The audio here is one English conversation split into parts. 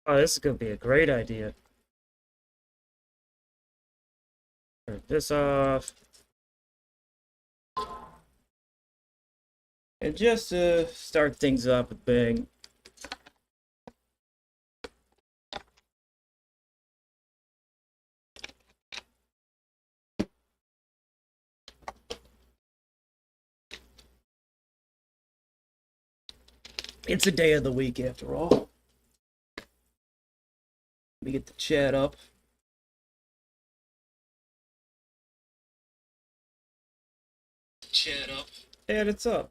Oh, this is gonna be a great idea. Turn this off. And just to start things up with bang. It's a day of the week after all. Let me get the chat up. Chat up. And it's up.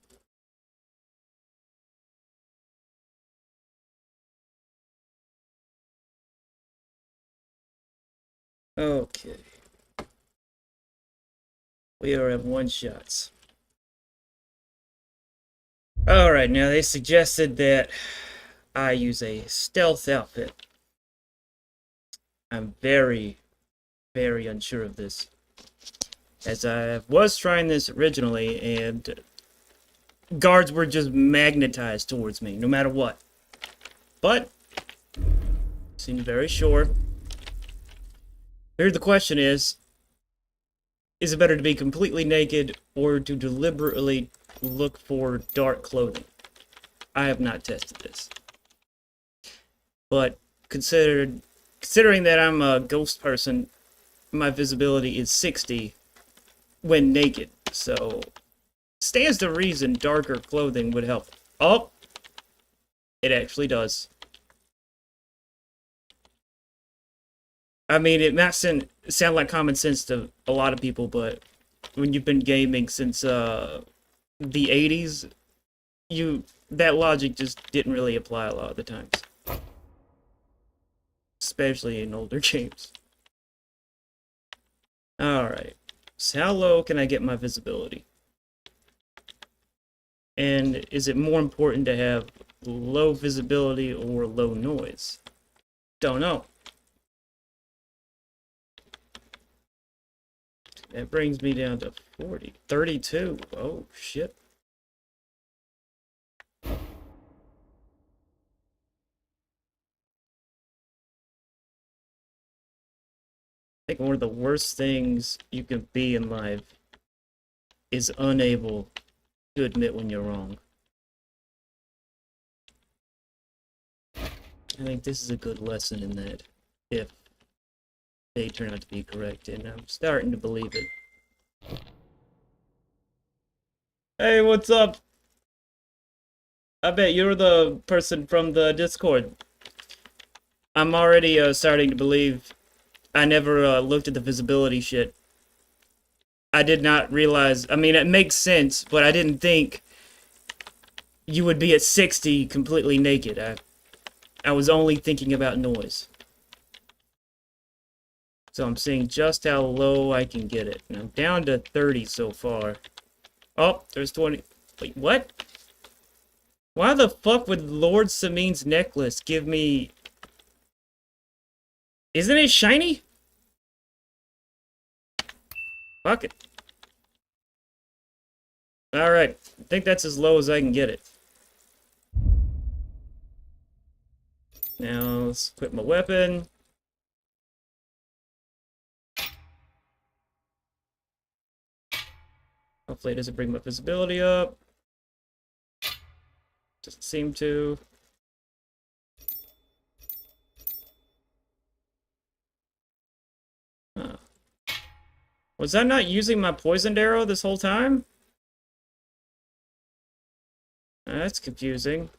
Okay. We are at one shots. Alright, now they suggested that I use a stealth outfit. I'm very, very unsure of this. As I was trying this originally, and guards were just magnetized towards me, no matter what. But, seemed very sure. Here the question is it better to be completely naked or to deliberately look for dark clothing? I have not tested this. But considering that I'm a ghost person, my visibility is 60 when naked. So, stands to reason darker clothing would help. Oh! It actually does. I mean, it might sound like common sense to a lot of people, but when you've been gaming since the 80s, that logic just didn't really apply a lot of the times. Especially in older games. Alright. So how low can I get my visibility? And is it more important to have low visibility or low noise? Don't know. That brings me down to 40. 32. Oh, shit. I think one of the worst things you can be in life is unable to admit when you're wrong. I think this is a good lesson in that, if they turn out to be correct, and I'm starting to believe it. Hey, what's up? I bet you're the person from the Discord. I'm already starting to believe. I never looked at the visibility shit. I did not realize. I mean, it makes sense, but I didn't think you would be at 60 completely naked. I was only thinking about noise. So I'm seeing just how low I can get it. And I'm down to 30 so far. Oh, there's 20. Wait, what? Why the fuck would Lord Samin's necklace give me... Isn't it shiny? Fuck it. Alright, I think that's as low as I can get it. Now, let's equip my weapon. Hopefully it doesn't bring my visibility up. Doesn't seem to. Huh. Was I not using my poisoned arrow this whole time? That's confusing.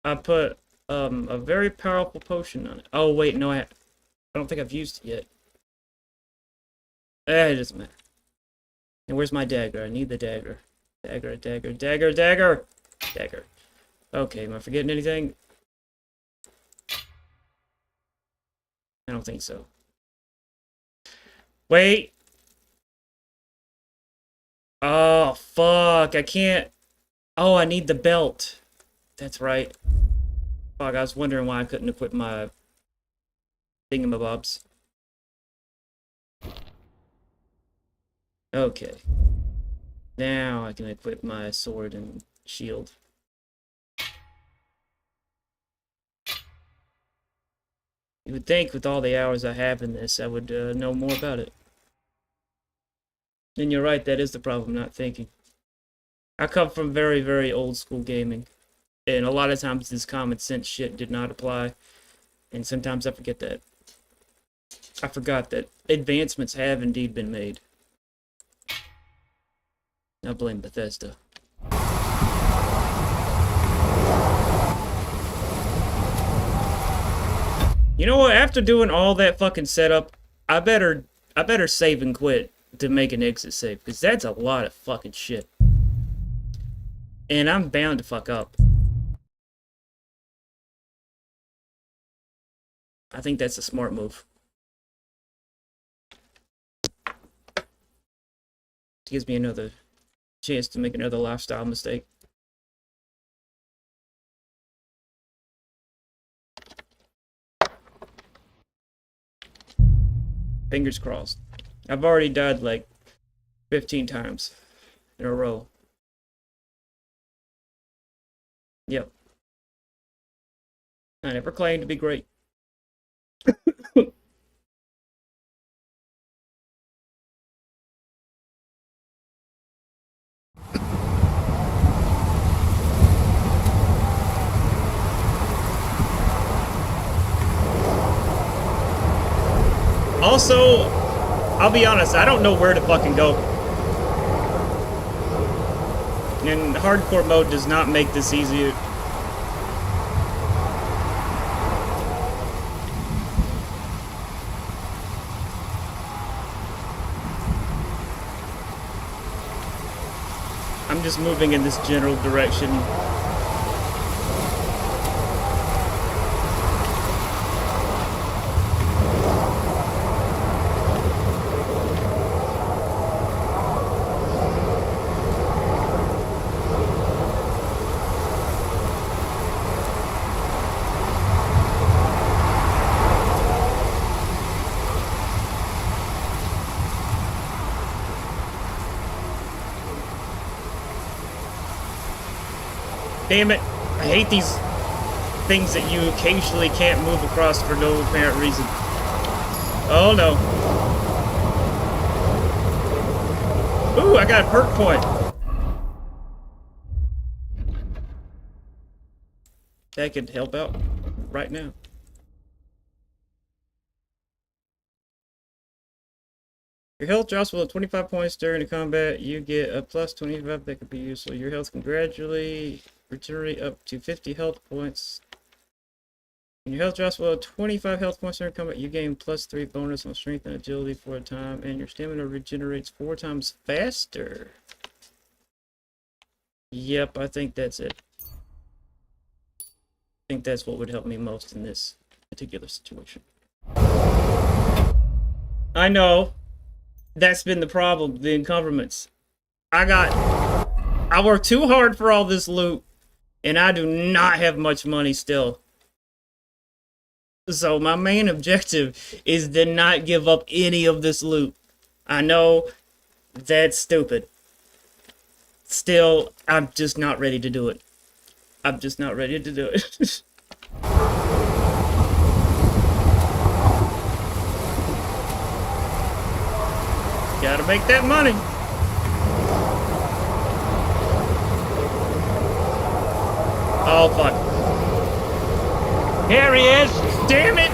I put a very powerful potion on it. Oh wait, no, I don't think I've used it yet. It doesn't matter. And where's my dagger? I need the dagger. Dagger, dagger, dagger, dagger! Dagger. Okay, am I forgetting anything? I don't think so. Wait! Oh, fuck, I can't... Oh, I need the belt. That's right. Fuck, I was wondering why I couldn't equip my thingamabobs. Okay. Now I can equip my sword and shield. You would think with all the hours I have in this, I would know more about it. And you're right, that is the problem, not thinking. I come from very, very old school gaming. And a lot of times this common sense shit did not apply. And sometimes I forget that. I forgot that advancements have indeed been made. I blame Bethesda. You know what? After doing all that fucking setup, I better save and quit to make an exit save, because that's a lot of fucking shit. And I'm bound to fuck up. I think that's a smart move. It gives me another chance to make another lifestyle mistake. Fingers crossed. I've already died like 15 times in a row. Yep. I never claimed to be great. Also, I'll be honest, I don't know where to fucking go. And hardcore mode does not make this easier. I'm just moving in this general direction. Damn it. I hate these things that you occasionally can't move across for no apparent reason. Oh no. Ooh, I got a perk point. That could help out right now. Your health drops below 25 points during the combat. You get a plus 25 that could be useful. Your health can gradually regenerate up to 50 health points. When your health drops below 25 health points during combat, you gain plus 3 bonus on strength and agility for a time, and your stamina regenerates 4 times faster. Yep, I think that's it. I think that's what would help me most in this particular situation. I know. That's been the problem, the encumbrance. I worked too hard for all this loot, and I do not have much money still. So my main objective is to not give up any of this loot. I know that's stupid. Still, I'm just not ready to do it. I'm just not ready to do it. Gotta make that money. Oh, fuck. Here he is. Damn it!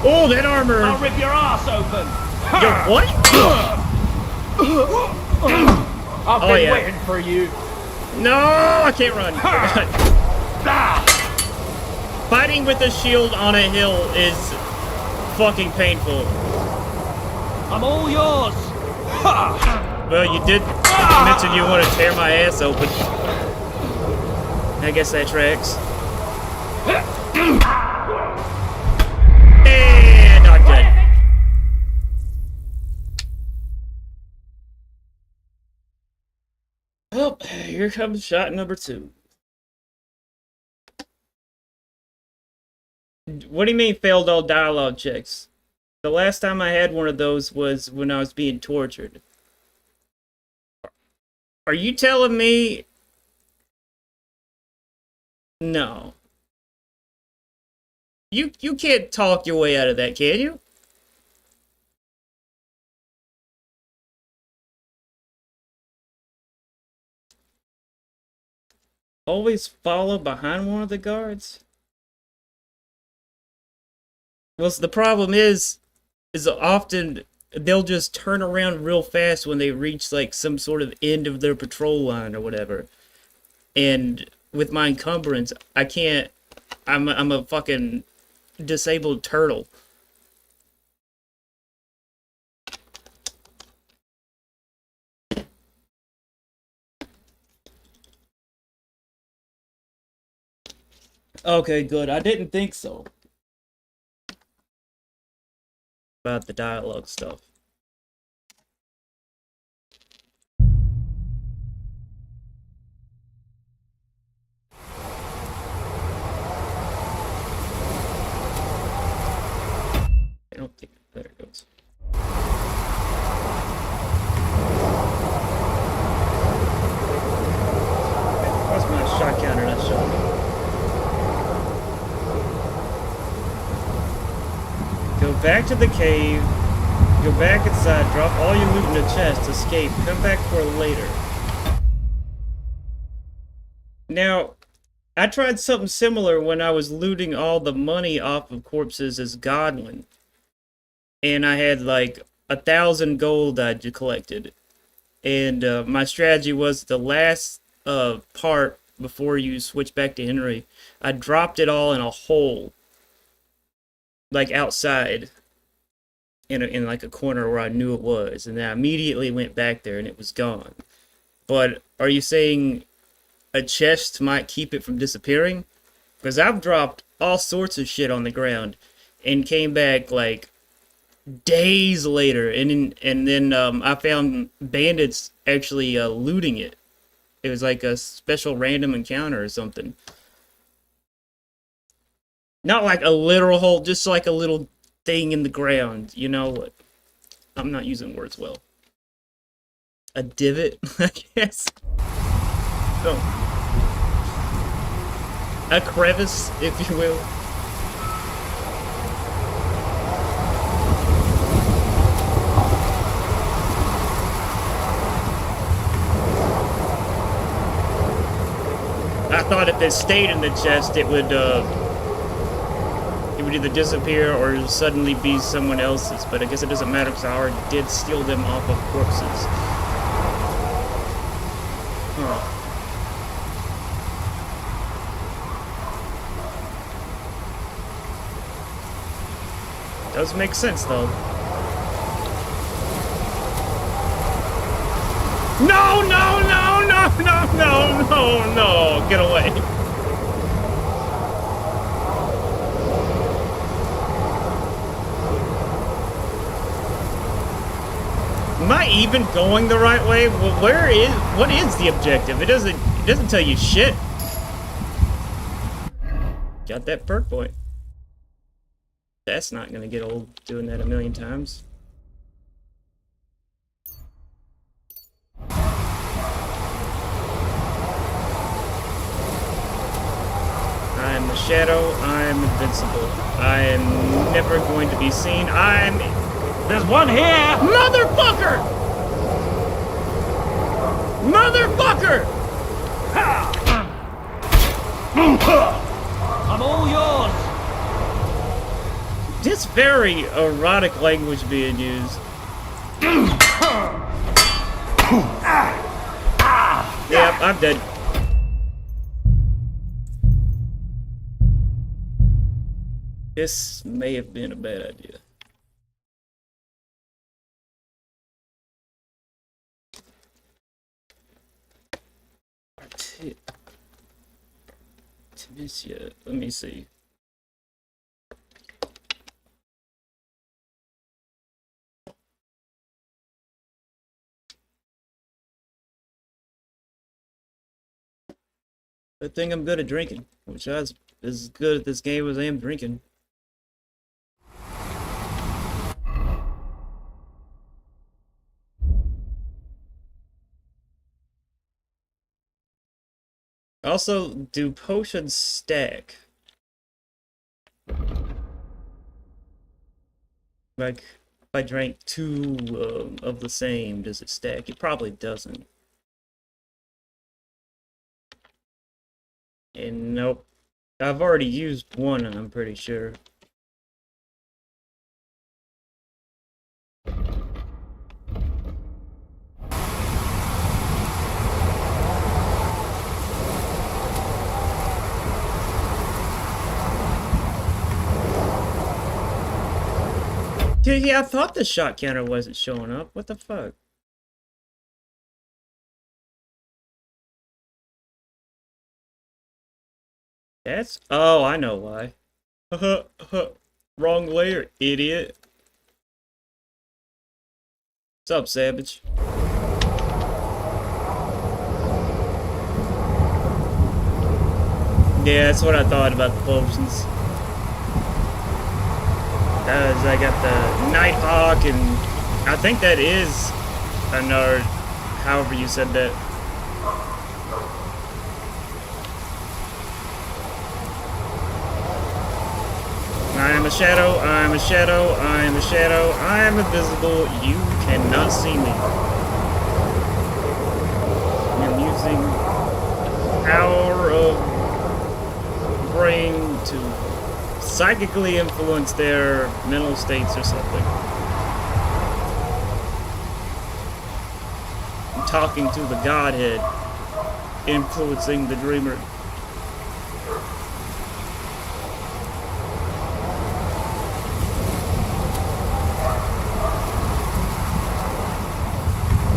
Oh, that armor! I'll rip your ass open. Yo, what? I've been waiting for you. No, I can't run. Fighting with a shield on a hill is fucking painful. I'm all yours. Well, you did mention you want to tear my ass open. I guess that tracks. And I'm dead. Well, here comes shot number 2. What do you mean failed all dialogue checks? The last time I had one of those was when I was being tortured. Are you telling me No. You can't talk your way out of that, can you? Always follow behind one of the guards? Well, the problem is often they'll just turn around real fast when they reach like some sort of end of their patrol line or whatever. And with my encumbrance, I can't. I'm a fucking disabled turtle. Okay, good. I didn't think so. About the dialogue stuff. I don't think. There it goes. What's my shot counter not showing me? Go back to the cave. Go back inside. Drop all your loot in the chest. Escape. Come back for later. Now, I tried something similar when I was looting all the money off of corpses as Godwin. And I had like 1,000 gold I'd collected. And my strategy was the last part before you switch back to Henry, I dropped it all in a hole, like outside, in like a corner where I knew it was, and then I immediately went back there and it was gone. But are you saying a chest might keep it from disappearing? Because I've dropped all sorts of shit on the ground and came back like days later, and then I found bandits actually looting it. It was like a special random encounter or something. Not like a literal hole, just like a little thing in the ground, you know? I'm not using words well. A divot, I guess. Oh. A crevice, if you will. I thought if it stayed in the chest, it would either disappear or suddenly be someone else's. But I guess it doesn't matter because I already did steal them off of corpses. Huh. Does make sense though. No, no, no, no, no, no, no, no, get away. Am I even going the right way? Well, what is the objective? It doesn't tell you shit. Got that perk point. That's not gonna get old doing that a million times. I am the shadow. I am invincible. I am never going to be seen. There's one here! Motherfucker! Motherfucker! I'm all yours! It's very erotic language being used. Yep, I'm dead. This may have been a bad idea. Artemisia, let me see. Good thing I'm good at drinking, which I was as good at this game as I am drinking. Also, do potions stack? Like, if I drank 2 of the same, does it stack? It probably doesn't. And nope. I've already used 1, and I'm pretty sure. Yeah, I thought the shot counter wasn't showing up. What the fuck? That's... Oh, I know why. Wrong layer, idiot. What's up, Savage? Yeah, that's what I thought about the potions. I got the Nighthawk, and I think that is another, however you said that. I am a shadow, I am a shadow, I am a shadow, I am invisible, you cannot see me. I'm using power of brain to psychically influence their mental states or something. I'm talking to the Godhead, influencing the dreamer.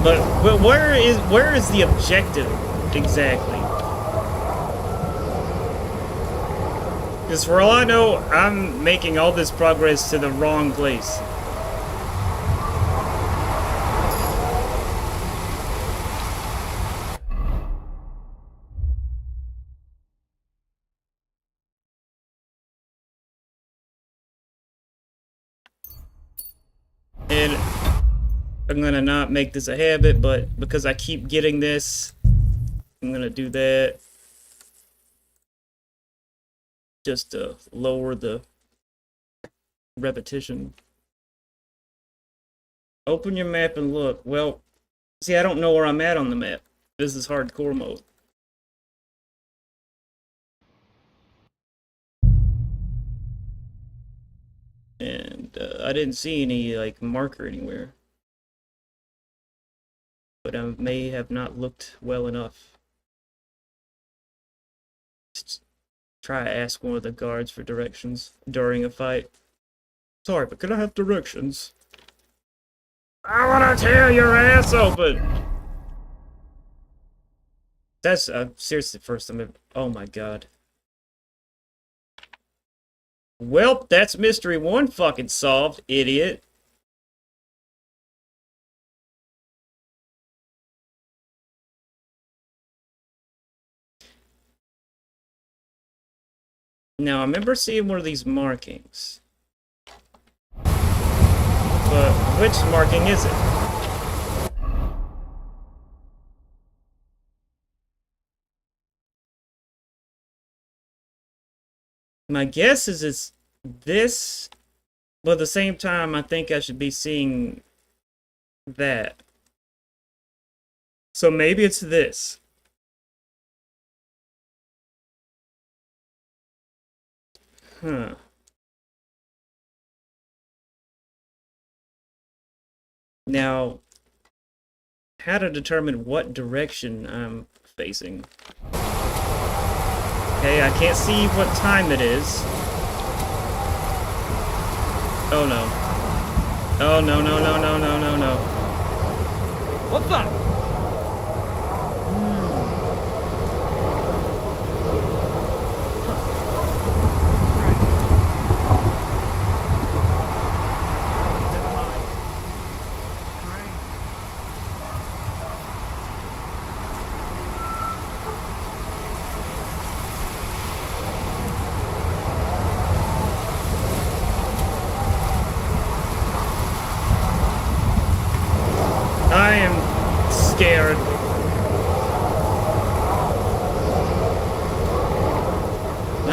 But where is the objective exactly? Because for all I know, I'm making all this progress to the wrong place. And I'm gonna not make this a habit, but because I keep getting this, I'm gonna do that. Just to lower the repetition. Open your map and look. Well, see, I don't know where I'm at on the map. This is hardcore mode. And I didn't see any, like, marker anywhere. But I may have not looked well enough. Just try to ask one of the guards for directions during a fight. Sorry, but can I have directions? I wanna tear your ass open! That's seriously first time ever. Oh my god. Well, that's mystery 1 fucking solved, idiot. Now, I remember seeing one of these markings. But which marking is it? My guess is it's this, but at the same time, I think I should be seeing that. So maybe it's this. Huh. Now, how to determine what direction I'm facing. Okay, I can't see what time it is. Oh no. Oh no, no, no, no, no, no, no. What's that? I am scared.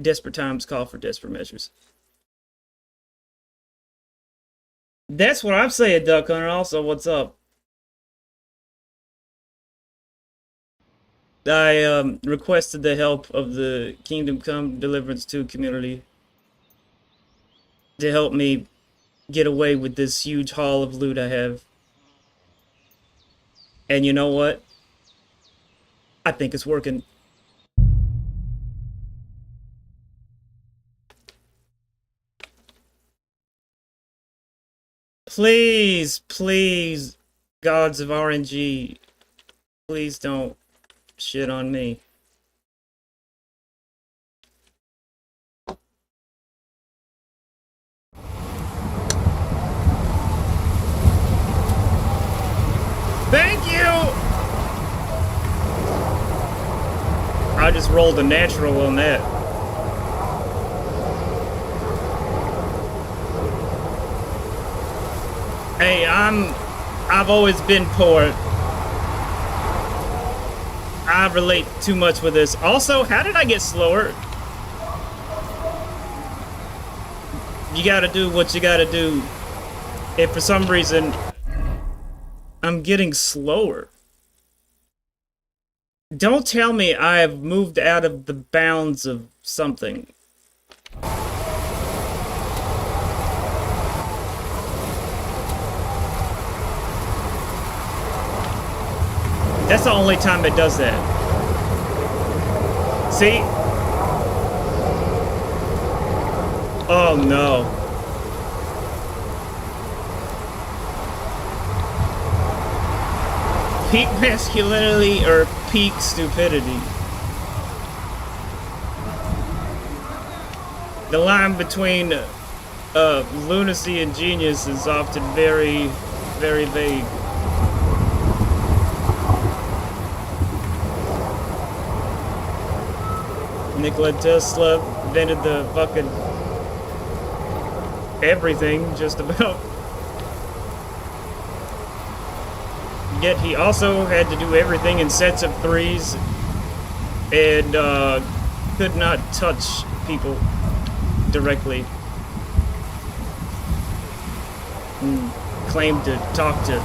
Desperate times call for desperate measures. That's what I'm saying, Duck Hunter. Also, what's up? I requested the help of the Kingdom Come Deliverance 2 community to help me get away with this huge haul of loot I have. And you know what? I think it's working. Please, please, gods of RNG, please don't shit on me. Thank you! I just rolled a natural on that. Hey, I've always been poor. I relate too much with this. Also, how did I get slower? You gotta do what you gotta do. If for some reason I'm getting slower. Don't tell me I have moved out of the bounds of something. That's the only time it does that. See? Oh no. Peak masculinity or peak stupidity? The line between lunacy and genius is often very, very vague. Nikola Tesla invented the fucking everything, just about. Yet he also had to do everything in sets of threes and could not touch people directly. And claimed to talk to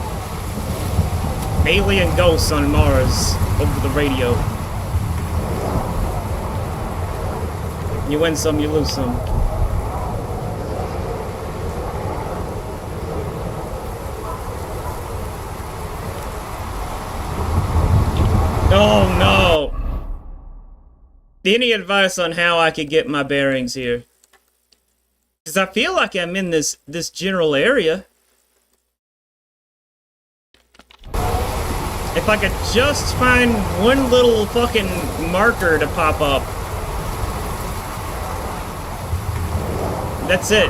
alien ghosts on Mars over the radio. You win some, you lose some. Oh no! Any advice on how I could get my bearings here? Because I feel like I'm in this general area. If I could just find one little fucking marker to pop up. That's it.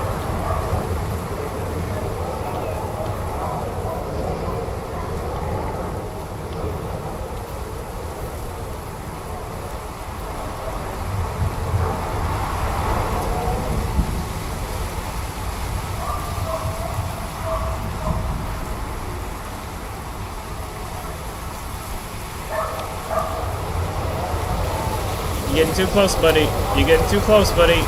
You're getting too close, buddy. You're getting too close, buddy.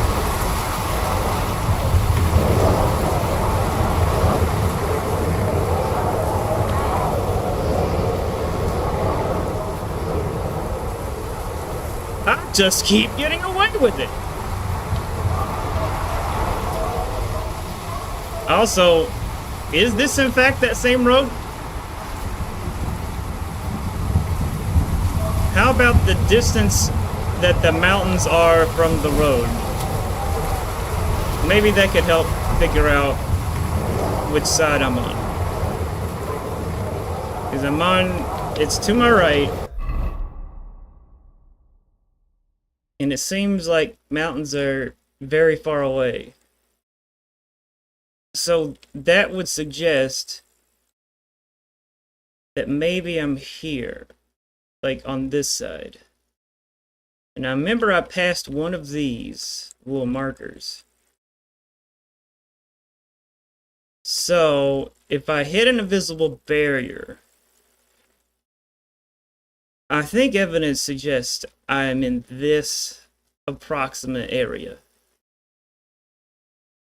I just keep getting away with it. Also, is this in fact that same road? How about the distance that the mountains are from the road? Maybe that could help figure out which side I'm on. Because I'm on, it's to my right. And it seems like mountains are very far away. So that would suggest that maybe I'm here, like on this side. And I remember I passed one of these little markers. So if I hit an invisible barrier, I think evidence suggests I'm in this approximate area.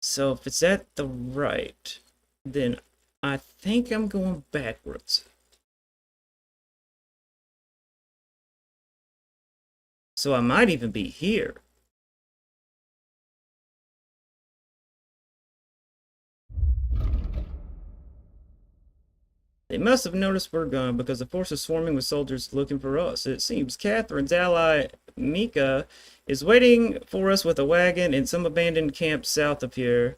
So if it's at the right, then I think I'm going backwards. So I might even be here. They must have noticed we're gone because the force is swarming with soldiers looking for us. It seems Catherine's ally, Mika, is waiting for us with a wagon in some abandoned camp south of here.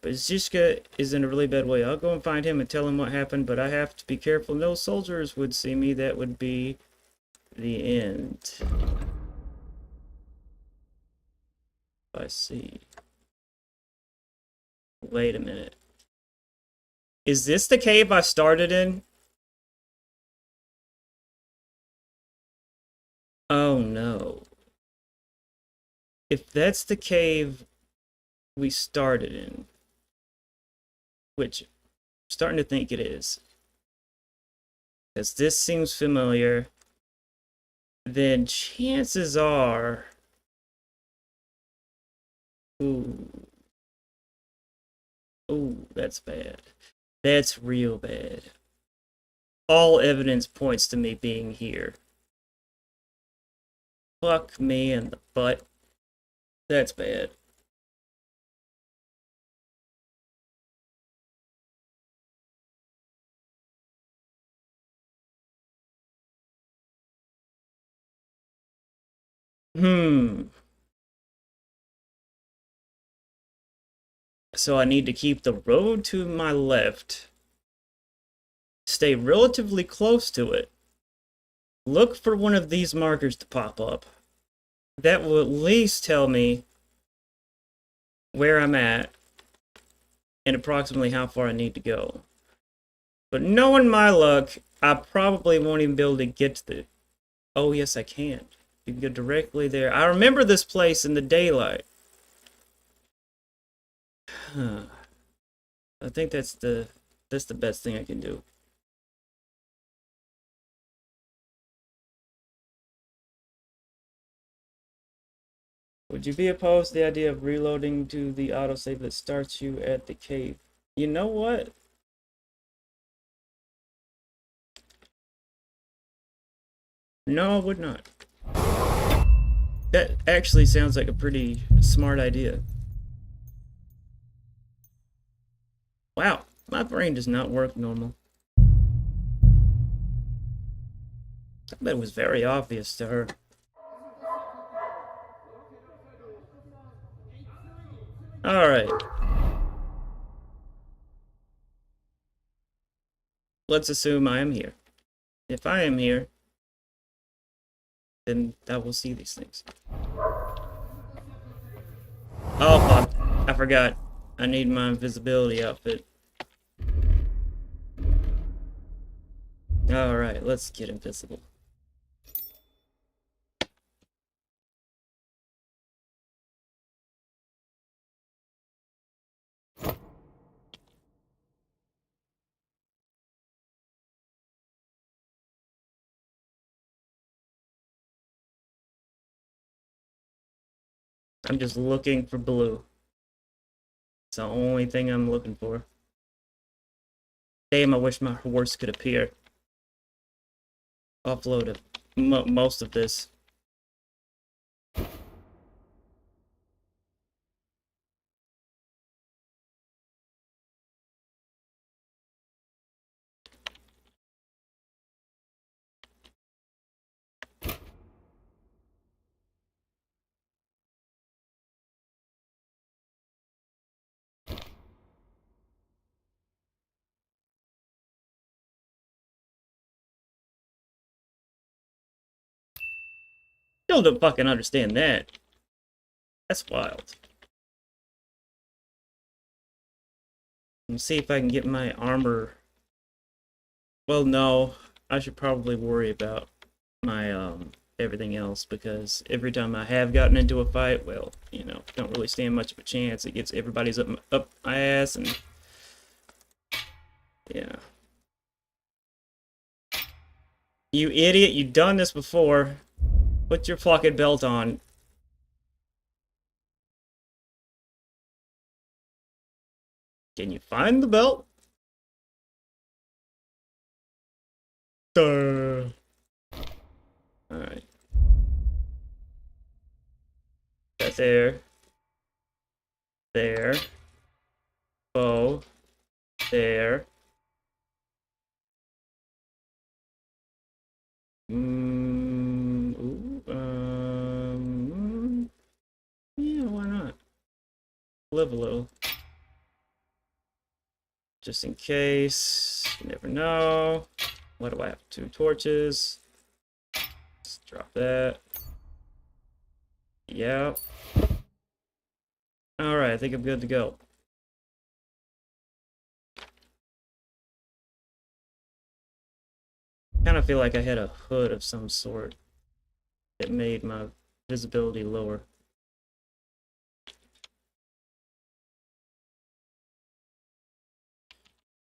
But Zishka is in a really bad way. I'll go and find him and tell him what happened, but I have to be careful. No soldiers would see me. That would be the end. I see. Wait a minute. Is this the cave I started in? Oh no. If that's the cave we started in, which I'm starting to think it is, because this seems familiar, then chances are... Ooh. Ooh, that's bad. That's real bad. All evidence points to me being here. Fuck me in the butt. That's bad. So I need to keep the road to my left. Stay relatively close to it. Look for one of these markers to pop up. That will at least tell me where I'm at and approximately how far I need to go. But knowing my luck, I probably won't even be able to get to the... Oh, yes, I can. You can go directly there. I remember this place in the daylight. Huh. I think that's the best thing I can do. Would you be opposed to the idea of reloading to the autosave that starts you at the cave? You know what? No, I would not. That actually sounds like a pretty smart idea. Wow, my brain does not work normal. I bet it was very obvious to her. Alright. Let's assume I am here. If I am here, then I will see these things. Oh, fuck. I forgot. I need my invisibility outfit. Alright, let's get invisible. I'm just looking for blue. It's the only thing I'm looking for. Damn, I wish my horse could appear. Upload most of this. Still don't fucking understand that. That's wild. Let's see if I can get my armor. Well, no. I should probably worry about my, everything else, because every time I have gotten into a fight, well, you know, don't really stand much of a chance. It gets everybody's up my ass, and... yeah. You idiot, you've done this before. Put your fucking belt on. Can you find the belt? Duh. Alright. Got there. There. Bow. There. Yeah, why not? Live a little. Just in case. You never know. What do I have? 2 torches. Let's drop that. Yep. Alright, I think I'm good to go. Kind of feel like I had a hood of some sort that made my visibility lower.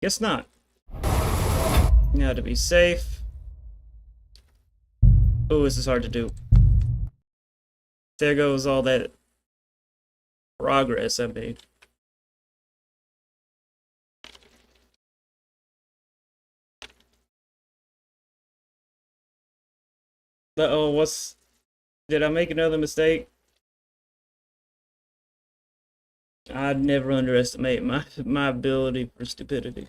Guess not. Now to be safe. Oh, this is hard to do. There goes all that progress I made. Uh-oh, what's... Did I make another mistake? I'd never underestimate my ability for stupidity.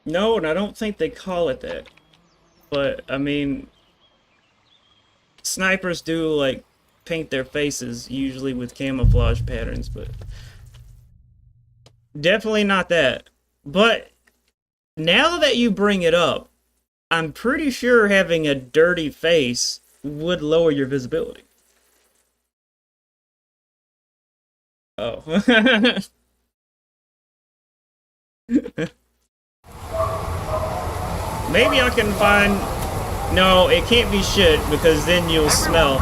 No, and I don't think they call it that. But, I mean... Snipers do, like, paint their faces, usually with camouflage patterns, but... Definitely not that. But, now that you bring it up, I'm pretty sure having a dirty face would lower your visibility. Oh. Maybe I can find... No, it can't be shit, because then you'll smell.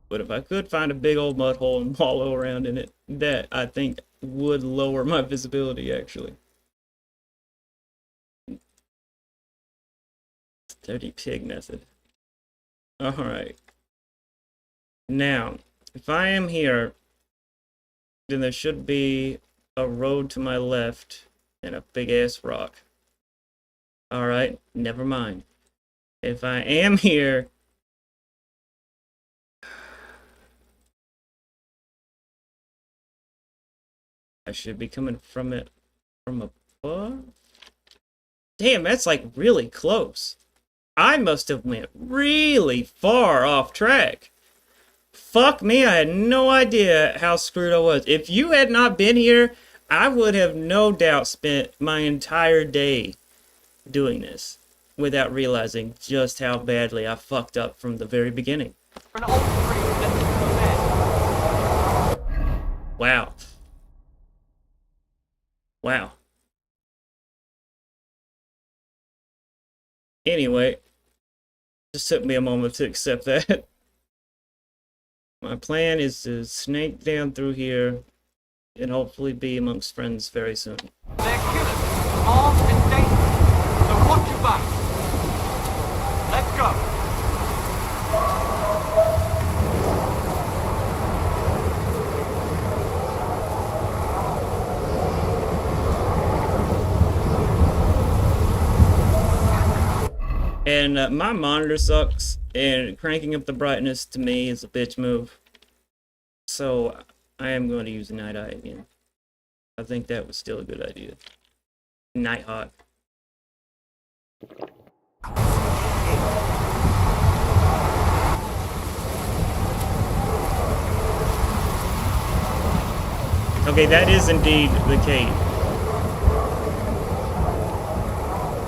But if I could find a big old mud hole and wallow around in it, that, I think, would lower my visibility, actually. Dirty pig method. Alright. Now, if I am here, then there should be a road to my left and a big-ass rock. Alright, never mind. If I am here... I should be coming from it from above? Damn, that's like really close. I must have went really far off track. Fuck me, I had no idea how screwed I was. If you had not been here, I would have no doubt spent my entire day doing this without realizing just how badly I fucked up from the very beginning. Wow. Wow. Anyway, just took me a moment to accept that. My plan is to snake down through here and hopefully be amongst friends very soon. They're killers, armed and dangerous. So watch your back. Let's go. And my monitor sucks, and cranking up the brightness to me is a bitch move. So I am going to use Night Eye again. I think that was still a good idea. Nighthawk. Okay, that is indeed the cave.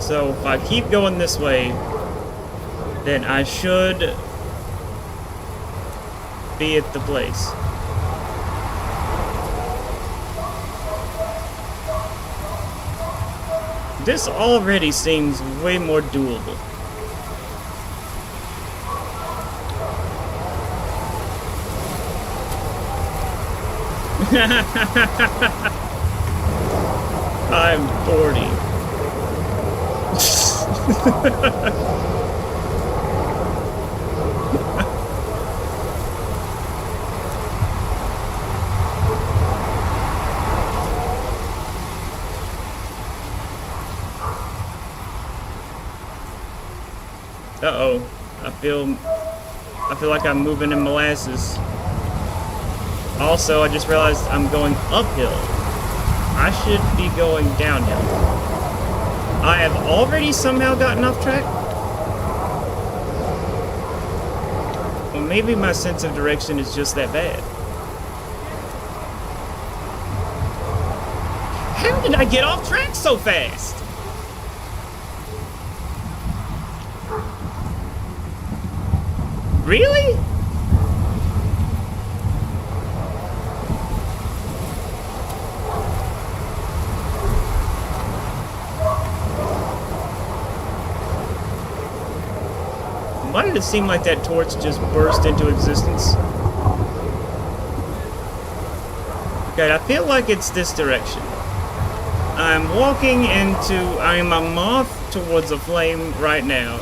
So if I keep going this way, then I should be at the place. This already seems way more doable. I'm 40. Uh-oh. I feel like I'm moving in molasses. Also, I just realized I'm going uphill. I should be going downhill. I have already somehow gotten off track. Well, maybe my sense of direction is just that bad. How did I get off track so fast? Really? Why did it seem like that torch just burst into existence? Okay, I feel like it's this direction. I'm walking into... I am a moth towards a flame right now.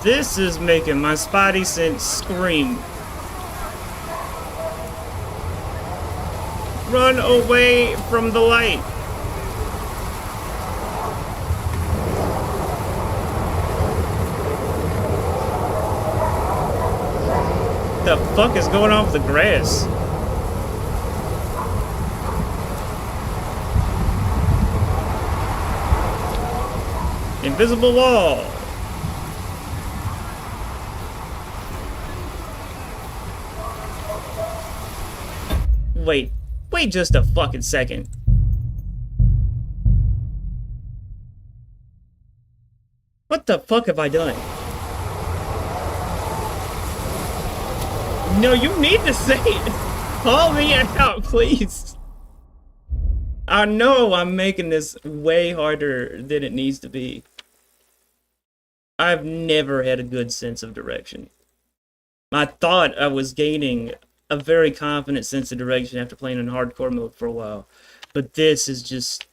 This is making my spidey sense scream. Run away from the light. What the fuck is going on with the grass? Invisible wall. Wait just a fucking second. What the fuck have I done? No, you need to say it. Call me out, please. I know I'm making this way harder than it needs to be. I've never had a good sense of direction. I thought I was gaining a very confident sense of direction after playing in hardcore mode for a while. But this has just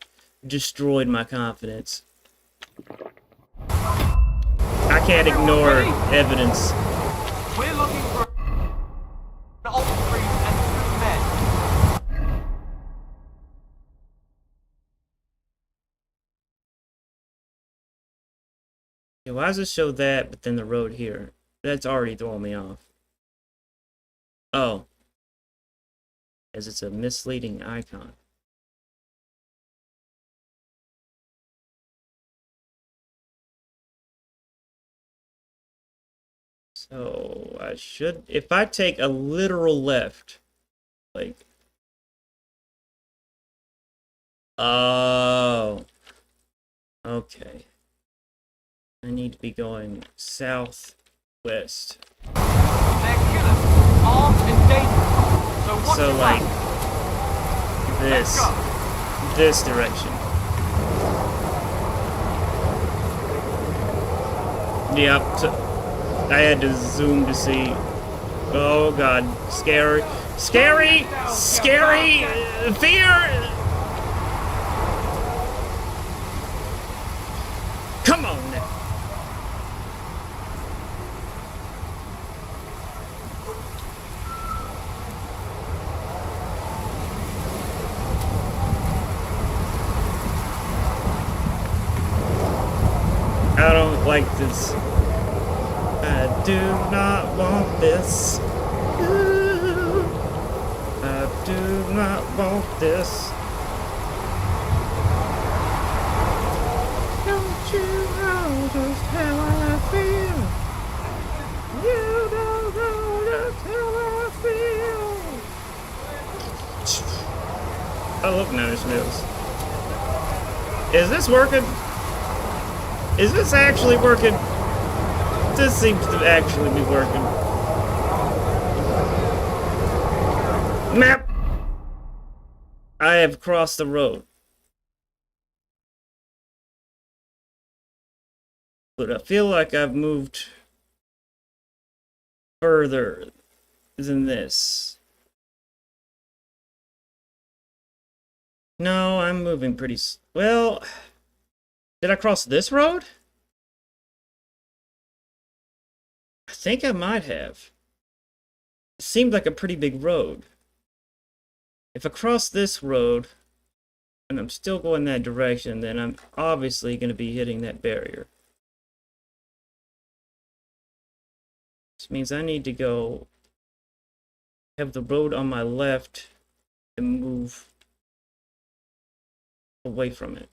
destroyed my confidence. I can't ignore evidence. We're looking for an old priest and two men. Yeah, why does it show that, but then the road here? That's already throwing me off. Oh. As it's a misleading icon. So, I should... If I take a literal left, like... Oh. Okay. I need to be going southwest. They're killers, armed and dangerous. So watch So, your like, back. this. Let's go. This direction. Yep. I had to zoom to see. Oh god. Scary. Scary! Scary! Fear! Come on now. I don't like this. I do not want this. Ooh, I do not want this. Don't you know just how I feel? You don't know just how I feel. I love Nine Inch Nails. Is this working? Is this actually working? This seems to actually be working. Map! I have crossed the road. But I feel like I've moved further than this. No, I'm moving pretty well. Did I cross this road? I think I might have. It seemed like a pretty big road. If I cross this road, and I'm still going that direction, then I'm obviously going to be hitting that barrier. Which means I need to go have the road on my left and move away from it.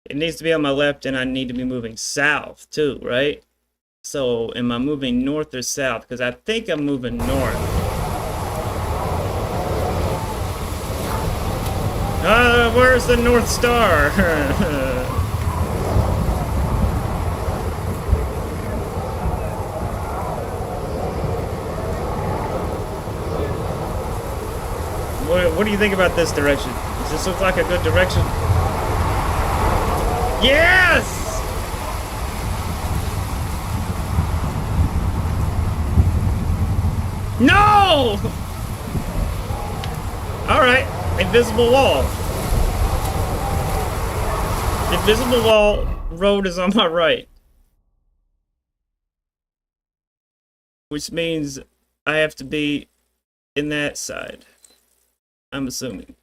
It needs to be on my left, and I need to be moving south too, right? So am I moving north or south? Because I think I'm moving north. Where's the North Star? What do you think about this direction? Does this look like a good direction? Yes! No! Alright, invisible wall. Invisible wall road is on my right. Which means I have to be in that side. I'm assuming.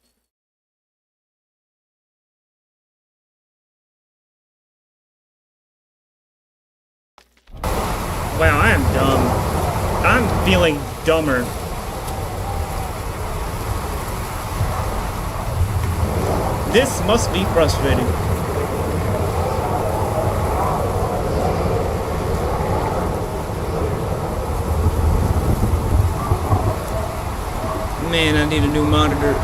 Wow, I am dumb. I'm feeling dumber. This must be frustrating. Man, I need a new monitor.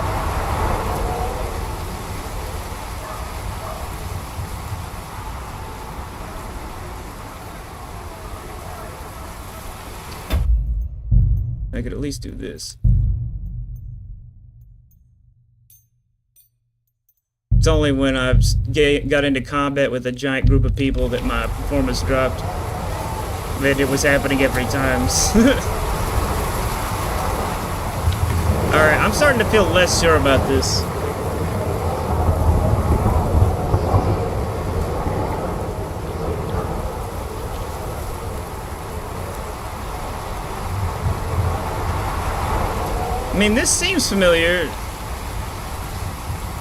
I could at least do this. It's only when I've got into combat with a giant group of people that my performance dropped. But it was happening every time. Alright, I'm starting to feel less sure about this. I mean, this seems familiar.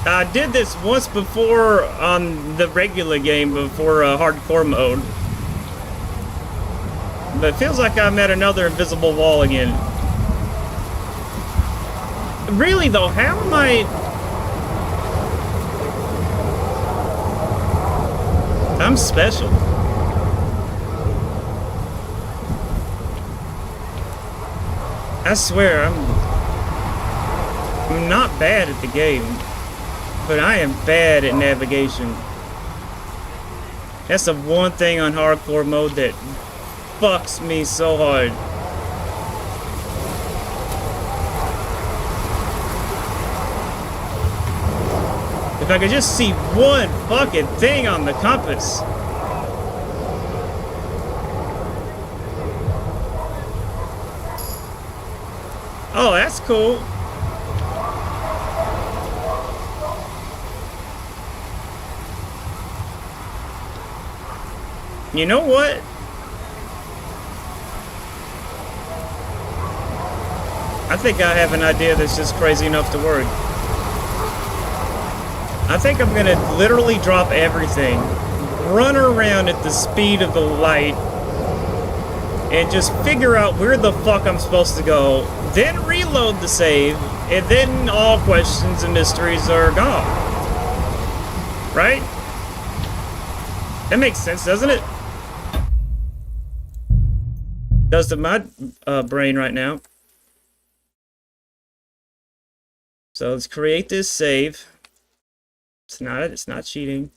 I did this once before on the regular game before hardcore mode. But it feels like I'm at another invisible wall again. Really though, how am I... I'm special. I swear, I'm not bad at the game, but I am bad at navigation. That's the one thing on hardcore mode that fucks me so hard. If I could just see one fucking thing on the compass. Oh, that's cool. You know what? I think I have an idea that's just crazy enough to work. I think I'm gonna literally drop everything, run around at the speed of the light, and just figure out where the fuck I'm supposed to go, then reload the save, and then all questions and mysteries are gone. Right? That makes sense, doesn't it? Does to my brain right now. So let's create this save. It's not cheating.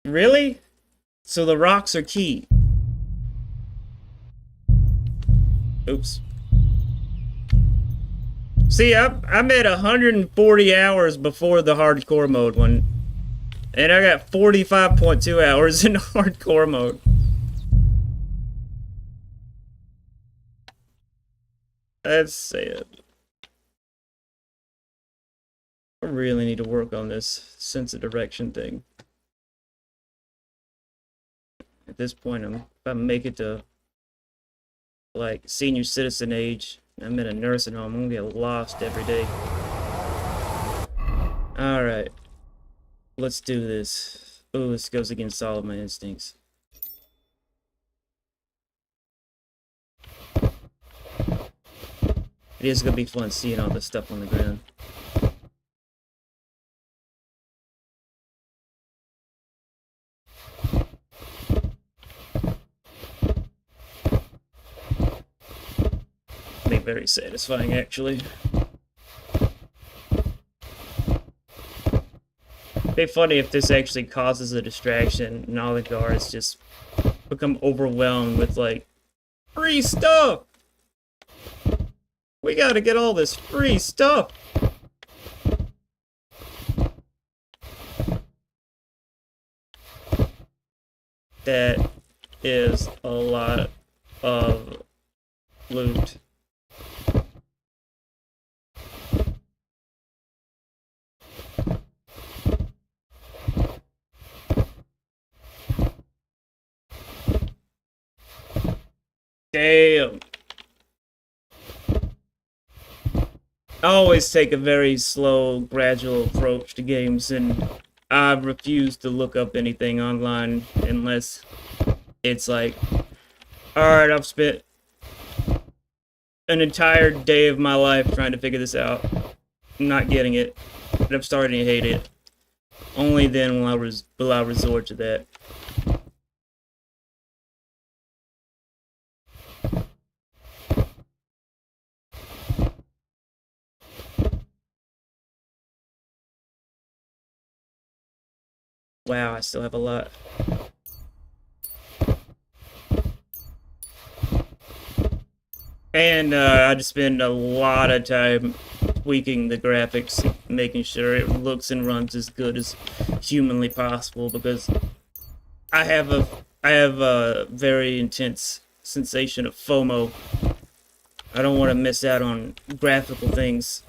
Really? So the rocks are key. Oops. See, I'm at 140 hours before the hardcore mode one. And I got 45.2 hours in hardcore mode. That's sad. really need to work on this sense of direction thing. At this point, if I make it to like senior citizen age, I'm in a nursing home, I'm gonna get lost every day. Alright. Let's do this. Oh, this goes against all of my instincts. It is gonna be fun seeing all this stuff on the ground. Be very satisfying, actually. It'd be funny if this actually causes a distraction and all the guards just become overwhelmed with, like, free stuff! We gotta get all this free stuff! That is a lot of loot. Damn. I always take a very slow, gradual approach to games, and I refuse to look up anything online unless it's like, alright, I've spent an entire day of my life trying to figure this out. I'm not getting it, but I'm starting to hate it. Only then will I resort to that. Wow, I still have a lot. And I just spend a lot of time tweaking the graphics, making sure it looks and runs as good as humanly possible, because I have a very intense sensation of FOMO. I don't want to miss out on graphical things.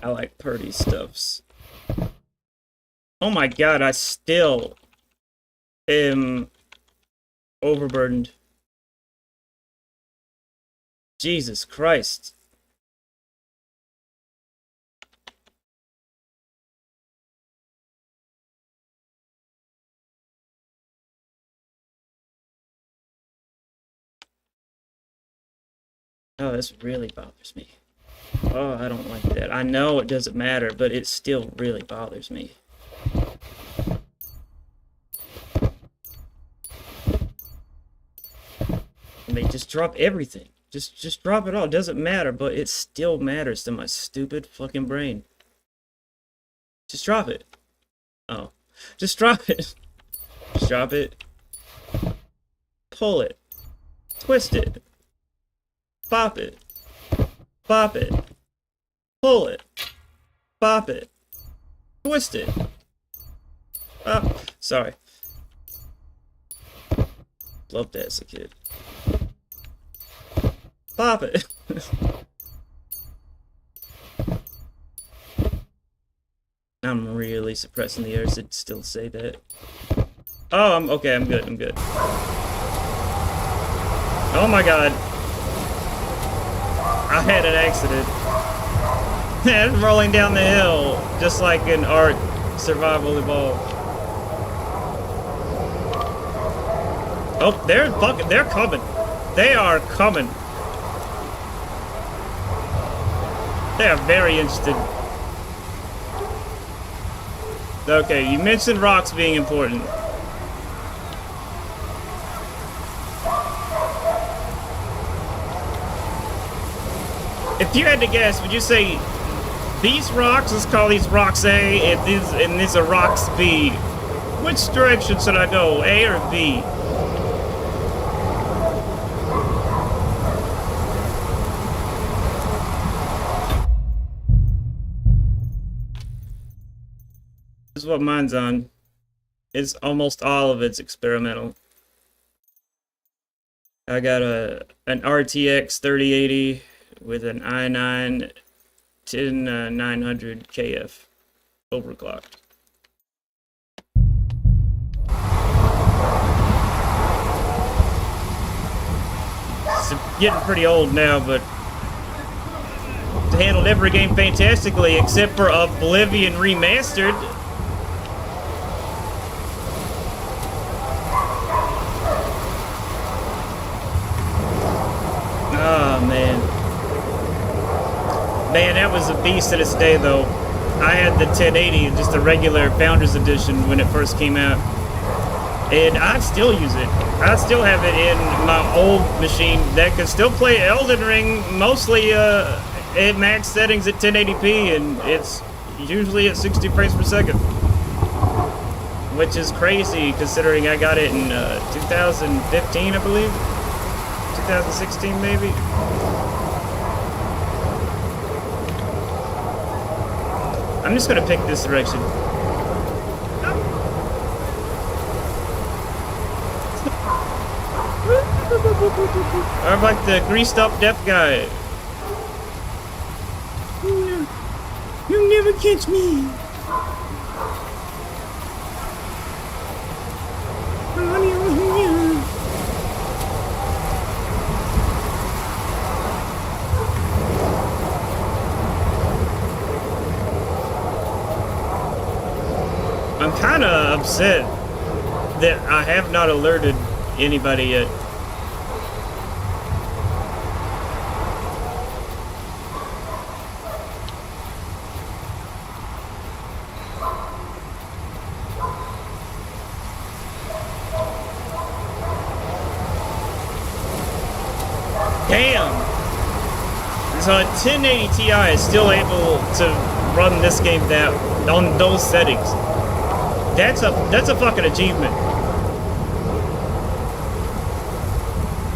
I like pretty stuffs. Oh my god, I still am overburdened. Jesus Christ. Oh, this really bothers me. Oh, I don't like that. I know it doesn't matter, but it still really bothers me. I mean, just drop everything. Just drop it all. It doesn't matter, but it still matters to my stupid fucking brain. Just drop it. Oh. Just drop it. Just drop it. Pull it. Twist it. Pop it. Pop it. Pull it. Pop it. Twist it. Oh, sorry. Loved that as a kid. Pop it. I'm really suppressing the errors to still say that. Oh, I'm okay. I'm good. I'm good. Oh my god. I had an accident. And rolling down the hill, just like in Art Survival Evolved. Oh, they're coming. They are coming. They are very interested. Okay, you mentioned rocks being important. If you had to guess, would you say these rocks, let's call these rocks A, and these are rocks B? Which direction should I go, A or B? This is what mine's on. It's almost all of it's experimental. I got an RTX 3080 with an i9 10900 KF overclocked. It's getting pretty old now, but handled every game fantastically except for Oblivion Remastered. Oh, man. Man, that was a beast to this day, though. I had the 1080, just the regular Founders Edition when it first came out. And I still use it. I still have it in my old machine that can still play Elden Ring, mostly at max settings at 1080p, and it's usually at 60 frames per second. Which is crazy, considering I got it in 2015, I believe? 2016, maybe? I'm just gonna pick this direction. I'm like the greased up deaf guy. You'll never catch me. I'm kind of upset that I have not alerted anybody yet. Damn! So a 1080 Ti is still able to run this game that on those settings. That's a fucking achievement.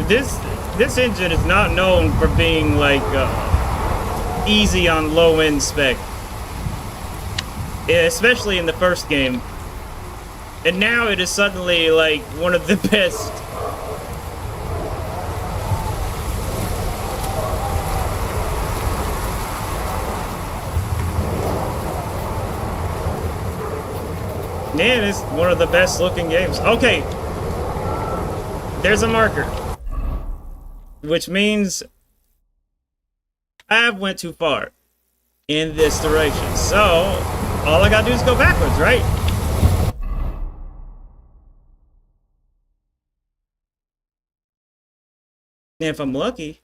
This engine is not known for being like easy on low end spec, especially in the first game. And now it is suddenly like one of the best. Man, it's one of the best looking games. Okay. There's a marker. Which means I went too far in this direction. So, all I gotta do is go backwards, right? And if I'm lucky,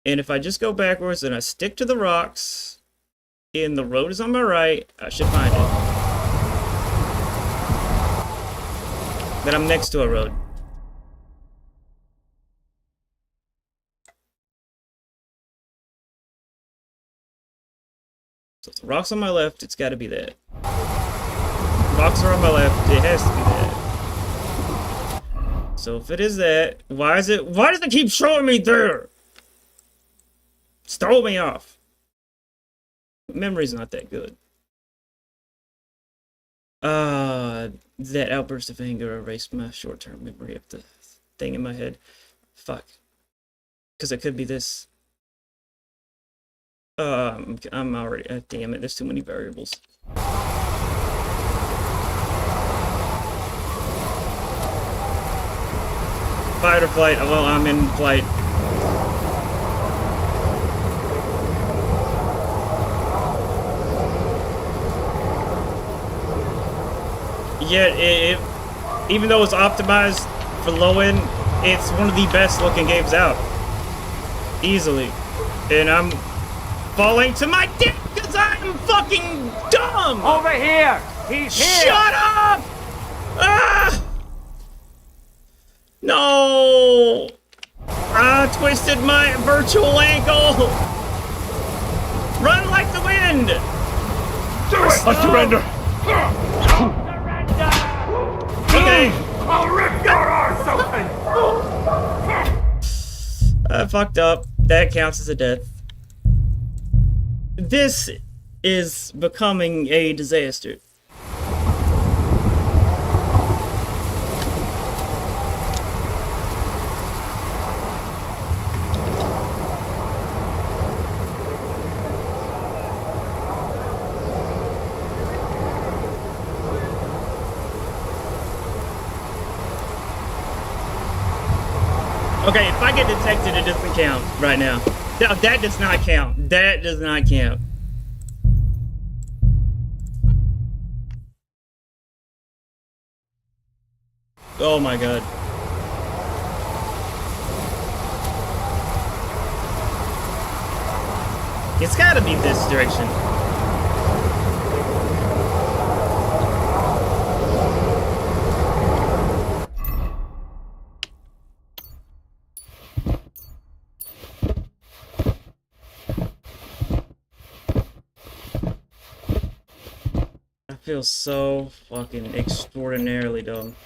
and if I just go backwards and I stick to the rocks, and the road is on my right, I should find it. Then I'm next to a road. So if the rocks on my left, it's gotta be that. Rocks are on my left, it has to be that. So if it is that, why does it keep showing me there? It's throwing me off. Memory's not that good. That outburst of anger erased my short-term memory of the thing in my head. Fuck. Because it could be this. I'm already... damn it, there's too many variables. Fight or flight. Well, I'm in flight. Yet, even though it's optimized for low end, it's one of the best looking games out. Easily. And I'm falling to my death because I'm fucking dumb! Over here! He's here! Shut up! Ah! No! I twisted my virtual ankle! Run like the wind! Do it! I surrender! Okay. I'll rip your arse open! I fucked up. That counts as a death. This is becoming a disaster. Okay, if I get detected, it doesn't count right now. That does not count. That does not count. Oh my god. It's gotta be this direction. I feel so fucking extraordinarily dumb.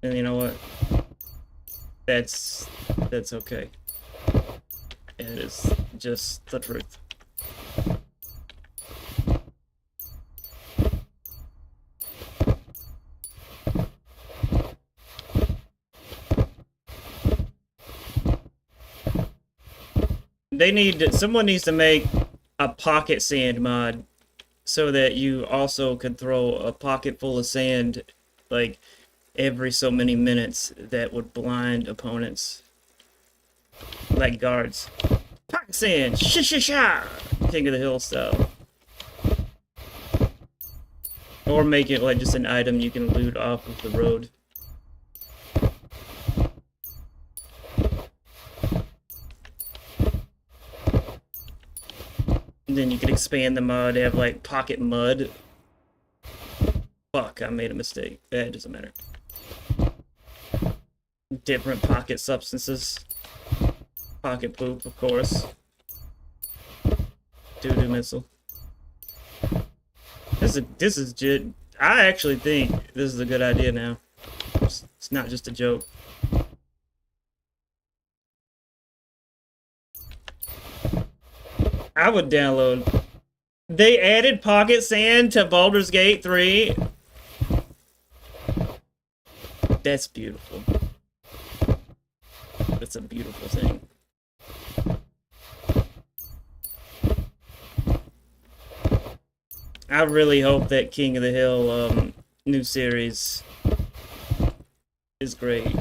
And you know what? That's okay. It is just the truth. Someone needs to make a pocket sand mod so that you also could throw a pocket full of sand like every so many minutes that would blind opponents like guards. Pocket sand, sha, King of the Hill style. Or make it like just an item you can loot off of the road. And then you can expand the mod, have like pocket mud. Fuck, I made a mistake. That doesn't matter. Different pocket substances. Pocket poop, of course. Doo-doo missile. This is legit. I actually think this is a good idea now. It's not just a joke. I would download. They added Pocket Sand to Baldur's Gate 3. That's beautiful. That's a beautiful thing. I really hope that King of the Hill new series is great.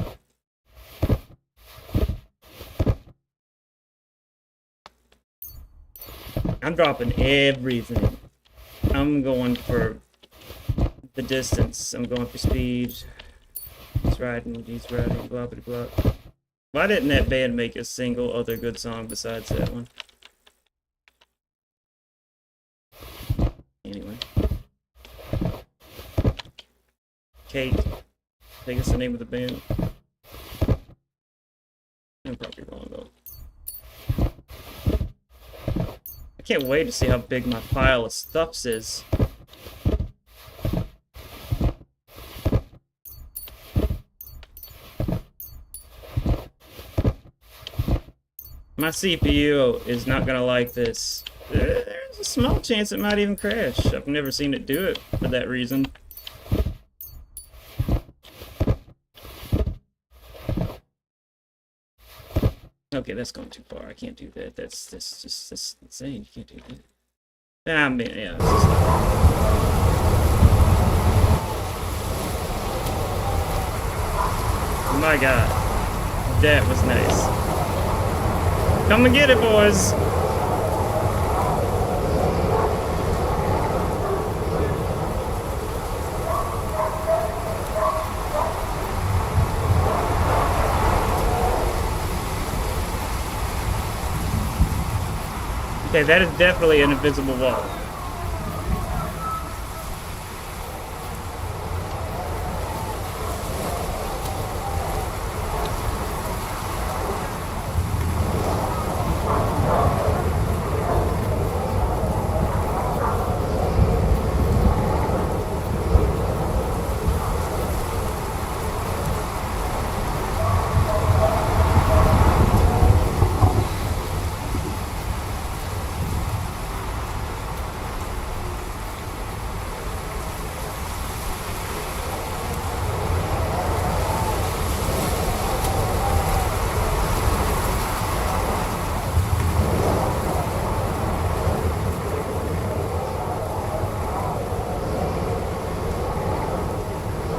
I'm dropping everything. I'm going for the distance. I'm going for speed. He's riding, blah, blah, blah. Why didn't that band make a single other good song besides that one? Anyway. Kate. I think it's the name of the band. I'm probably wrong though. I can't wait to see how big my pile of stuffs is. My CPU is not gonna like this. There's a small chance it might even crash. I've never seen it do it for that reason. Okay, that's going too far. I can't do that. That's insane. You can't do that. I mean, yeah. My God, that was nice. Come and get it, boys. Okay, that is definitely an invisible wall.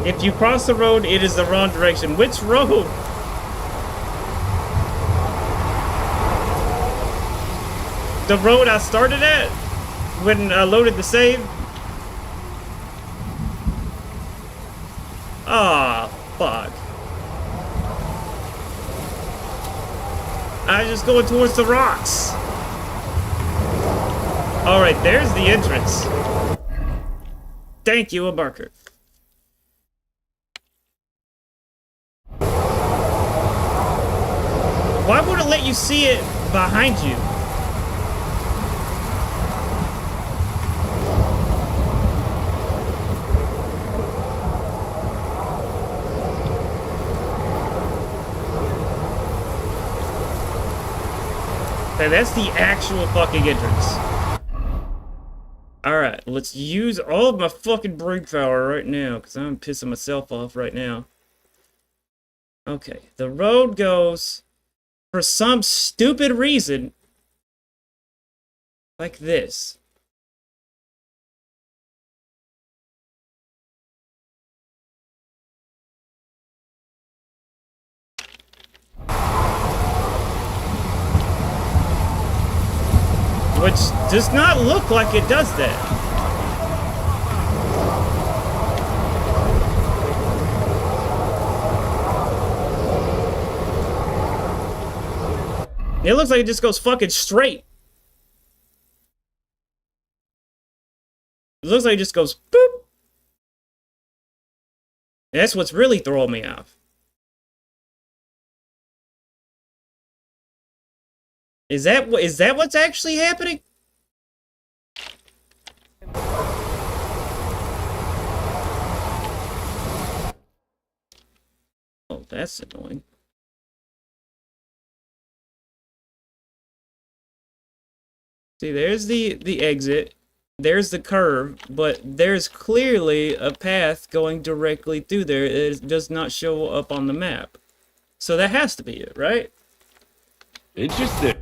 If you cross the road, it is the wrong direction. Which road? The road I started at when I loaded the save? Ah, fuck. I was just going towards the rocks. Alright, there's the entrance. Thank you, a marker. Why would it let you see it behind you? Okay, that's the actual fucking entrance. Alright, let's use all of my fucking brain power right now, because I'm pissing myself off right now. Okay, the road goes, for some stupid reason, like this. Which does not look like it does that. It looks like it just goes fucking straight. It looks like it just goes boop. That's what's really throwing me off. Is that what's actually happening? Oh, that's annoying. See, there's the exit. There's the curve, but there's clearly a path going directly through there. It does not show up on the map. So that has to be it, right? Interesting.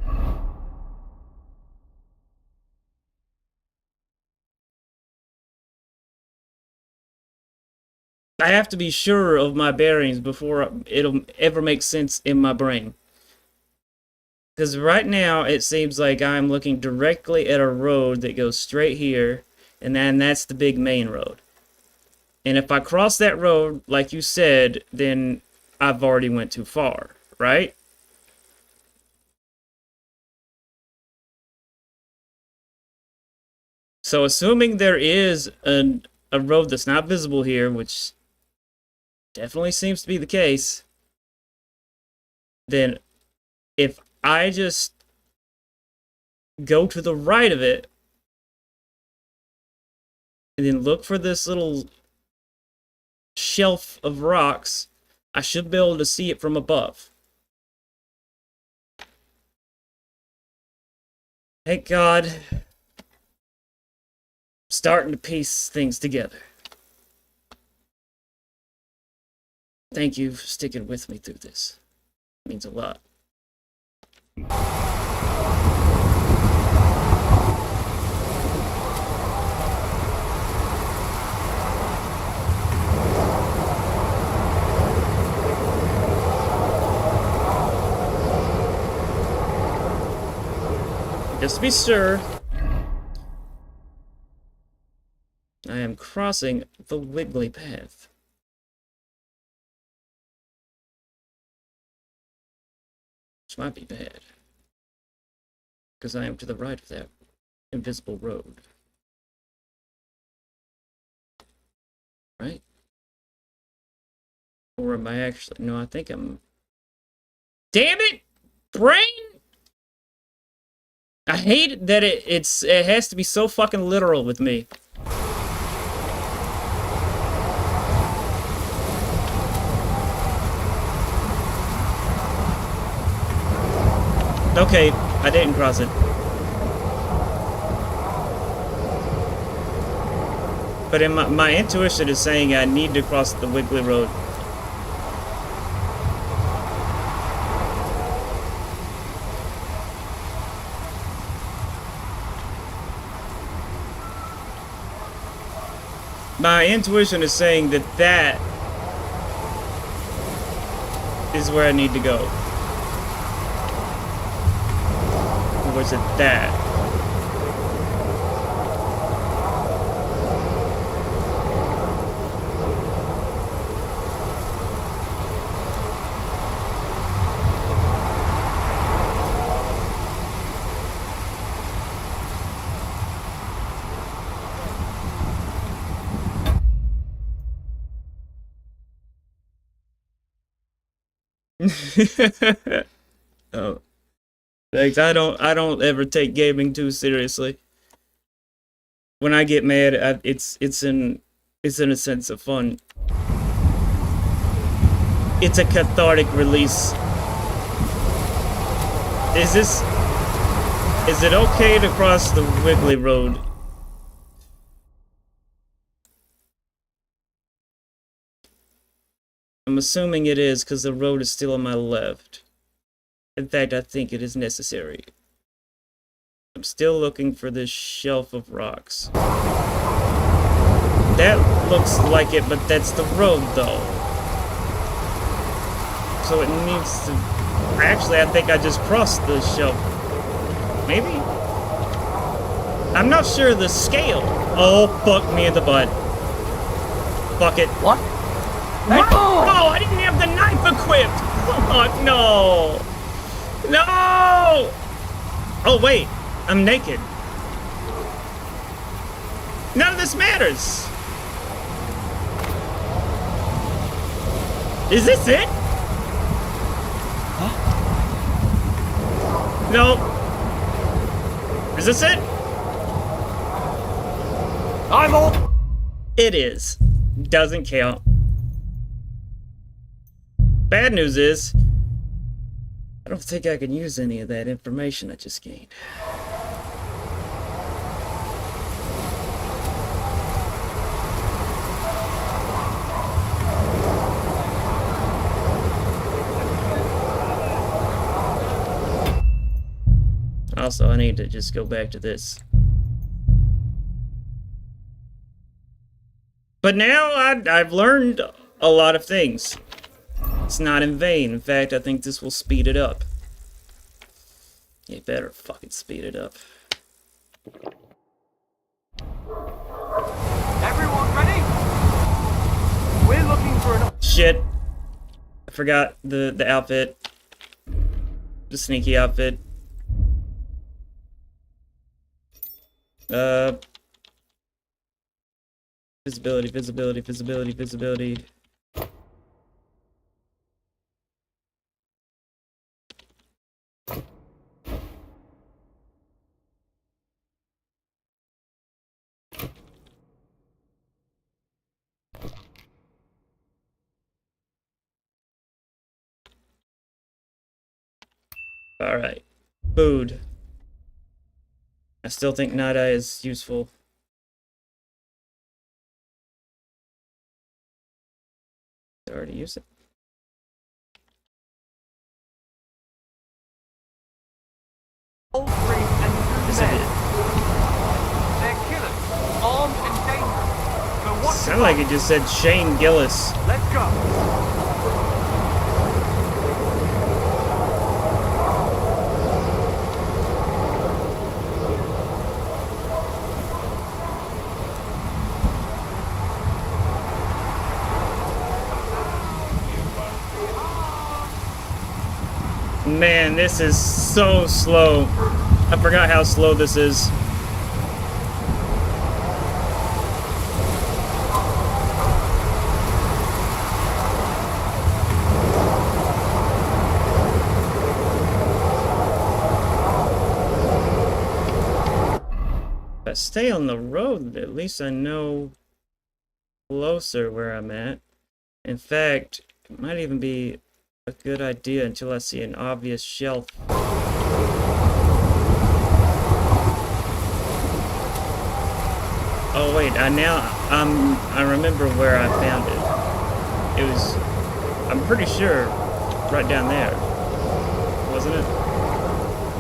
I have to be sure of my bearings before it'll ever make sense in my brain. Because right now, it seems like I'm looking directly at a road that goes straight here, and then that's the big main road. And if I cross that road, like you said, then I've already went too far, right? So assuming there is a road that's not visible here, which definitely seems to be the case, then if I just go to the right of it and then look for this little shelf of rocks, I should be able to see it from above. Thank God. Starting to piece things together. Thank you for sticking with me through this. It means a lot. Just to be sure, I am crossing the wiggly path. Which might be bad. Because I am to the right of that invisible road. Right? Or am I actually... No, I think I'm... Damn it! Brain! I hate that it has to be so fucking literal with me. Okay, I didn't cross it. But in my intuition is saying I need to cross the wiggly road. My intuition is saying that is where I need to go. Or was it that? Oh, thanks. I don't ever take gaming too seriously. When I get mad, it's in a sense of fun. It's a cathartic release. Is it okay to cross the Wiggly Road? I'm assuming it is because the road is still on my left. In fact, I think it is necessary. I'm still looking for this shelf of rocks. That looks like it, but that's the road, though. So it needs to... Actually, I think I just crossed the shelf. Maybe? I'm not sure the scale. Oh, fuck me in the butt. Fuck it. What? What? No, I didn't have the knife equipped! Fuck, no! No! Oh, wait. I'm naked. None of this matters. Is this it? Huh? No. Is this it? I'm all... It is. Doesn't count. Bad news is, I don't think I can use any of that information I just gained. Also, I need to just go back to this. But now I've learned a lot of things. It's not in vain. In fact, I think this will speed it up. You better fucking speed it up. Everyone ready? We're looking for an... Shit. I forgot the outfit. The sneaky outfit. Visibility, visibility, visibility, visibility. Alright. Food. I still think Night Eye is useful. I already used it. All three and two Yes, I men. did. They're killers, armed and dangerous. So what? Sounded like it just said Shane Gillis. Let's go. Man, this is so slow. I forgot how slow this is. If I stay on the road, at least I know closer where I'm at. In fact, it might even be a good idea until I see an obvious shelf. Oh wait, I remember where I found it. It was, I'm pretty sure, right down there. Wasn't it?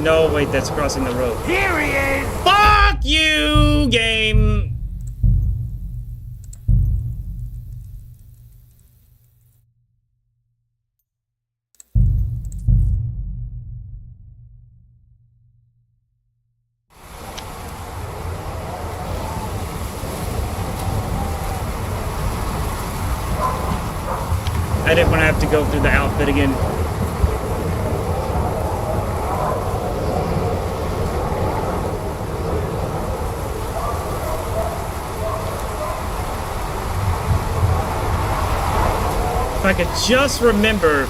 No, wait, that's crossing the road. Here he is. Fuck you, game! to go through the outfit again. If I could just remember.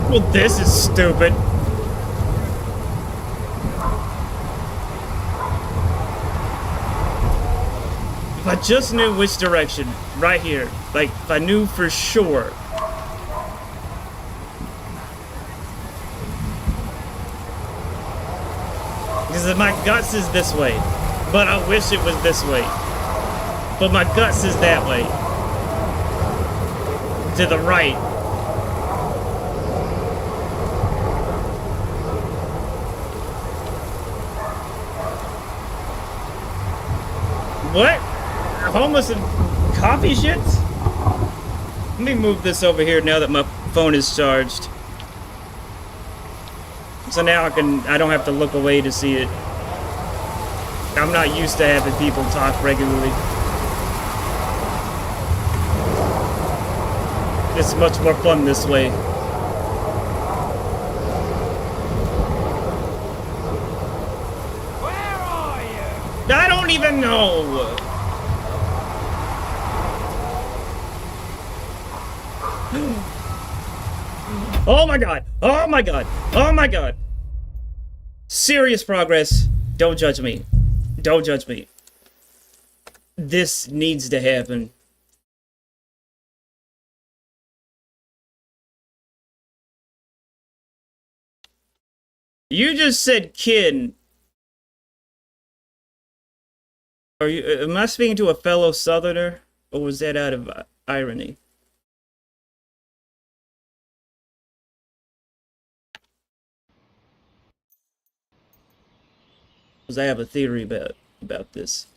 Well, this is stupid. If I just knew which direction, right here, like, if I knew for sure. Because my guts is this way, but I wish it was this way. But my guts is that way. To the right. What? Homeless and coffee shits? Let me move this over here now that my phone is charged. So now I don't have to look away to see it. I'm not used to having people talk regularly. It's much more fun this way. Where are you? I don't even know. Oh my god. Oh my god. Oh my god. Serious progress. Don't judge me. Don't judge me. This needs to happen. You just said kid. Are you? Am I speaking to a fellow Southerner, or was that out of irony? Because I have a theory about this.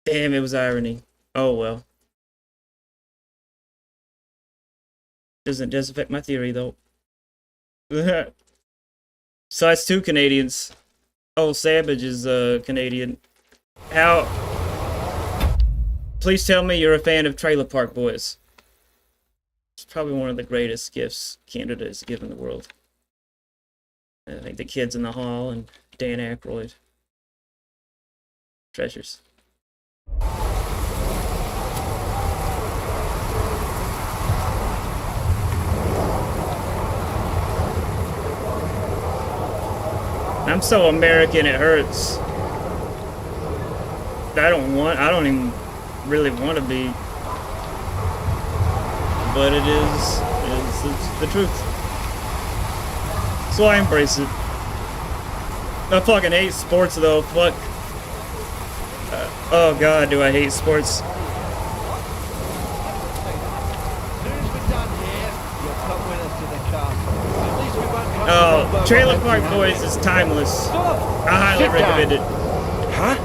Damn, it was irony. Oh well. Doesn't affect my theory though. So that's two Canadians. Oh, Savage is Canadian. How? Please tell me you're a fan of Trailer Park Boys. It's probably one of the greatest gifts Canada has given the world. I think the kids in the hall and Dan Aykroyd. Treasures. I'm so American it hurts. I don't even really want to be. But it's the truth. So I embrace it. I fucking hate sports though, fuck. Oh god, do I hate sports. As soon as we're done here, you'll come with us to the castle. At least we won't come Oh, Trailer Park Boys is timeless. I highly recommend it. Huh?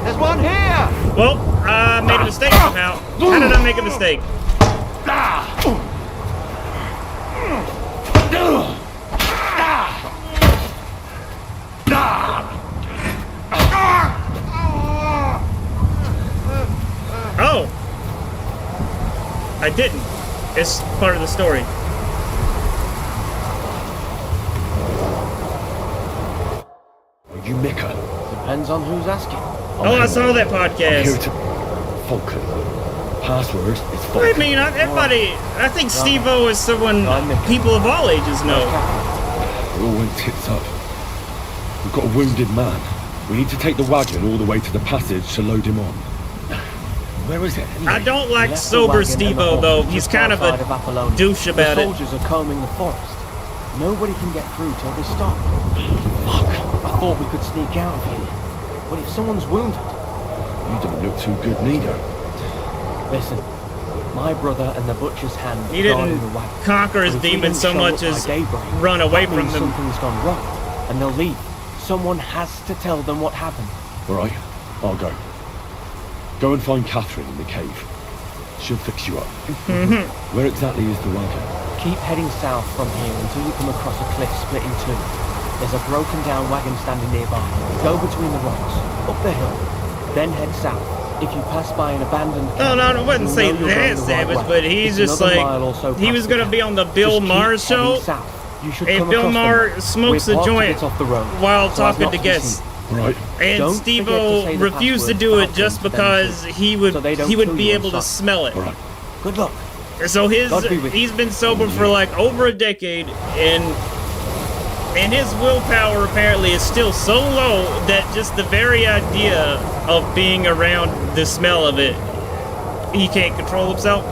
There's one here! Well, I made a mistake somehow. How did I make a mistake? Oh! I didn't. It's part of the story. Are you Mika? Depends on who's asking. Oh, I saw that I'm here podcast. to... Falcon. Password is I Falcon. mean, everybody, I think Steve-O is someone people of all ages know. It all went tits up. We've got a wounded man. We need to take the wagon all the way to the passage to load him on. Where is it? I don't like sober Steve-O, though. He's kind of a douche about the it. soldiers are combing the forest. Nobody can get through till they stop. Fuck. I thought we could sneak out of here. But if someone's wounded... You don't look too good neither. Listen, My brother and the butcher's hand He guarding didn't the wagon. conquer his But if we demons don't so show much up by as daybreak, run away that from means them. something's gone wrong, and they'll leave. Someone has to tell them what happened. All right, I'll go. Go and find Catherine in the cave. She'll fix you up. Where exactly is the wagon? Keep heading south from here until you come across a cliff split in two. There's a broken down wagon standing nearby. Go between the rocks, up the hill, then head south. If you pass by an abandoned No, camp, I wouldn't you'll say know you're that going the right savage, way. but he's It's just another like, mile or so he past was the gonna camp. be on the Bill Just keep Maher heading show. south. You should If come Bill across Maher them. smokes We're a parked joint bit off the road, while so as talking not to be guests. seen. Right. And Don't forget to Steve-O say the refused to password do it Falcon just to them because too, he would so they don't be kill you able on to sight. smell it. All right. Good luck. So God be with he's you. been sober for like over a decade, and his willpower apparently is still so low that just the very idea of being around the smell of it, he can't control himself.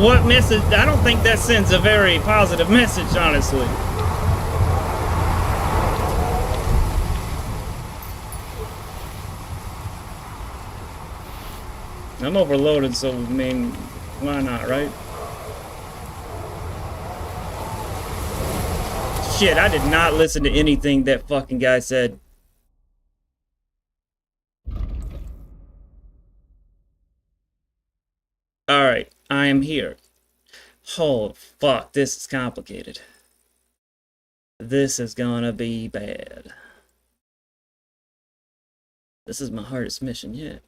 What message? I don't think that sends a very positive message, honestly. I'm overloaded, so I mean, why not, right? Shit, I did not listen to anything that fucking guy said. Alright, I am here. Oh, fuck, this is complicated. This is gonna be bad. This is my hardest mission yet.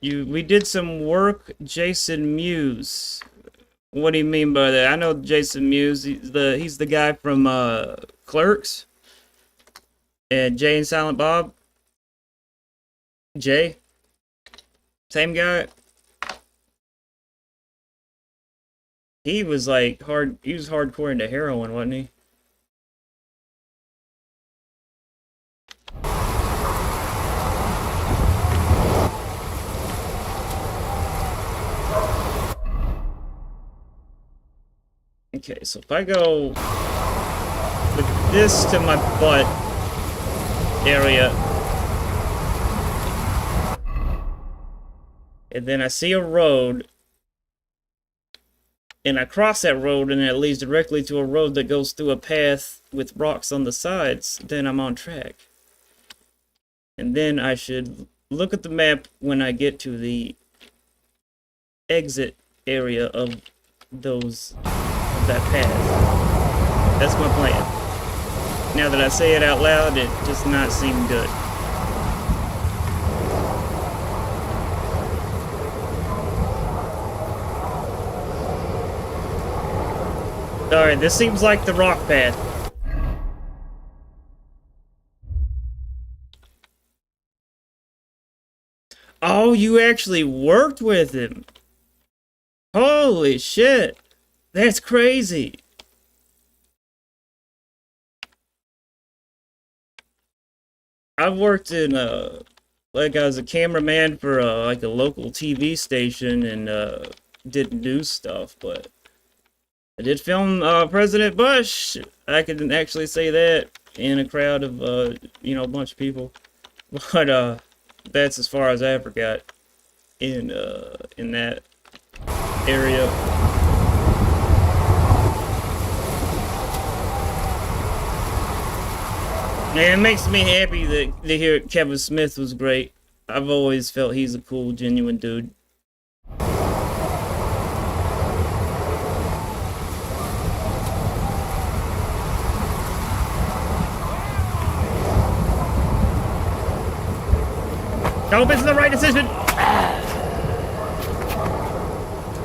We did some work, Jason Mewes. What do you mean by that? I know Jason Mewes. He's the guy from Clerks and Jay and Silent Bob. Jay, same guy. He was like hard. He was hardcore into heroin, wasn't he? Okay, so if I go with this to my butt area, and then I see a road, and I cross that road, and it leads directly to a road that goes through a path with rocks on the sides, then I'm on track. And then I should look at the map when I get to the exit area of that path. That's my plan. Now that I say it out loud, it does not seem good. Alright, this seems like the rock path. Oh, you actually worked with him. Holy shit. That's crazy. I've worked in like I was a cameraman for like a local TV station and did news stuff, but I did film President Bush. I can actually say that in a crowd of a bunch of people. But that's as far as I ever got in that area. And it makes me happy to hear Kevin Smith was great. I've always felt he's a cool, genuine dude. I hope it's the right decision.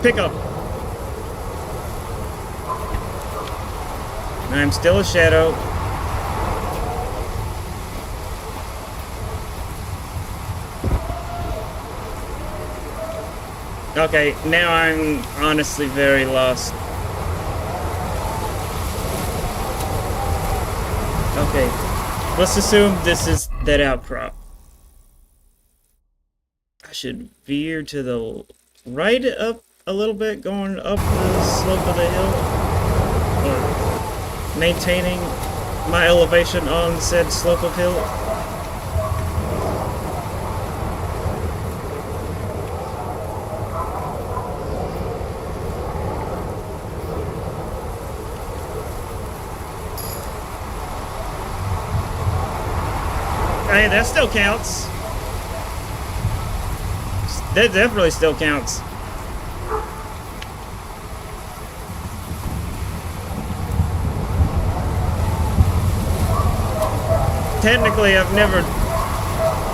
Pick up. I'm still a shadow. Okay, now I'm honestly very lost. Okay, let's assume this is that outcrop. I should veer to the right up a little bit, going up the slope of the hill, or maintaining my elevation on said slope of hill. Hey, that still counts. That definitely still counts. Technically, I've never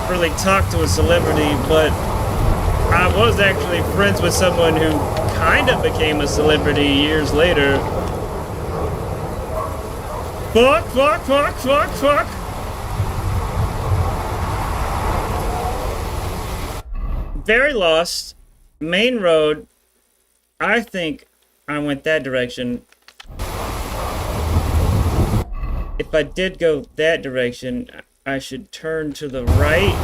really talked to a celebrity, but I was actually friends with someone who kind of became a celebrity years later. Fuck, fuck, fuck, fuck, fuck. Very lost. Main road. I think I went that direction. If I did go that direction, I should turn to the right.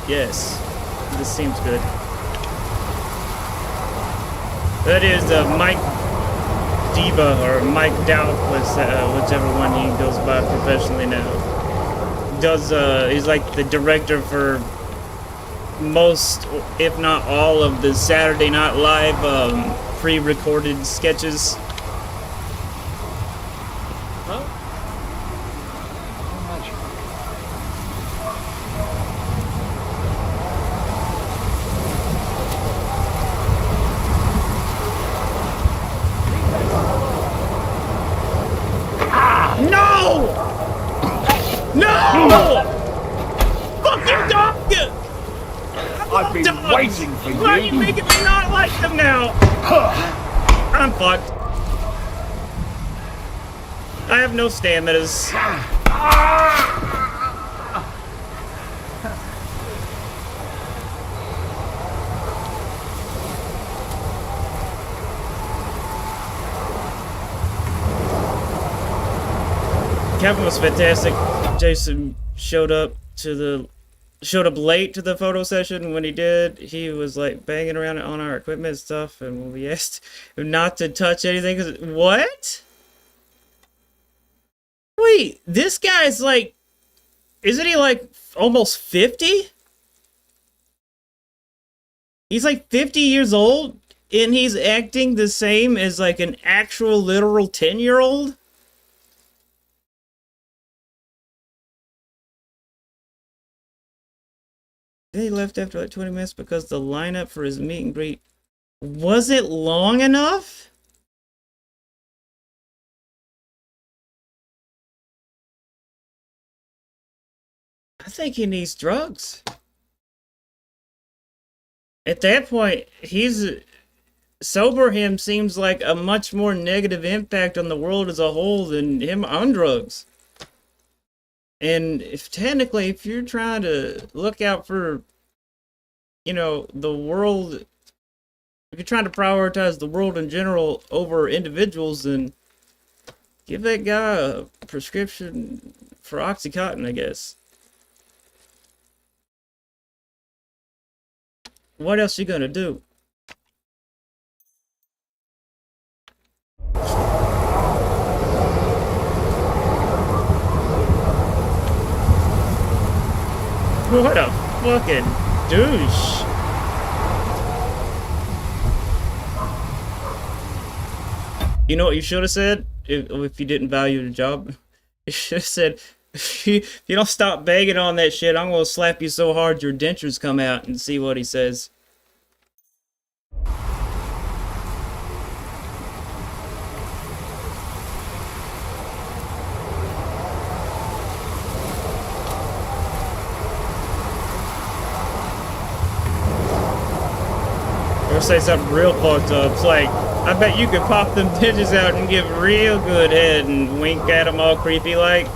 Yes. This seems good. That is Mike Diva, or Mike Doubtless, whichever one he goes by professionally now. He's like the director for most, if not all, of the Saturday Night Live pre-recorded sketches. Well, imagine. No! No! Fucking dog! I've been Dogs! waiting for Why are you you. making me not like them now? I'm fucked. I have no staminas. Kevin was fantastic. Jason showed up late to the photo session. When he did, he was like banging around on our equipment and stuff, and when we asked him not to touch anything, 'cause what? Wait, this guy's like, isn't he like almost 50? He's like 50 years old, and he's acting the same as like an actual literal 10-year-old? Then he left after like 20 minutes because the lineup for his meet and greet wasn't long enough? I think he needs drugs. At that point, sober him seems like a much more negative impact on the world as a whole than him on drugs. And if you're trying to look out for, the world, if you're trying to prioritize the world in general over individuals, then give that guy a prescription for Oxycontin, I guess. What else you gonna do? What a fucking douche. You know what you should have said if you didn't value the job? You should have said, if you don't stop begging on that shit, I'm gonna slap you so hard your dentures come out, and see what he says. Or say something real fucked up. It's like, I bet you could pop them dentures out and give real good head and wink at them all creepy like.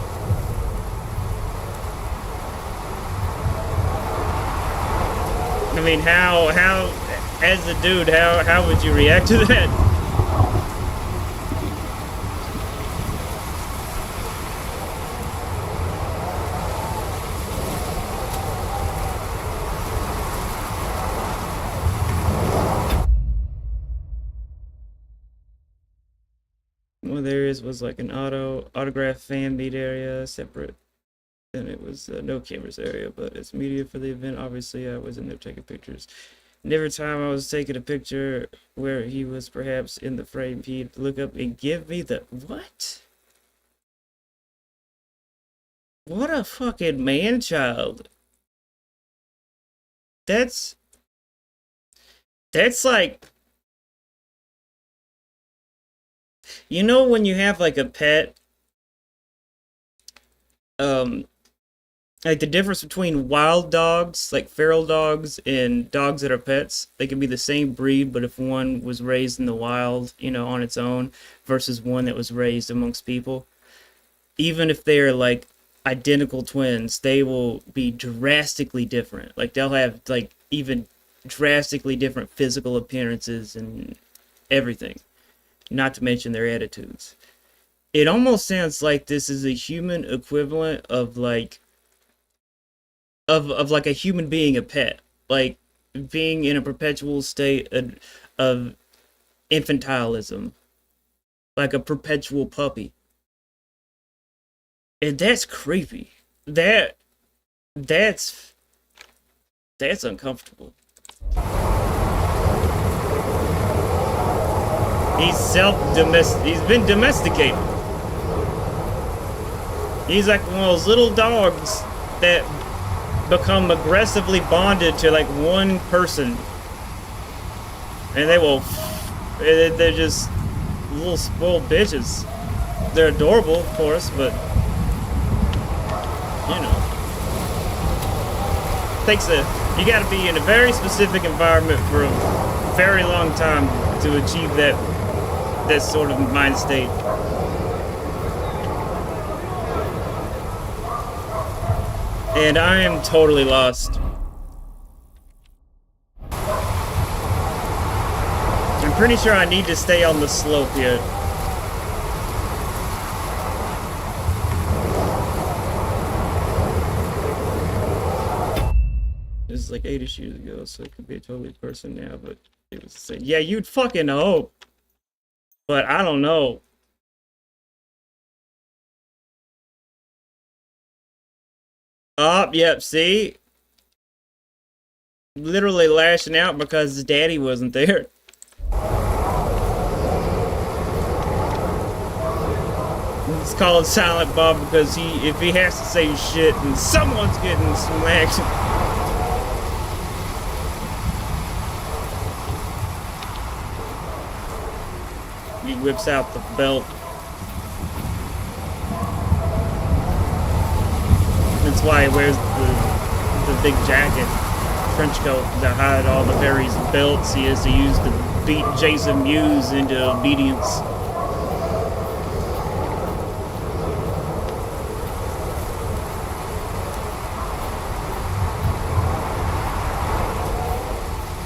I mean, how, as a dude, how would you react to that? of the areas was like an autograph fan meet area, separate. Then it was no cameras area, but it's media for the event. Obviously, I was in there taking pictures. And every time I was taking a picture where he was perhaps in the frame, he'd look up and give me the what? What a fucking man-child. That's like, you know when you have like a pet, like the difference between wild dogs, like feral dogs, and dogs that are pets, they can be the same breed, but if one was raised in the wild, you know, on its own, versus one that was raised amongst people, even if they're like identical twins, they will be drastically different. Like they'll have like even drastically different physical appearances and everything, not to mention their attitudes. It almost sounds like this is a human equivalent of like of like a human being a pet, like being in a perpetual state of infantilism, like a perpetual puppy. And that's creepy. That's uncomfortable. He's been domesticated. He's like one of those little dogs that become aggressively bonded to like one person, and they're just little spoiled bitches. They're adorable, of course, but you know, you gotta be in a very specific environment for a very long time to achieve that sort of mind state. And I am totally lost. I'm pretty sure I need to stay on the slope here. This is like 8 issues ago, so it could be a totally person now, but it was the same. Yeah, you'd fucking hope. But I don't know. Oh, yep, see? Literally lashing out because his daddy wasn't there. It's called Silent Bob because if he has to say shit, then someone's getting smacked. He whips out the belt. That's why he wears the big jacket, trench coat, to hide all the various belts he has to use to beat Jason Mewes into obedience.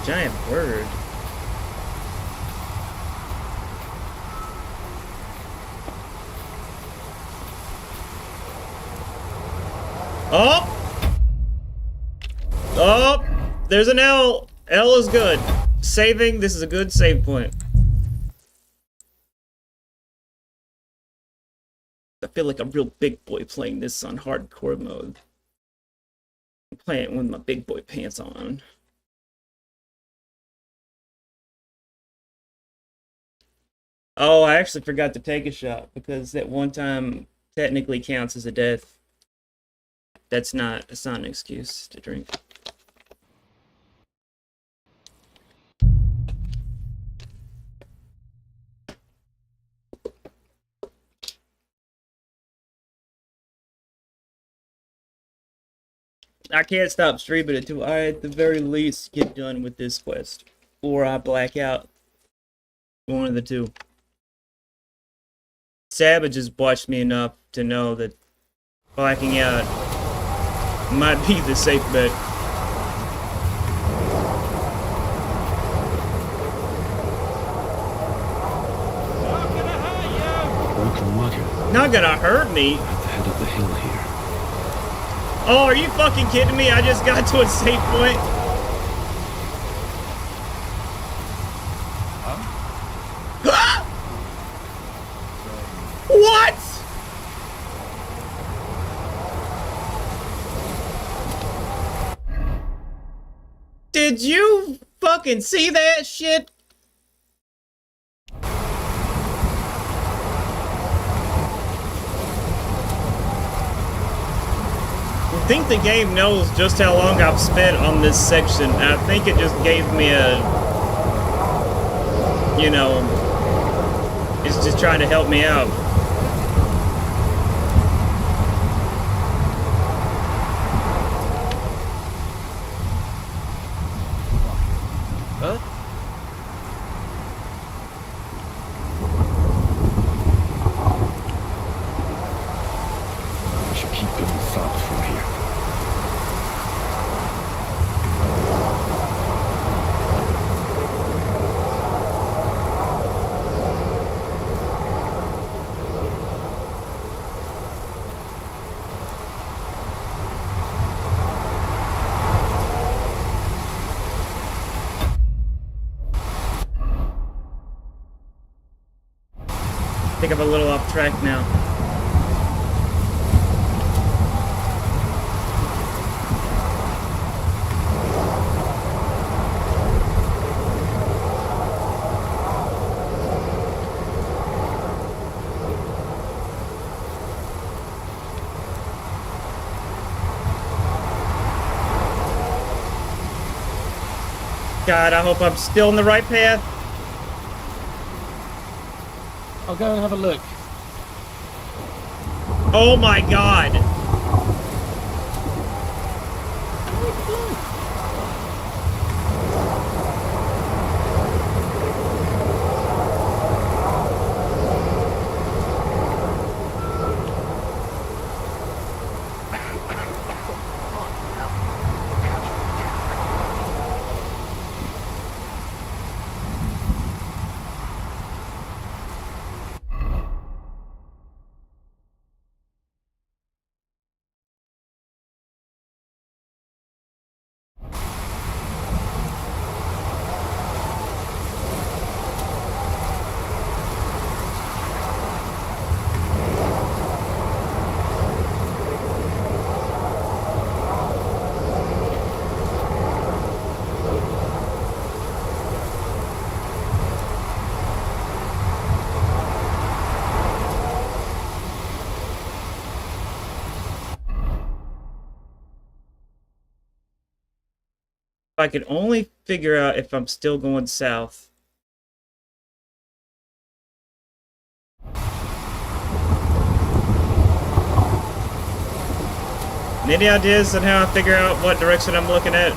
Giant bird. Oh! Oh! There's an L. L is good. Saving. This is a good save point. I feel like a real big boy playing this on hardcore mode. I'm playing it with my big boy pants on. Oh, I actually forgot to take a shot because that one time technically counts as a death. That's not an excuse to drink. I can't stop streaming until I at the very least get done with this quest. Or I black out. One of the two. Savage has watched me enough to know that blacking out might be the safe bet. Broken wagon. Not gonna hurt me. I have to head up the hill here. Oh, are you fucking kidding me? I just got to a safe point. Did you fucking see that shit? I think the game knows just how long I've spent on this section. I think it just gave me a, you know, it's just trying to help me out. Huh? We should keep going south from here. I think I'm a little off track now. God, I hope I'm still on the right path. I'll go and have a look. Oh my God. If I could only figure out if I'm still going south. Any ideas on how I figure out what direction I'm looking at?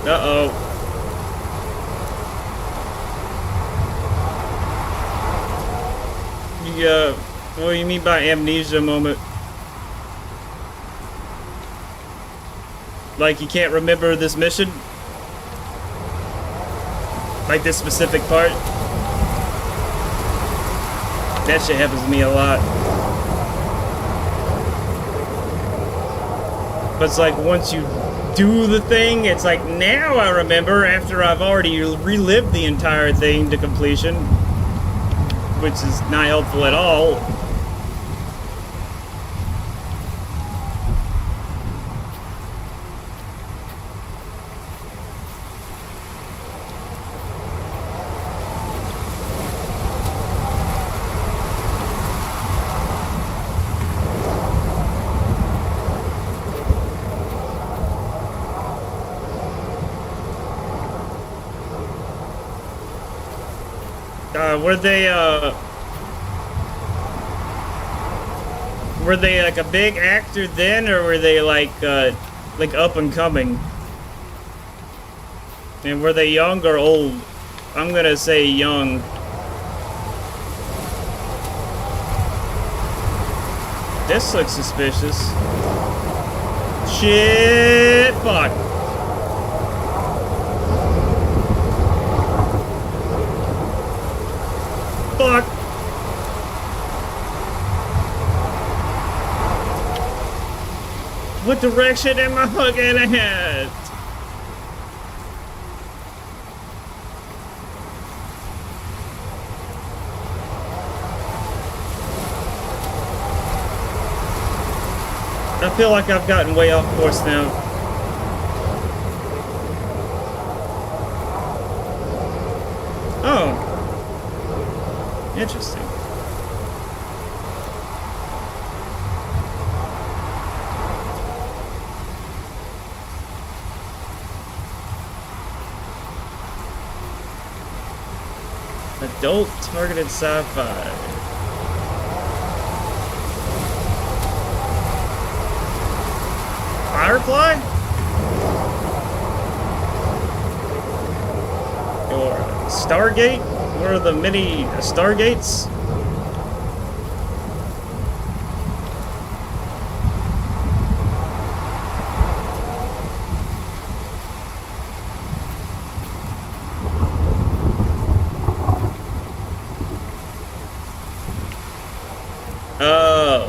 Uh-oh. What do you mean by amnesia moment? Like you can't remember this mission? Like this specific part? That shit happens to me a lot. But it's like once you do the thing, it's like now I remember after I've already relived the entire thing to completion. Which is not helpful at all. Were they like a big actor then, or were they like up and coming? And were they young or old? I'm gonna say young. This looks suspicious. Shit, fuck. Fuck. What direction am I looking at? I feel like I've gotten way off course now. Oh. Interesting. Adult targeted sci-fi. Firefly? Or Stargate? What are the many Stargates? Oh.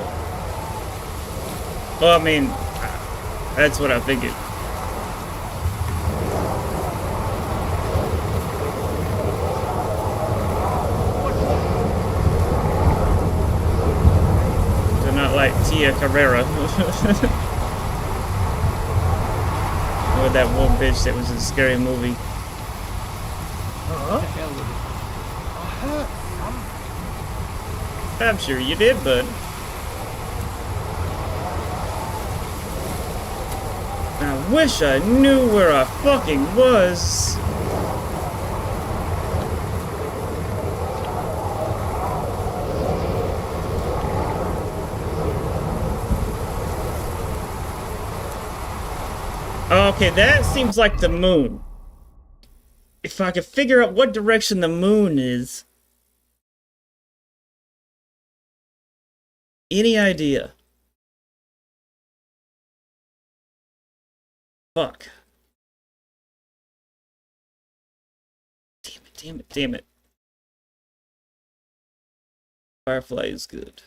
Well, I mean, that's what I figured. They're not like Tia Carrera. Or that one bitch that was in a scary movie. I'm sure you did, bud. I wish I knew where I fucking was. Okay, that seems like the moon. If I could figure out what direction the moon is. Any idea? Fuck. Damn it, damn it, damn it. Firefly is good.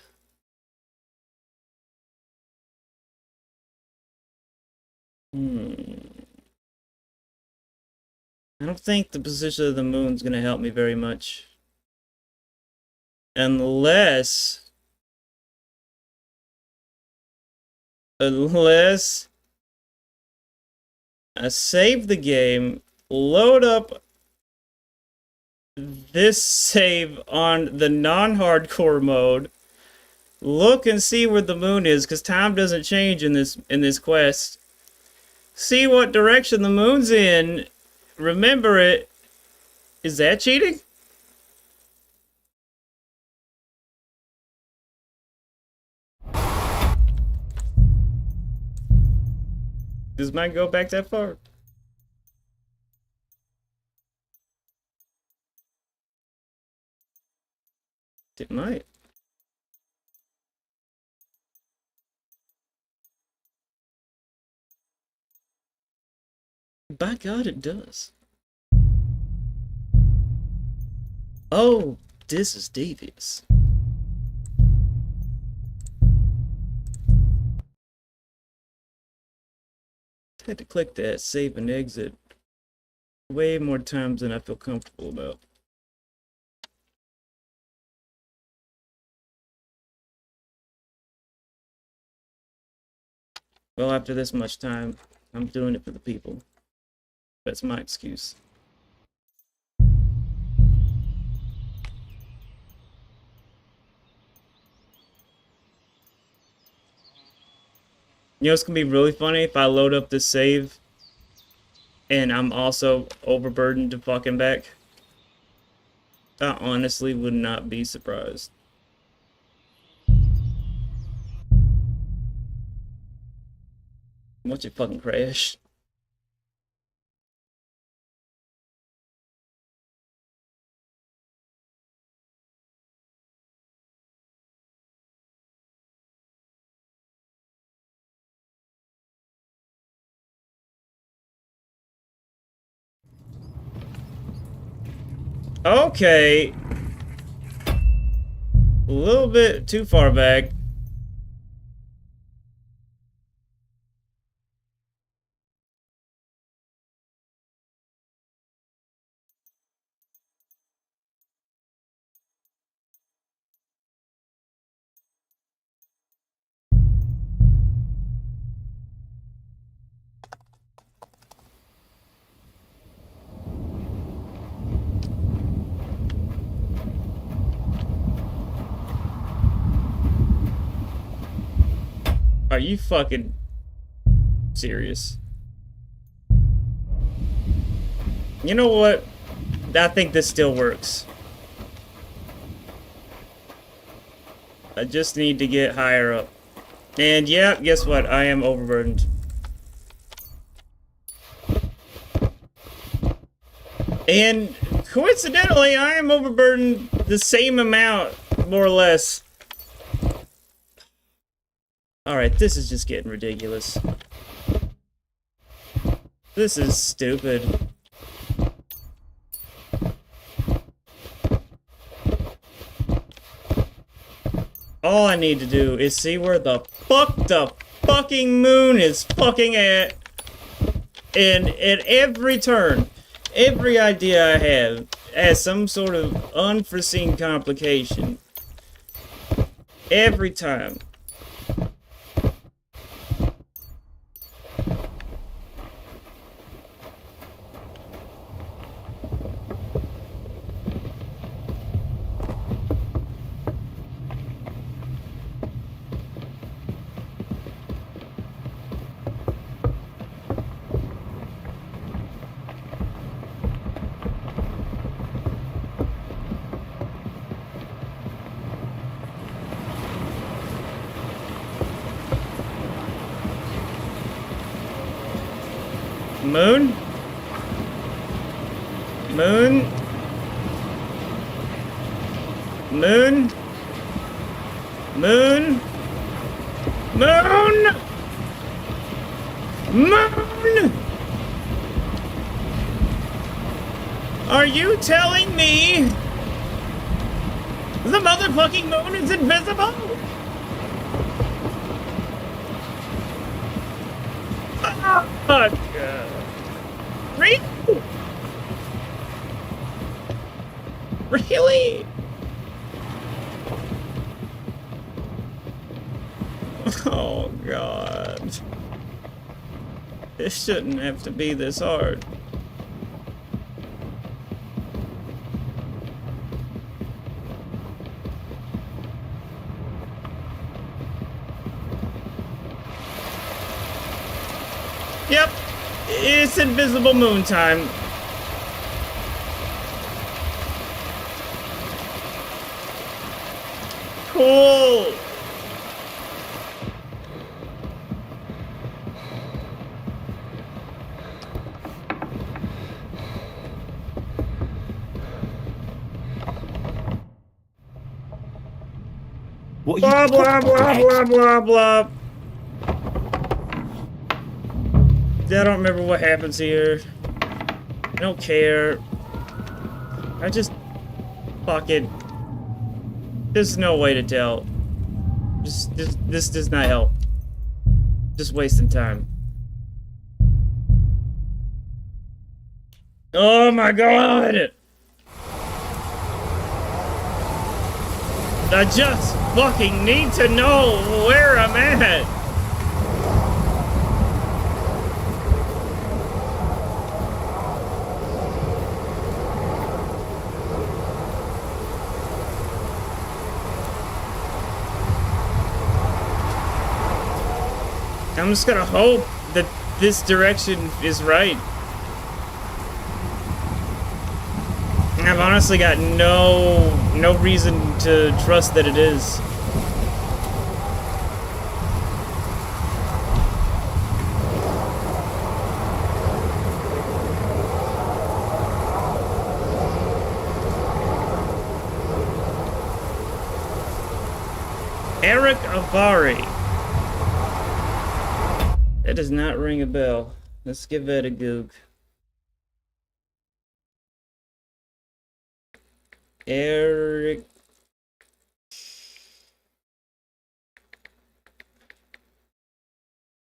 I don't think the position of the moon's gonna help me very much. Unless I save the game, load up this save on the non-hardcore mode, look and see where the moon is, because time doesn't change in this quest. See what direction the moon's in. Remember it. Is that cheating? Does mine go back that far? It might. By God, it does. Oh, this is devious. I had to click that save and exit way more times than I feel comfortable about. Well, after this much time, I'm doing it for the people. That's my excuse. You know, it's gonna be really funny if I load up this save and I'm also overburdened to fucking back. I honestly would not be surprised. Watch it fucking crash. Okay. A little bit too far back. Are you fucking serious? You know what? I think this still works. I just need to get higher up. And yeah, guess what? I am overburdened. And coincidentally, I am overburdened the same amount, more or less. Alright, this is just getting ridiculous. This is stupid. All I need to do is see where the fucking moon is fucking at. And at every turn, every idea I have has some sort of unforeseen complication. Every time. Moon? Moon? Moon? Moon? Moon? Moon? Are you telling me the motherfucking moon is invisible? Oh, God. Really? Really? Oh, God. This shouldn't have to be this hard. Yep, it's invisible moon time. Cool. What Blah, are you blah, talking blah, about? blah, blah, blah. I don't remember what happens here. I don't care. I just... Fuck it. There's no way to tell. This does not help. Just wasting time. Oh my God! I just fucking need to know where I'm at. I'm just gonna hope that this direction is right. I've honestly got no reason to trust that it is. Eric Avari. That does not ring a bell. Let's give that a goog. Eric.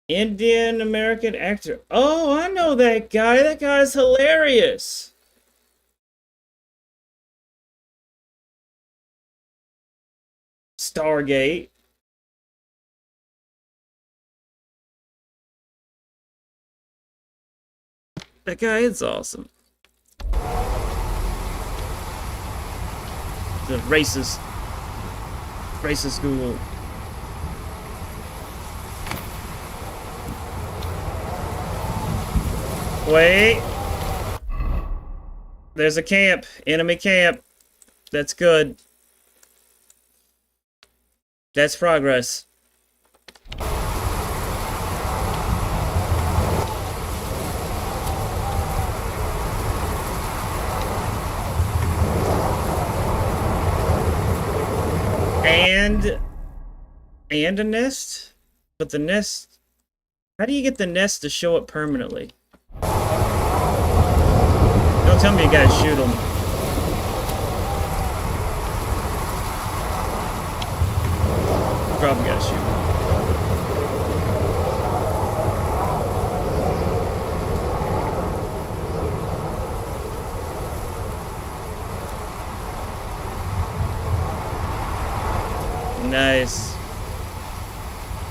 Indian American actor. Oh, I know that guy. That guy's hilarious. Stargate. That guy is awesome. The racist Google. Wait. There's a camp. Enemy camp. That's good. That's progress. And a nest? But the nest... How do you get the nest to show up permanently? Don't tell me you gotta shoot them. Probably gotta shoot them. Nice.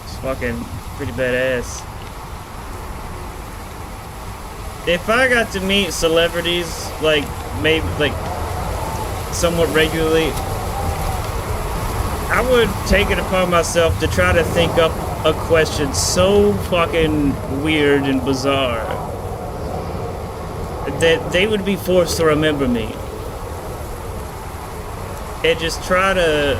It's fucking pretty badass. If I got to meet celebrities, like, maybe, like, somewhat regularly, I would take it upon myself to try to think up a question so fucking weird and bizarre that they would be forced to remember me. And just try to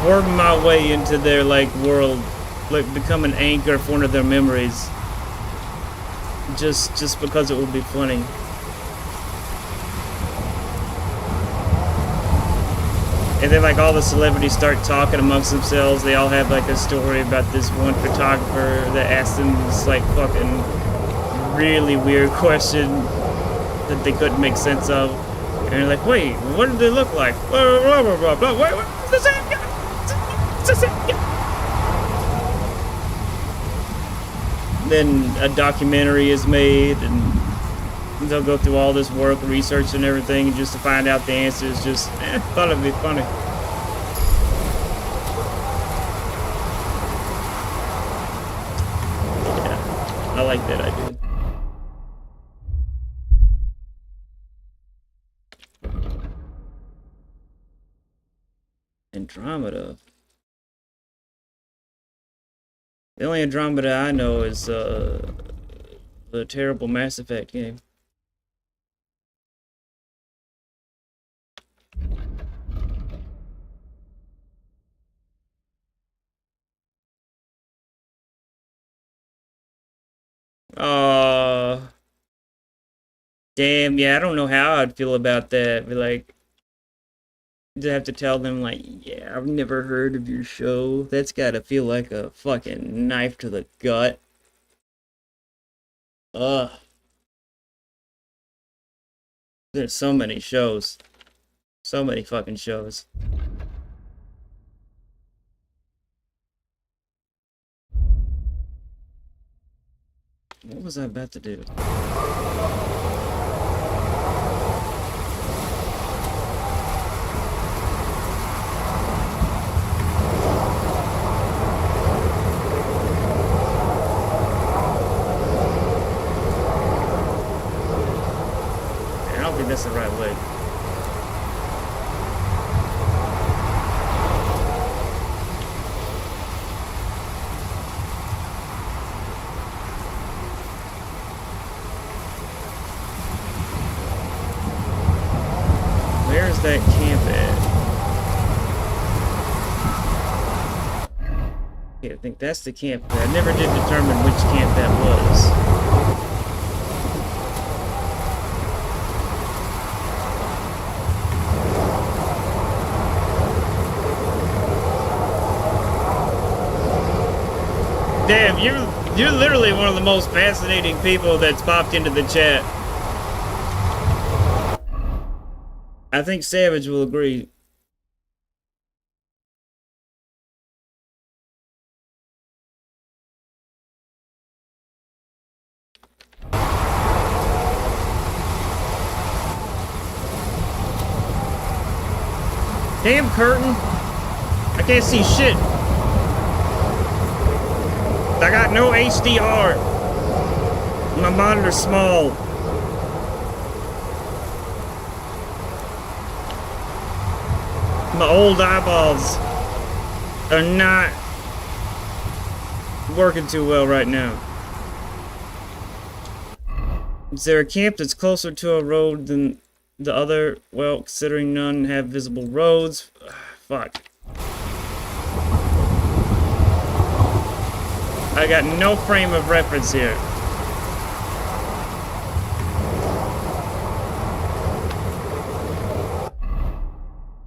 worm my way into their, like, world, like, become an anchor for one of their memories. Just because it would be funny. And then, like, all the celebrities start talking amongst themselves. They all have, like, a story about this one photographer that asked them this, like, fucking really weird question that they couldn't make sense of. And they're like, wait, what did they look like? Blah, blah, blah, blah, blah. Wait, what's the same guy? It's the same guy. Then a documentary is made, and they'll go through all this work, research and everything, just to find out the answers. Just, thought it'd be funny. Yeah, I like that idea. Andromeda. The only Andromeda I know is the terrible Mass Effect game. Damn, yeah, I don't know how I'd feel about that. But, like, to have to tell them, like, yeah, I've never heard of your show. That's gotta feel like a fucking knife to the gut. Ugh. There's so many shows. So many fucking shows. What was I about to do? I don't think that's the right way. Where's that camp at? Okay, I think that's the camp. I never did determine which camp that was. Damn, you're literally one of the most fascinating people that's popped into the chat. I think Savage will agree. Damn curtain! I can't see shit. I got no HDR. My monitor's small. My old eyeballs are not working too well right now. Is there a camp that's closer to a road than the other? Well, considering none have visible roads. Fuck. I got no frame of reference here.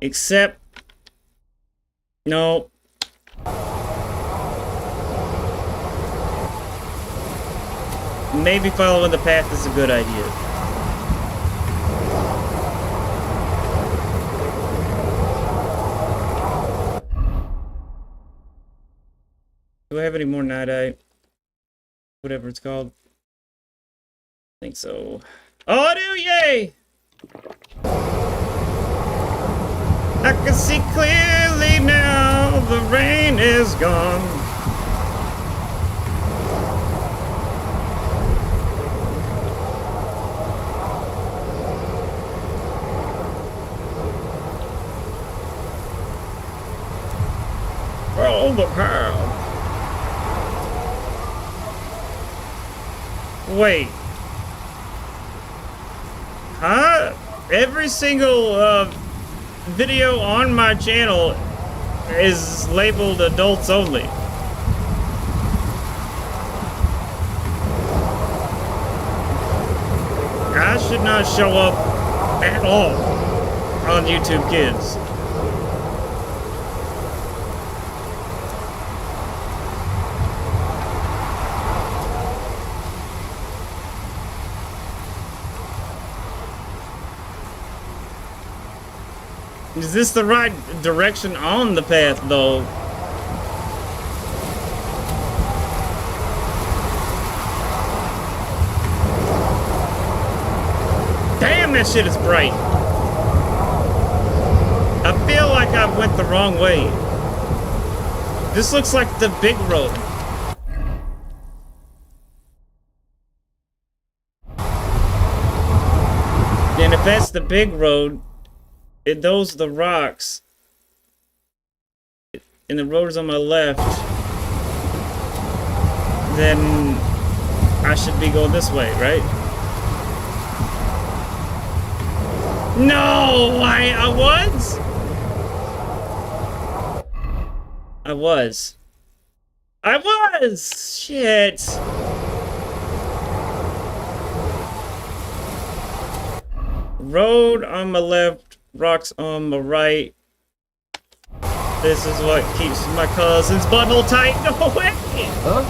Except... No. Maybe following the path is a good idea. Do I have any more night-eye? Whatever it's called. I think so. Oh, I do! Yay! I can see clearly now, the rain is gone. Roll the pound. Wait. Huh? Every single, video on my channel is labeled adults only. I should not show up at all on YouTube Kids. Is this the right direction on the path, though? Damn, that shit is bright. I feel like I went the wrong way. This looks like the big road. And if that's the big road, those are the rocks, and the road is on my left, then I should be going this way, right? No, I was? I was! Shit! Road on my left, rocks on my right. This is what keeps my cousin's butthole tight. No way! Huh?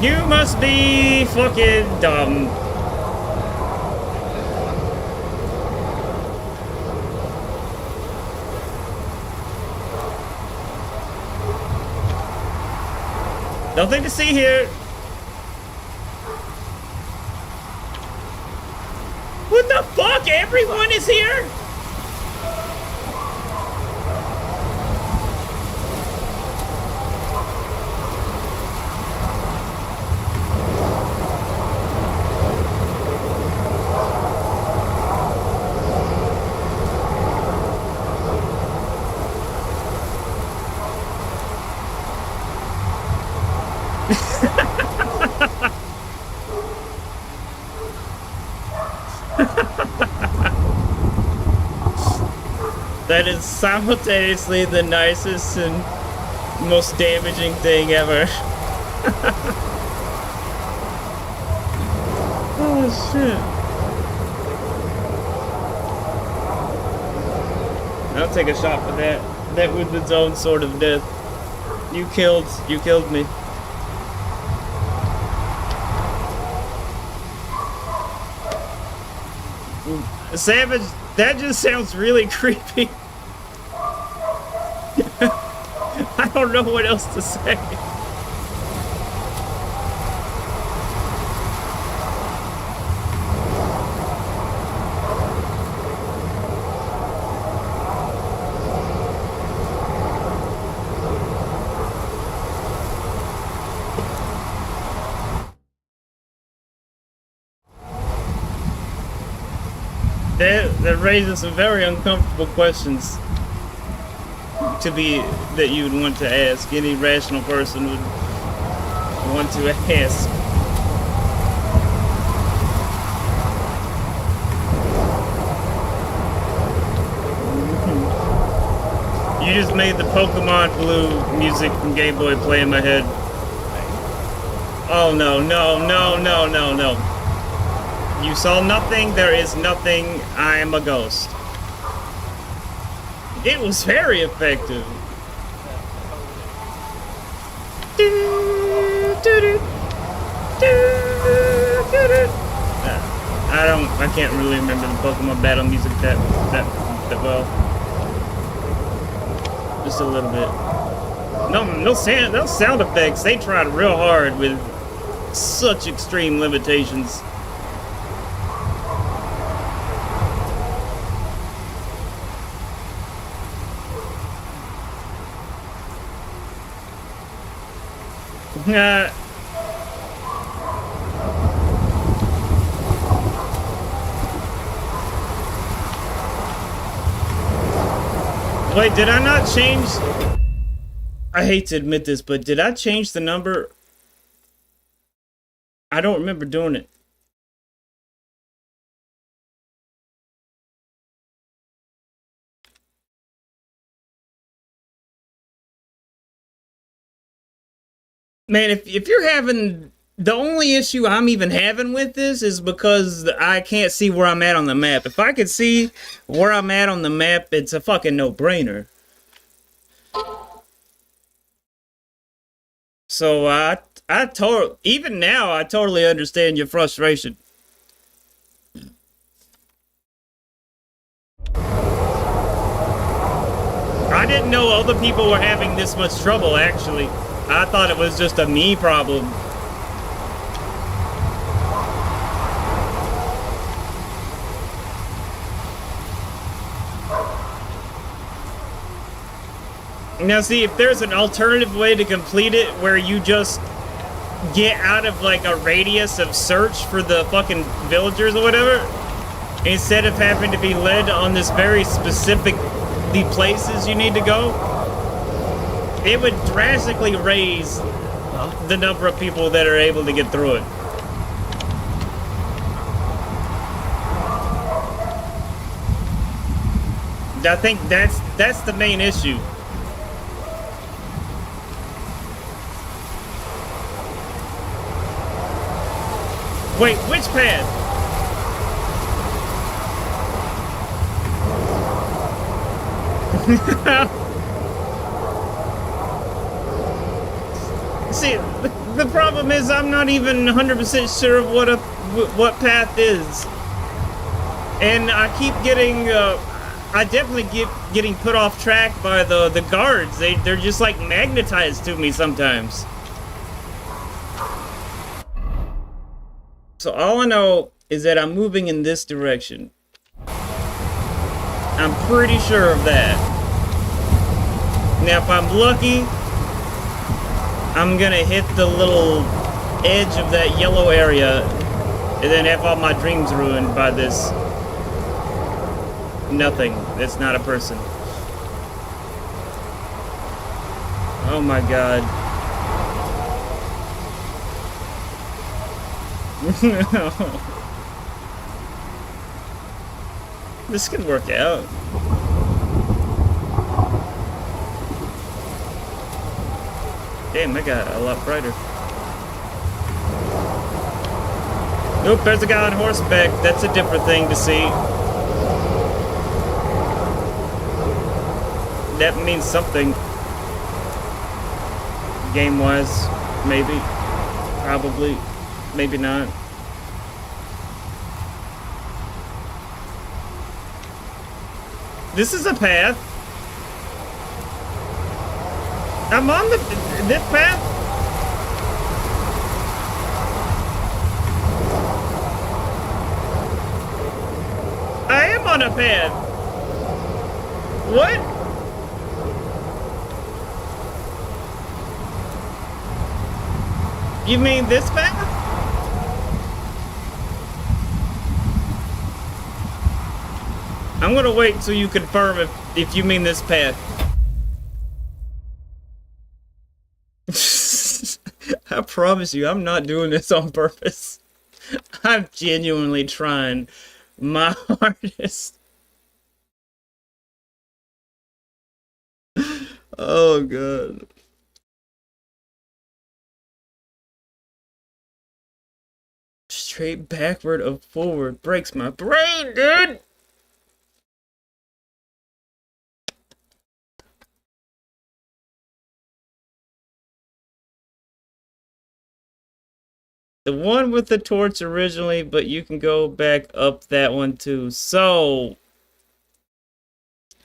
You must be fucking dumb. Nothing to see here. What the fuck? Everyone is here? That is simultaneously the nicest and most damaging thing ever. Oh shit. I'll take a shot for that. That was its own sort of death. You killed me. Savage, that just sounds really creepy. I don't know what else to say. That raises some very uncomfortable questions that you would want to ask. Any rational person want to ask. You just made the Pokemon Blue music from Game Boy play in my head. Oh no, no, no, no, no, no. You saw nothing, there is nothing, I am a ghost. It was very effective. I can't really remember the Pokemon battle music that well. Just a little bit. No sound effects. They tried real hard with such extreme limitations. Wait, did I not change? I hate to admit this, but did I change the number? I don't remember doing it. Man, if you're having... The only issue I'm even having with this is because I can't see where I'm at on the map. If I could see where I'm at on the map, it's a fucking no-brainer. So even now, I totally understand your frustration. I didn't know other people were having this much trouble, actually. I thought it was just a me problem. Now see, if there's an alternative way to complete it where you just get out of like a radius of search for the fucking villagers or whatever, instead of having to be led on this very specific the places you need to go, it would drastically raise the number of people that are able to get through it. I think that's the main issue. Wait, which path? See, the problem is I'm not even 100% sure of what path is. And I keep getting, I definitely keep getting put off track by the guards. They're just like magnetized to me sometimes. So all I know is that I'm moving in this direction. I'm pretty sure of that. Now if I'm lucky, I'm gonna hit the little edge of that yellow area and then have all my dreams ruined by this nothing. It's not a person. Oh my god. This can work out. Damn, I got a lot brighter. Nope, there's a guy on horseback. That's a different thing to see. That means something. Game-wise, maybe. Probably. Maybe not. This is a path. I'm on this path. I am on a path. What? You mean this path? I'm gonna wait until you confirm if you mean this path. I I promise you, I'm not doing this on purpose. I'm genuinely trying my hardest. Oh god. Straight backward or forward breaks my brain, dude. The one with the torch originally, but you can go back up that one too. So,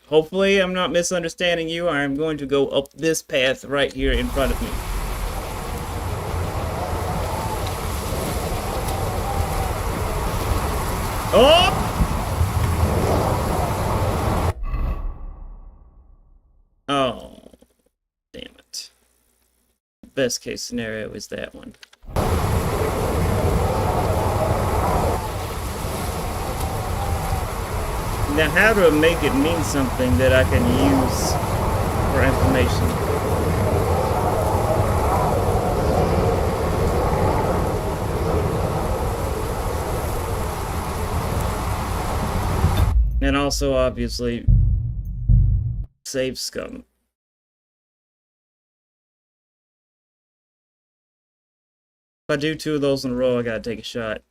hopefully I'm not misunderstanding you. I'm going to go up this path right here in front of me. Oh! Oh, damn it. Best case scenario is that one. Now, how to make it mean something that I can use for information? And also, obviously, save scum. If I do 2 of those in a row, I gotta take a shot.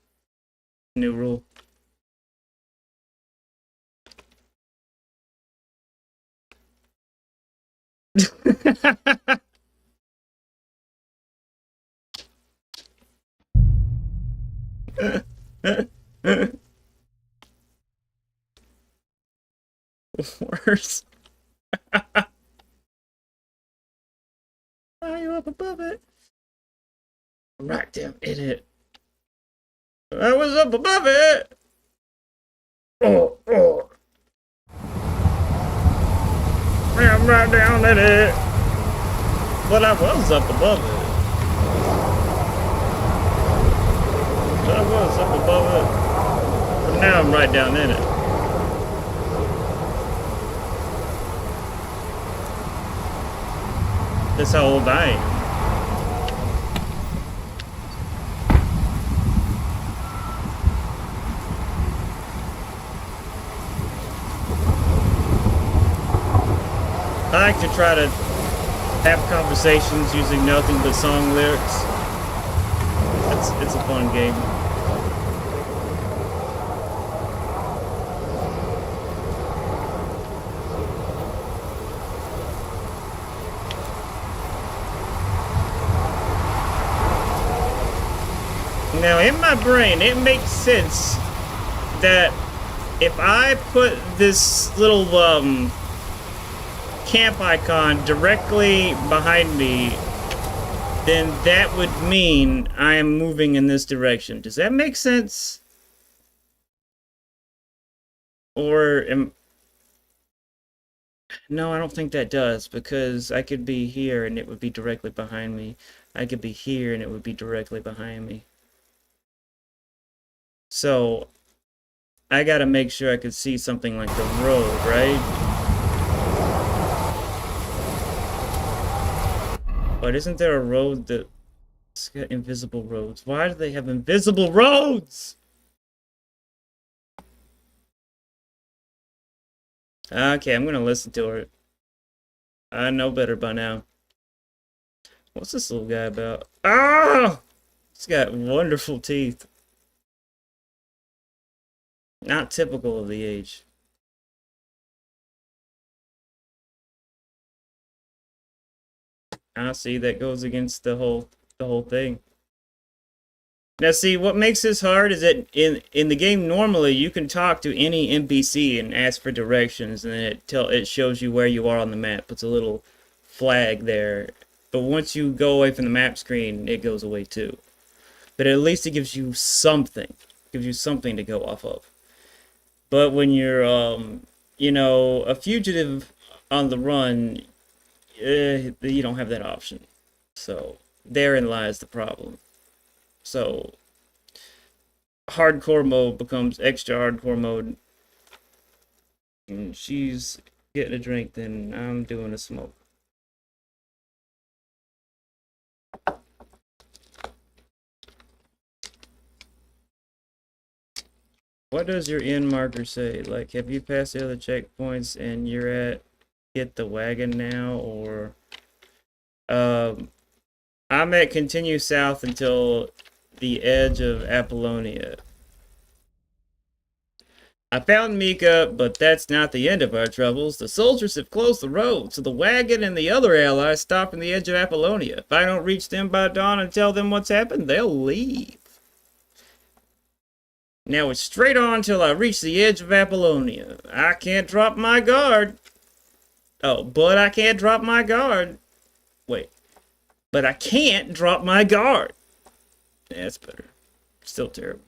New rule. Worse. Are you up above it? Right down in it. I was up above it. Oh, oh. I'm right down in it. But I was up above it. I was up above it. But now I'm right down in it. That's how old I am. I like to try to have conversations using nothing but song lyrics. It's a fun game. Now, in my brain, it makes sense that if I put this little camp icon directly behind me, then that would mean I am moving in this direction. Does that make sense? Or no, I don't think that does, because I could be here and it would be directly behind me. I could be here and it would be directly behind me. So, I gotta make sure I could see something like the road, right? But isn't there a road that's got invisible roads? Why do they have invisible roads? Okay, I'm gonna listen to her. I know better by now. What's this little guy about? Ah! He's got wonderful teeth. Not typical of the age. I see, that goes against the whole thing. Now, see, what makes this hard is that in the game normally you can talk to any NPC and ask for directions, and then it shows you where you are on the map. Puts a little flag there. But once you go away from the map screen, it goes away too. But at least it gives you something. It gives you something to go off of. But when you're you know, a fugitive on the run, you don't have that option. So therein lies the problem. So hardcore mode becomes extra hardcore mode. And she's getting a drink, then I'm doing a smoke. What does your end marker say? Like, have you passed the other checkpoints and you're at get the wagon now, or I'm at continue south until the edge of Apollonia. I found Mika, but that's not the end of our troubles. The soldiers have closed the road, so the wagon and the other allies stop in the edge of Apollonia. If I don't reach them by dawn and tell them what's happened, they'll leave. Now it's straight on till I reach the edge of Apollonia. I can't drop my guard. Oh, but I can't drop my guard. Wait. But I can't drop my guard. That's better. Still terrible.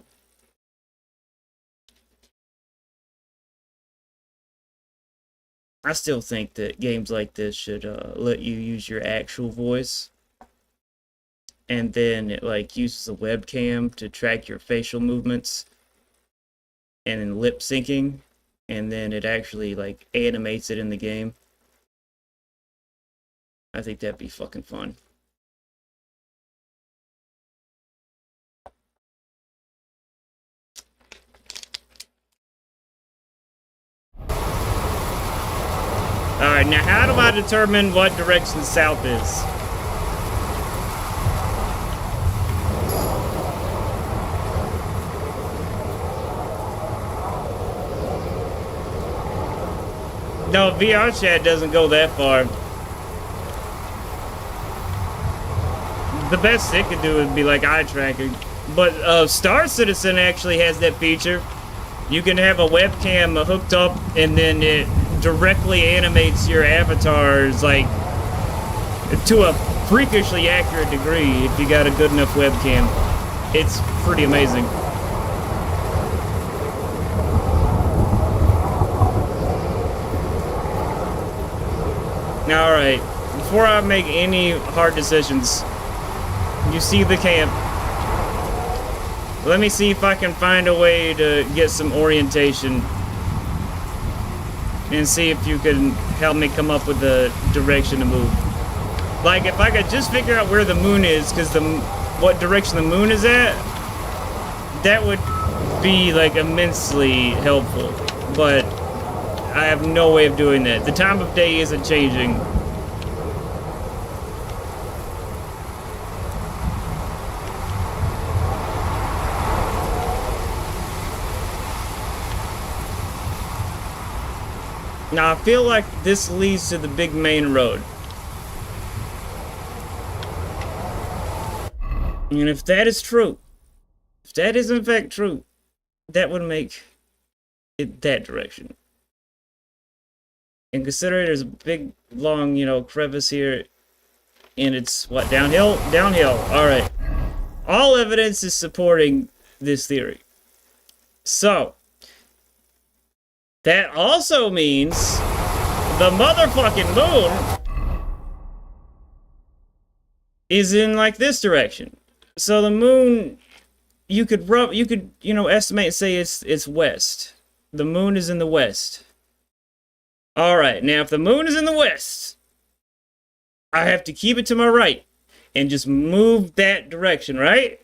I still think that games like this should let you use your actual voice. And then it like uses a webcam to track your facial movements. And then lip syncing. And then it actually like animates it in the game. I think that'd be fucking fun. Alright, now how do I determine what direction south is? No, VR chat doesn't go that far. The best it could do would be like eye tracking. But Star Citizen actually has that feature. You can have a webcam hooked up and then it directly animates your avatars like to a freakishly accurate degree if you got a good enough webcam. It's pretty amazing. Now, alright, before I make any hard decisions, you see the camp. Let me see if I can find a way to get some orientation and see if you can help me come up with the direction to move. Like, if I could just figure out where the moon is, because what direction the moon is at, that would be, like, immensely helpful. But I have no way of doing that. The time of day isn't changing. Now, I feel like this leads to the big main road. And if that is true, if that is in fact true, that would make it that direction. And considering there's a big, long, crevice here, and it's, what, downhill? Downhill, alright. All evidence is supporting this theory. So, that also means the motherfucking moon is in, like, this direction. So the moon, you could estimate and say it's west. The moon is in the west. Alright, now if the moon is in the west, I have to keep it to my right and just move that direction, right?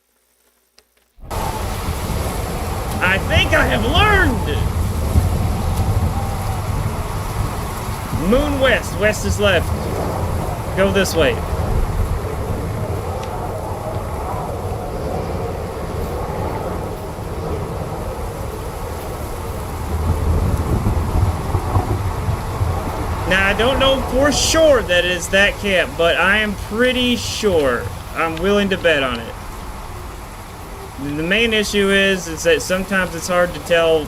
I think I have learned! Moon west, west is left. Go this way. Now, I don't know for sure that it's that camp, but I am pretty sure. I'm willing to bet on it. The main issue is that sometimes it's hard to tell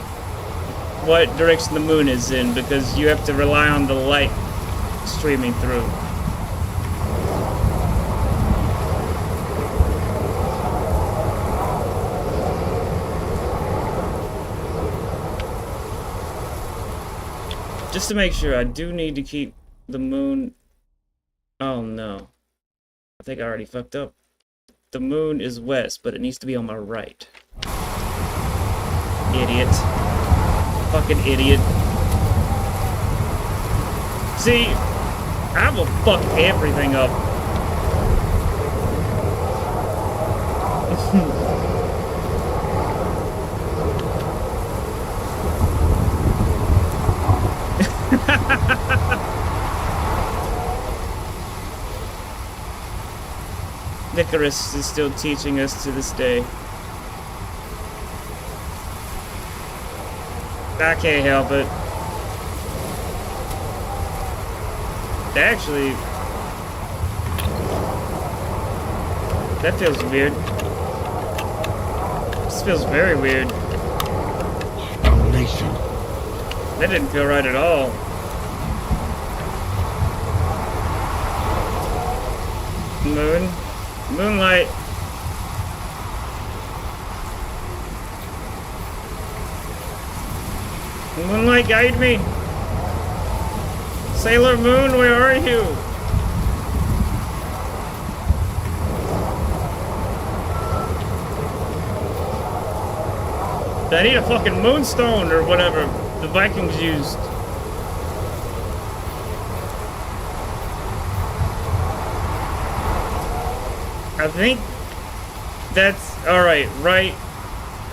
what direction the moon is in because you have to rely on the light streaming through. Just to make sure, I do need to keep the moon... Oh no. I think I already fucked up. The moon is west, but it needs to be on my right. Idiot. Fucking idiot. See, I will fuck everything up. Nicholas is still teaching us to this day. I can't help it. Actually, that feels weird. This feels very weird. Damnation. That didn't feel right at all. Moon. Moonlight. Moonlight, guide me. Sailor Moon, where are you? I need a fucking moonstone or whatever the Vikings used. I think that's alright, right?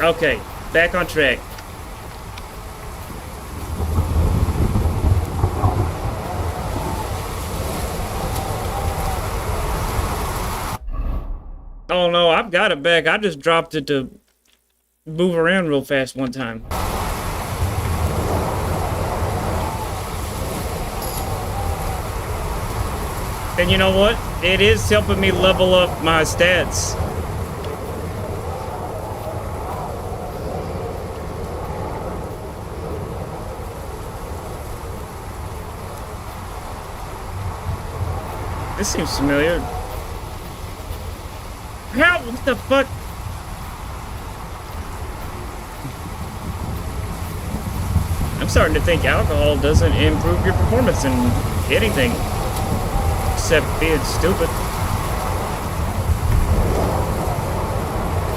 Okay, back on track. Oh no, I've got it back. I just dropped it to move around real fast one time. And you know what? It is helping me level up my stats. This seems familiar. How? What the fuck? I'm starting to think alcohol doesn't improve your performance in anything. Except being stupid.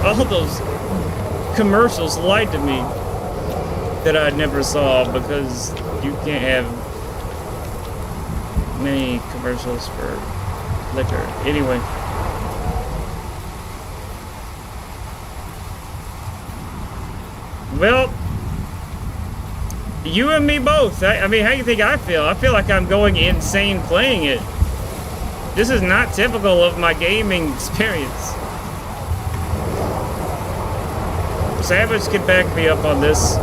All those commercials lied to me that I never saw because you can't have many commercials for liquor. Anyway. Well, you and me both. I mean, how do you think I feel? I feel like I'm going insane playing it. This is not typical of my gaming experience. Savage can back me up on this.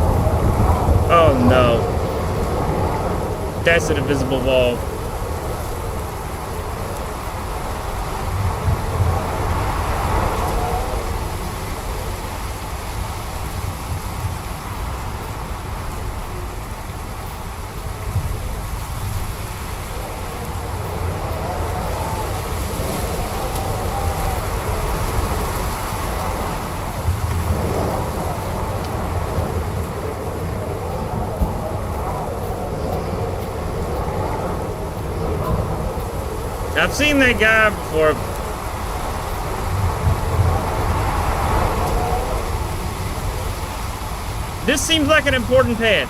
Oh no. That's an invisible wall. I've seen that guy before. This seems like an important path.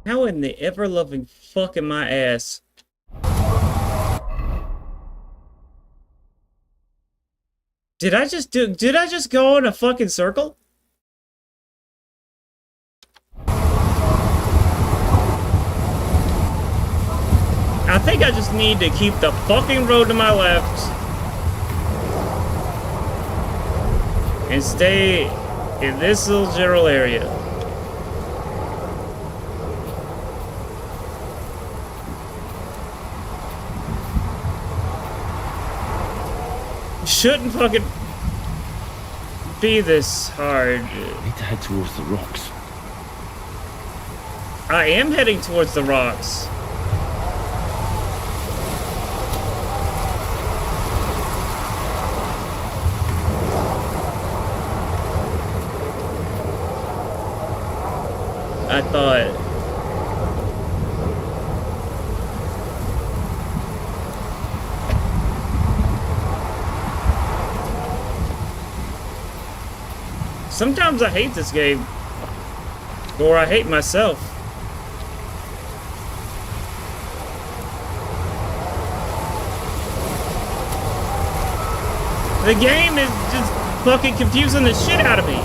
How in the ever-loving fuck am I ass? Did I just go in a fucking circle? I think I just need to keep the fucking road to my left and stay in this little general area. Shouldn't fucking be this hard. I need to head towards the rocks. I am heading towards the rocks. I thought. Sometimes I hate this game. Or I hate myself. The game is just fucking confusing the shit out of me.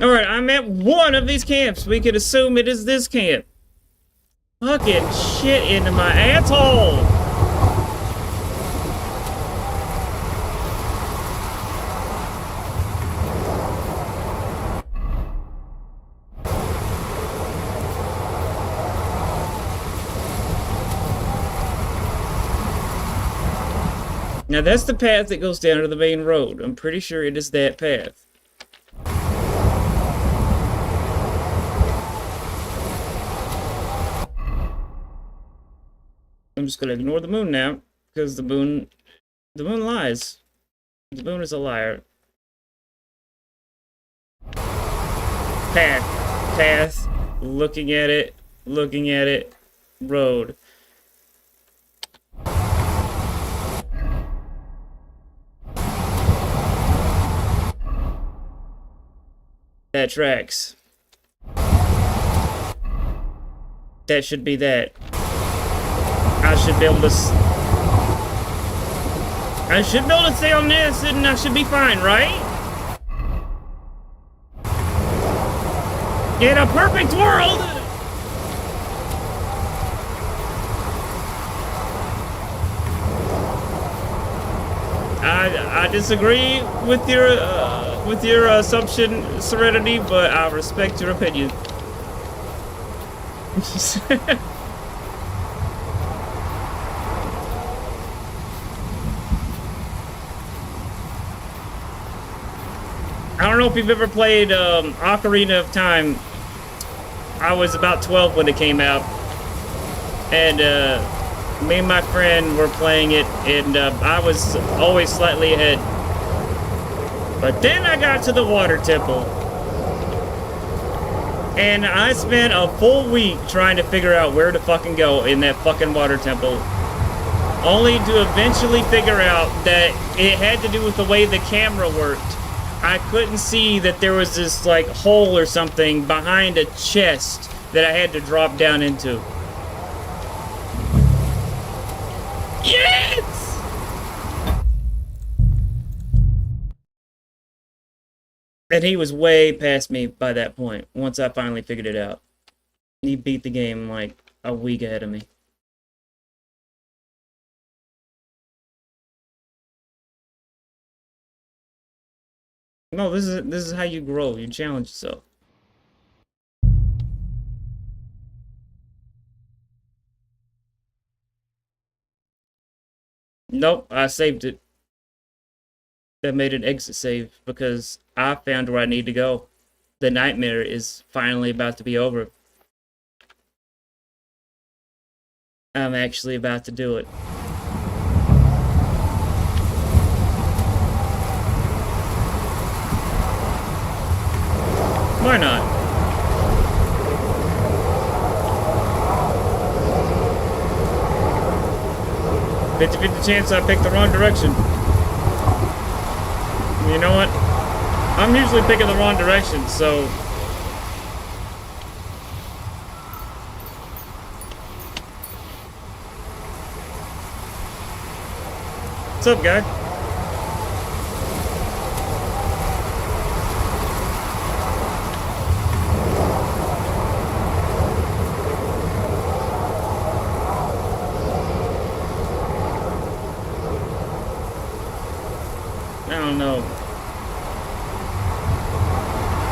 Alright, I'm at one of these camps. We could assume it is this camp. Fucking shit into my asshole. Now that's the path that goes down to the main road. I'm pretty sure it is that path. I'm just gonna ignore the moon now, because the moon lies. The moon is a liar. Path, looking at it, road. That tracks. That should be that. I should be able to stay on this and I should be fine, right? In a perfect world! I disagree with your assumption, Serenity, but I respect your opinion. I don't know if you've ever played Ocarina of Time. I was about 12 when it came out, and me and my friend were playing it, and I was always slightly ahead. But then I got to the water temple, and I spent a full week trying to figure out where to fucking go in that fucking water temple, only to eventually figure out that it had to do with the way the camera worked. I couldn't see that there was this, like, hole or something behind a chest that I had to drop down into. Yes! And he was way past me by that point, once I finally figured it out. He beat the game, like, a week ahead of me. No, this is how you grow. You challenge yourself. Nope, I saved it. That made an exit save because I found where I need to go. The nightmare is finally about to be over. I'm actually about to do it. Why not? 50-50 chance I picked the wrong direction. You know what? I'm usually picking the wrong direction, so... What's up, guy? I don't know.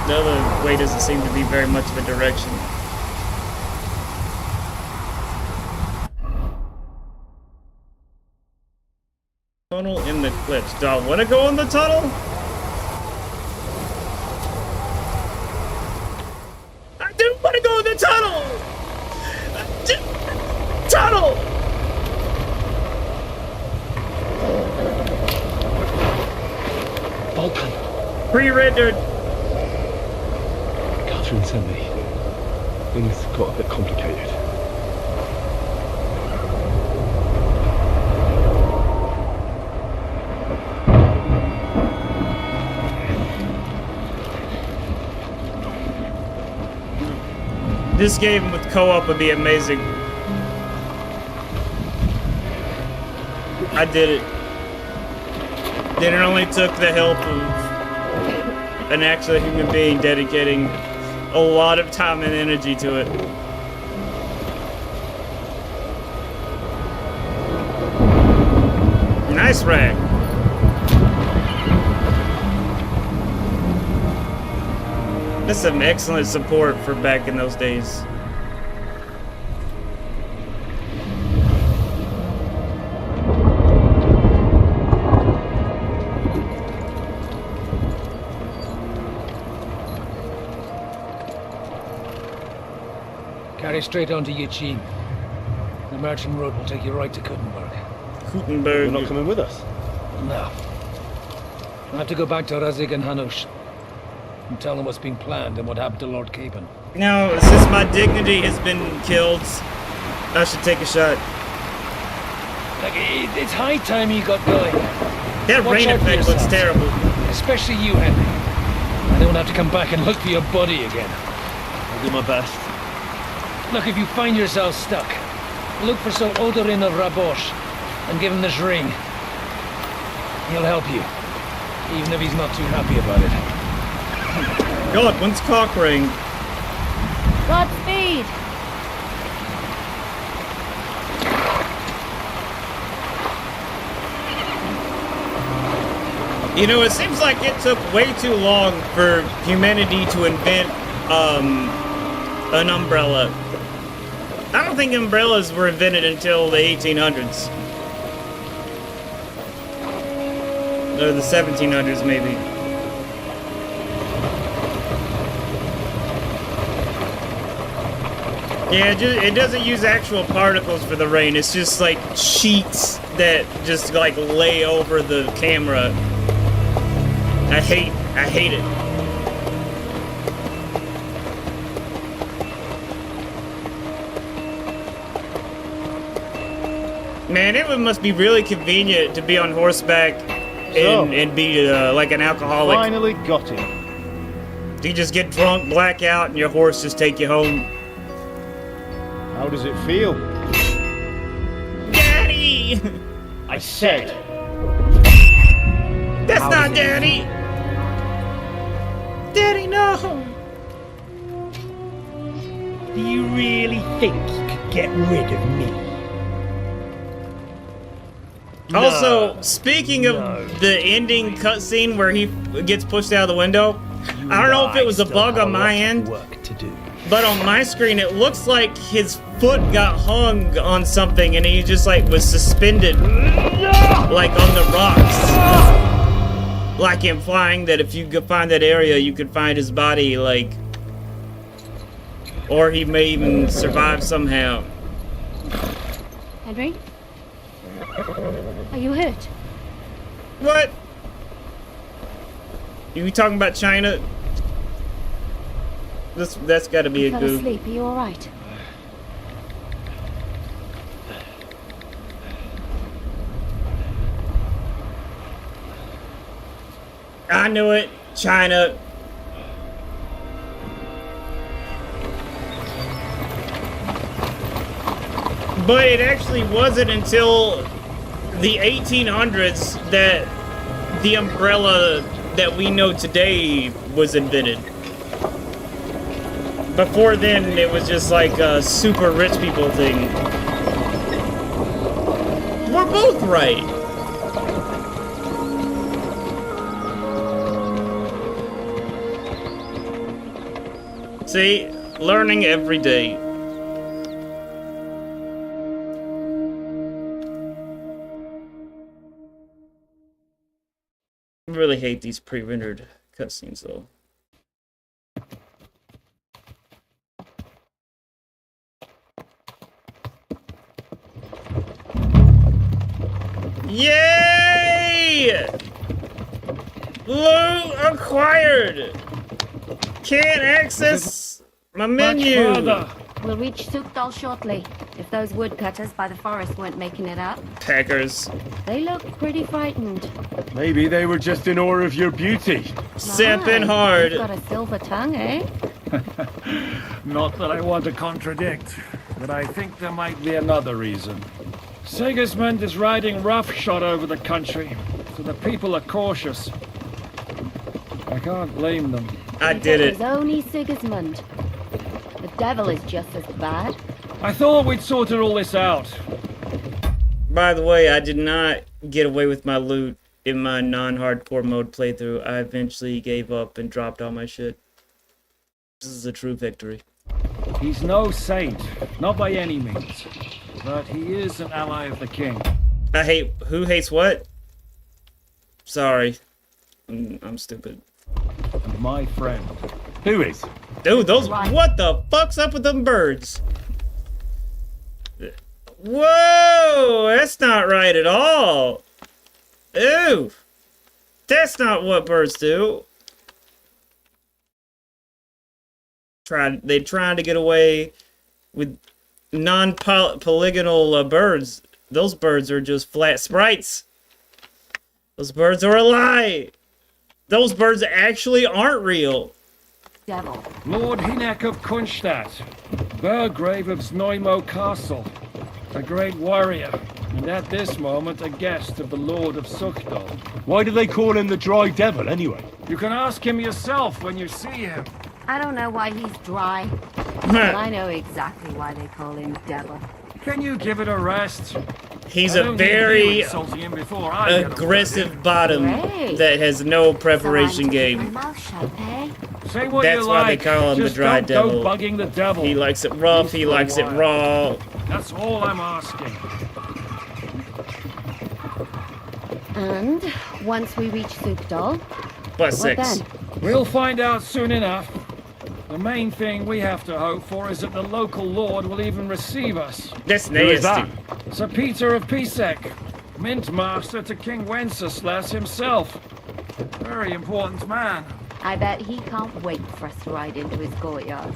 The other way doesn't seem to be very much of a direction. Tunnel in the cliffs. Do I want to go in the tunnel? I do want to go in the tunnel! Tunnel! Vulcan! Pre-rendered. Catherine sent me. Things got a bit complicated. This game with co-op would be amazing. I did it. Then it only took the help of an actual human being dedicating a lot of time and energy to it. Nice rag. That's some excellent support for back in those days. Carry straight on to Yichin. The marching road will take you right to Kuttenberg. Gutenberg. You're not coming with us? No. I have to go back to Razig and Hanush and tell them what's been planned and what happened to Lord Capen. Now, since my dignity has been killed, I should take a shot. Like, it's high time you got going. That Watch rain out for effect looks yourselves. terrible. Especially you, Henry. I don't have to come back and look for your body again. I'll do my best. Look, if you find yourself stuck, look for Sir Odorin of Rabosh and give him this ring. He'll help you, even if he's not too happy about it. God, when's cock ring? Godspeed! You know, it seems like it took way too long for humanity to invent, an umbrella. I don't think umbrellas were invented until the 1800s. Or the 1700s, maybe. Yeah, it doesn't use actual particles for the rain. It's just like sheets that just like lay over the camera. I hate it. Man, it must be really convenient to be on horseback and be like an alcoholic. Finally got him. You just get drunk, black out, and your horse just take you home. How does it feel? Daddy! I said. That's How not is it? Daddy! Daddy, no! Do you really think you could get rid of me? Also, speaking of the ending cutscene where he gets pushed out of the window, I don't know if it was a bug on my end, Work to do. but on my screen it looks like his foot got hung on something and he just like was suspended like on the rocks. Like implying that if you could find that area you could find his body, like, or he may even survive somehow. Henry? Are you hurt? What? You talking about China? That's gotta be You a fell goof. asleep. Are you alright? I knew it. China. But it actually wasn't until the 1800s that the umbrella that we know today was invented. Before then, it was just like a super rich people thing. We're both right. See, learning every day. I really hate these pre-rendered cutscenes though. Yay! Loot acquired! Can't access my menu! We'll reach Sukdal shortly. If those woodcutters by the forest weren't making it up. Packers. They look pretty frightened. Maybe they were just in awe of your beauty. Simping My, hard. You've got a silver tongue, eh? Not that I want to contradict, but I think there might be another reason. Sigismund is riding roughshod over the country, so the people are cautious. I can't blame them. I did It it. was only Sigismund. The devil is just as bad. I thought we'd sorted all this out. By the way, I did not get away with my loot in my non-hardcore mode playthrough. I eventually gave up and dropped all my shit. This is a true victory. He's no saint, not by any means, but he is an ally of the king. I hate... Who hates what? Sorry. I'm stupid. And my friend. Who is? Dude, those... What the fuck's up with them birds? Whoa! That's not right at all. Ew. That's not what birds do. They're trying to get away with non-polygonal birds. Those birds are just flat sprites. Those birds are a lie. Those birds actually aren't real. Devil. Lord Hinek of Kunstadt, Burgrave of Znojmo Castle, a great warrior, and at this moment a guest of the Lord of Suchdol. Why do they call him the Dry Devil, anyway? You can ask him yourself when you see him. I don't know why he's dry, but I know exactly why they call him Devil. Can you give it a rest? He's I a don't need you very insulting him before I get aggressive bottom Great. that has no So preparation I'm to keep my game. mouth shut, eh? Say what That's you why like. they call him the Just Dry don't Devil. Go bugging the devil. He likes it rough, he likes it raw. That's all I'm asking. And once we reach Sukdal, Plus what 6. then? We'll find out soon enough. The main thing we have to hope for is that the local lord will even receive us. That's Who is nasty. that? Sir Peter of Pisek, Mint Master to King Wenceslas himself. Very important man. I bet he can't wait for us to ride into his courtyard.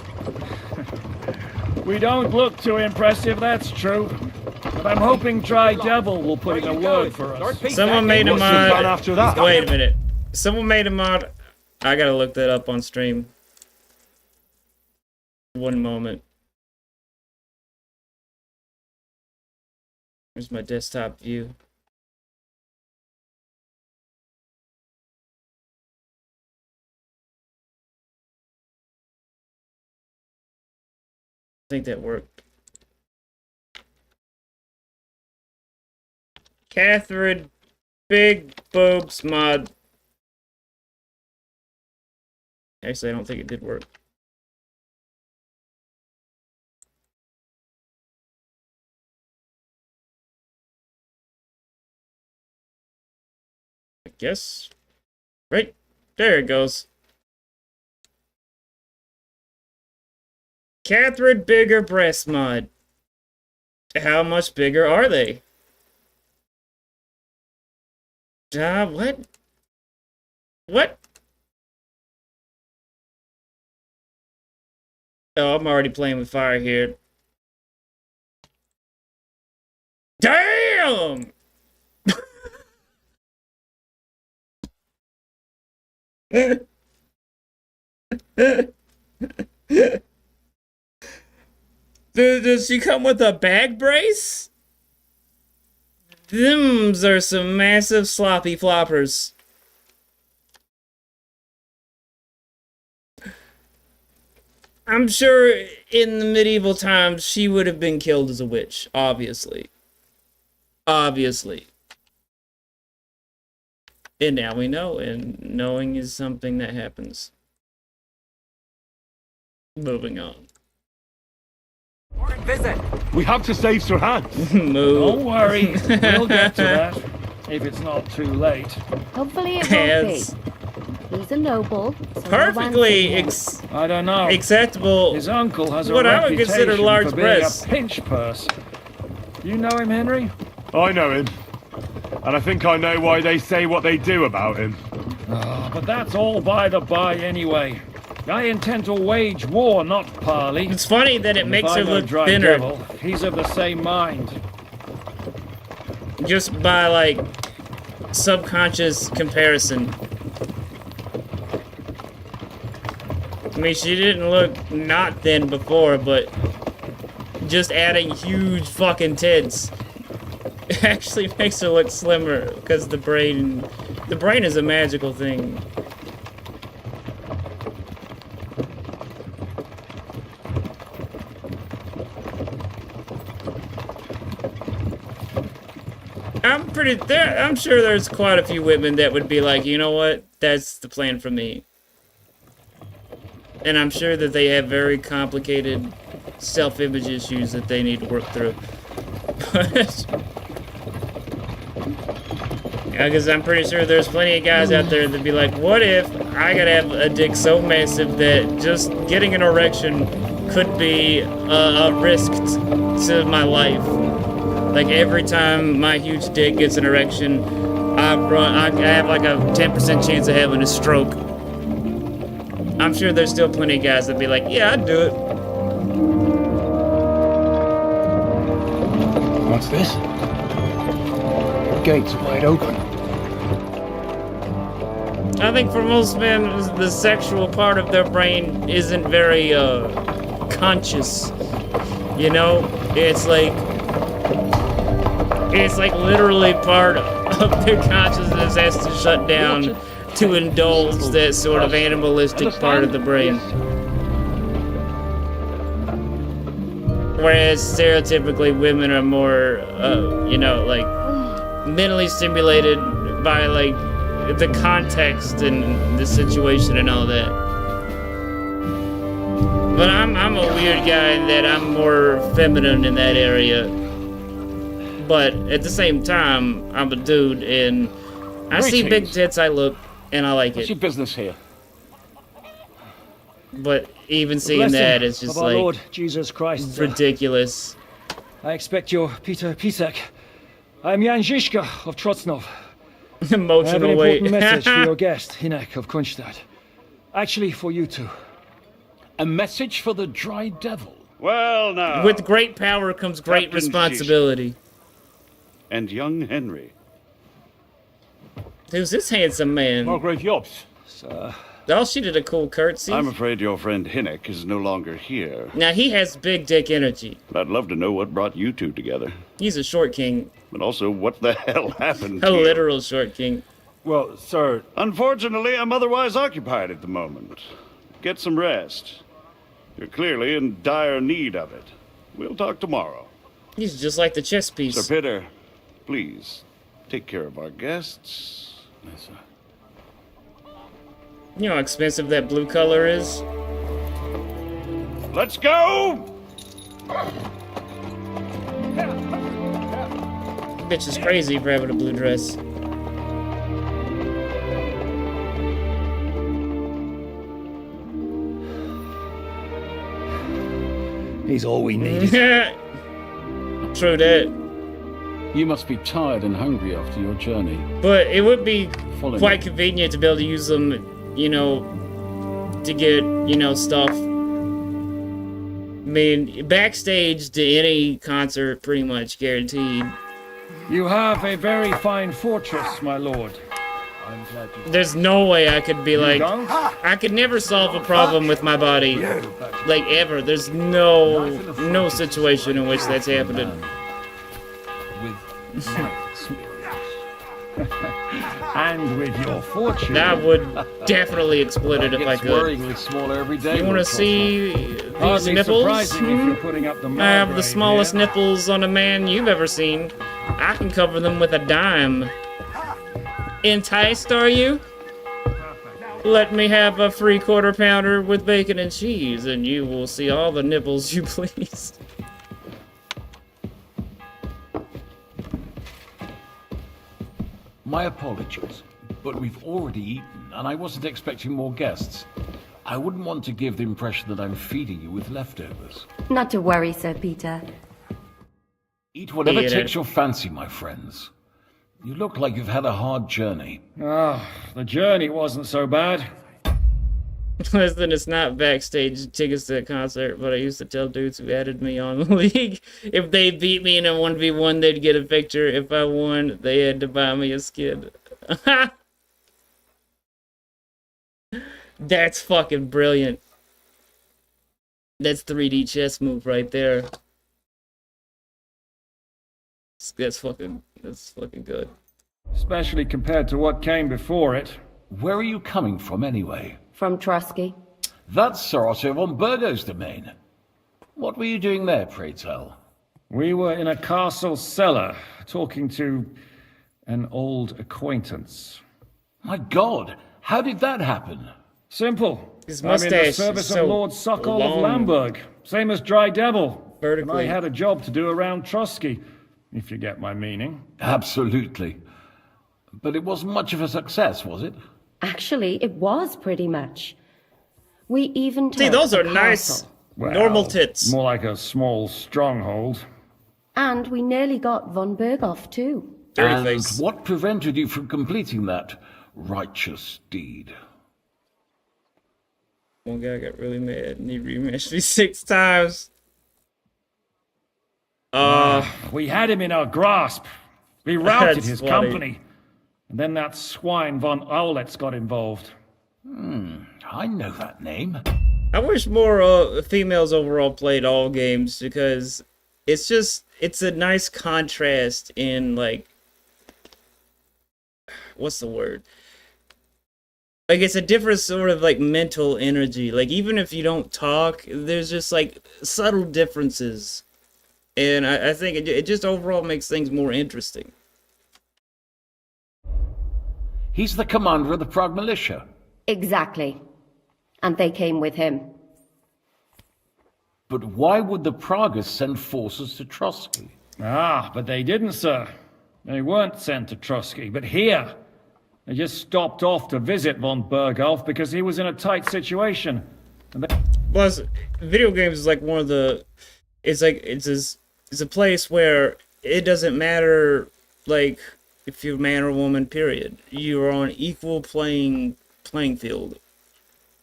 We don't look too impressive, that's true. But I'm hoping Dry Devil will put in a word for us. Someone made a What's the plan mod. after that? Wait a minute. Someone made a mod. I gotta look that up on stream. One moment. Here's my desktop view. I think that worked. Catherine Big Boobs mod. Actually, I don't think it did work. I guess. Right there it goes. Catherine Bigger Breast mod. How much bigger are they? What? What? Oh, I'm already playing with fire here. Damn! Does she come with a bag brace? Thems are some massive sloppy floppers. I'm sure in the medieval times she would have been killed as a witch, obviously. Obviously. And now we know, and knowing is something that happens. Moving on. Visit. We have to save Sir Hans. Move. Don't worry, we'll get to that. If it's not too late. Hopefully it Yes. won't be. He's a noble. So no Perfectly ransom here. I don't know. acceptable. His uncle has a What I would reputation consider large for being breasts. a pinch purse. You know him, Henry? I know him. And I think I know why they say what they do about him. But that's all by the by anyway. I intend to wage war, not parley. It's funny that it And makes if her I know look Dry thinner Devil, he's of the same mind. just by like subconscious comparison. I mean, she didn't look not thin before, but just adding huge fucking tits It actually makes her look slimmer because the brain is a magical thing. I'm sure there's quite a few women that would be like, you know what, that's the plan for me. And I'm sure that they have very complicated self-image issues that they need to work through. Because I'm pretty sure there's plenty of guys out there that'd be like, what if I gotta have a dick so massive that just getting an erection could be a risk to my life? Like every time my huge dick gets an erection, I have like a 10% chance of having a stroke. I'm sure there's still plenty of guys that'd be like, yeah, I'd do it. What's this? The gates are wide open. I think for most men, the sexual part of their brain isn't very conscious. You know, it's like literally part of their consciousness has to shut down to indulge that sort of animalistic part of the brain. Whereas stereotypically women are more, you know, like mentally stimulated by like the context and the situation and all that. But I'm a weird guy in that I'm more feminine in that area. But at the same time, I'm a dude and I see big tits, I look, and I like What's it. your business here? But even seeing that, it's just of our like Lord Jesus Christ. ridiculous. I expect you're Peter Pisek. I'm Jan Žižka of Trocnov. I have an Emotional weight. important message for your guest, Hinek of Kunstad. Actually, for you two. A message for the Dry Devil. Well, now. With great power comes great Captain responsibility. And young Henry. Who's this handsome man? Margrave Jobs. Oh, she did a cool curtsy. I'm afraid your friend Hinek is no longer here. Now, he has big dick energy. I'd love to know what brought you two together. He's a short king. But also, what the hell happened A to you? literal short king. Well, sir, Unfortunately, I'm otherwise occupied at the moment. Get some rest. You're clearly in dire need of it. We'll talk tomorrow. He's just like the chess Sir piece. Peter, please, take care of our guests. Yes, sir. You know how expensive that blue color is? Let's go! Bitch is crazy for having a blue dress. He's all we need. True that. You must be tired and hungry after your journey. But it would be Follow quite me. convenient to be able to use them, you know, to get, you know, stuff. I mean, backstage to any concert, pretty much guaranteed. You have a very fine fortress, my lord. I'm glad you... There's no way I could be like, don't? I could never solve a problem with my body, like ever. There's no situation in which that's happening. With my experience. And with your fortune. That would definitely exploit it if I It's could. worryingly smaller every day. You want to Lord see Cosmo. these Hardly nipples? surprising if you're putting up the I have the Margrave smallest here. nipples on a man you've ever seen. I can cover them with a dime. Enticed, are you? Let me have a free quarter pounder with bacon and cheese, and you will see all the nipples you please. My apologies, but we've already eaten, and I wasn't expecting more guests. I wouldn't want to give the impression that I'm feeding you with leftovers. Not to worry, Sir Peter. Eat whatever Peter. takes your fancy, my friends. You look like you've had a hard journey. Ah, the journey wasn't so bad. Listen, it's not backstage tickets to a concert, but I used to tell dudes who added me on the league, if they beat me in a 1v1, they'd get a picture. If I won, they had to buy me a skid. That's fucking brilliant. That's 3D chess move right there. That's fucking good. Especially compared to what came before it. Where are you coming from, anyway? From Trusky. That's Sir Otto von Burgo's domain. What were you doing there, pray tell? We were in a castle cellar, talking to an old acquaintance. My God, how did that happen? Simple. His I'm in the mustache service is so of Lord Suckle of long. Lamberg, same as Dry Devil. Vertically. And I had a job to do around Trusky, if you get my meaning. Absolutely. But it wasn't much of a success, was it? Actually, it was pretty much. We even See, took those the are nice, castle. Well, normal tits. More like a small stronghold. And we nearly got von Berghoff, too. Dirty And face. what prevented you from completing that righteous deed? One guy got really mad and he rematched me 6 times. We had him in our grasp. We routed That's his funny. company. And then that swine von Owletz got involved. I know that name. I wish more females overall played all games because it's a nice contrast in, like, what's the word? Like, it's a different sort of, like, mental energy. Like, even if you don't talk, there's just, like, subtle differences. And I think it just overall makes things more interesting. He's the commander of the Prague militia. Exactly. And they came with him. But why would the Praguers send forces to Trotsky? Ah, but they didn't, sir. They weren't sent to Trusky, but here. They just stopped off to visit von Berghoff because he was in a tight situation. And they... Plus, video games is like one of the... It's a place where it doesn't matter, like, if you're a man or woman, period. You're on equal playing field.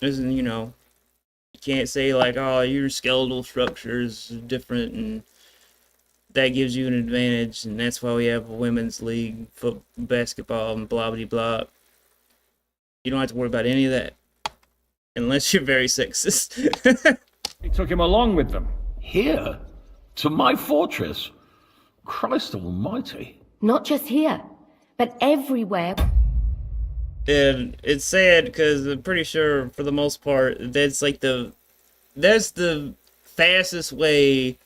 Isn't, you know, you can't say, like, oh, your skeletal structure is different and that gives you an advantage, and that's why we have a women's league, basketball, and blah, blah, blah. You don't have to worry about any of that. Unless you're very sexist. They took him along with them. Here? To my fortress? Christ almighty. Not just here, but everywhere. And it's sad because I'm pretty sure for the most part that's the fastest way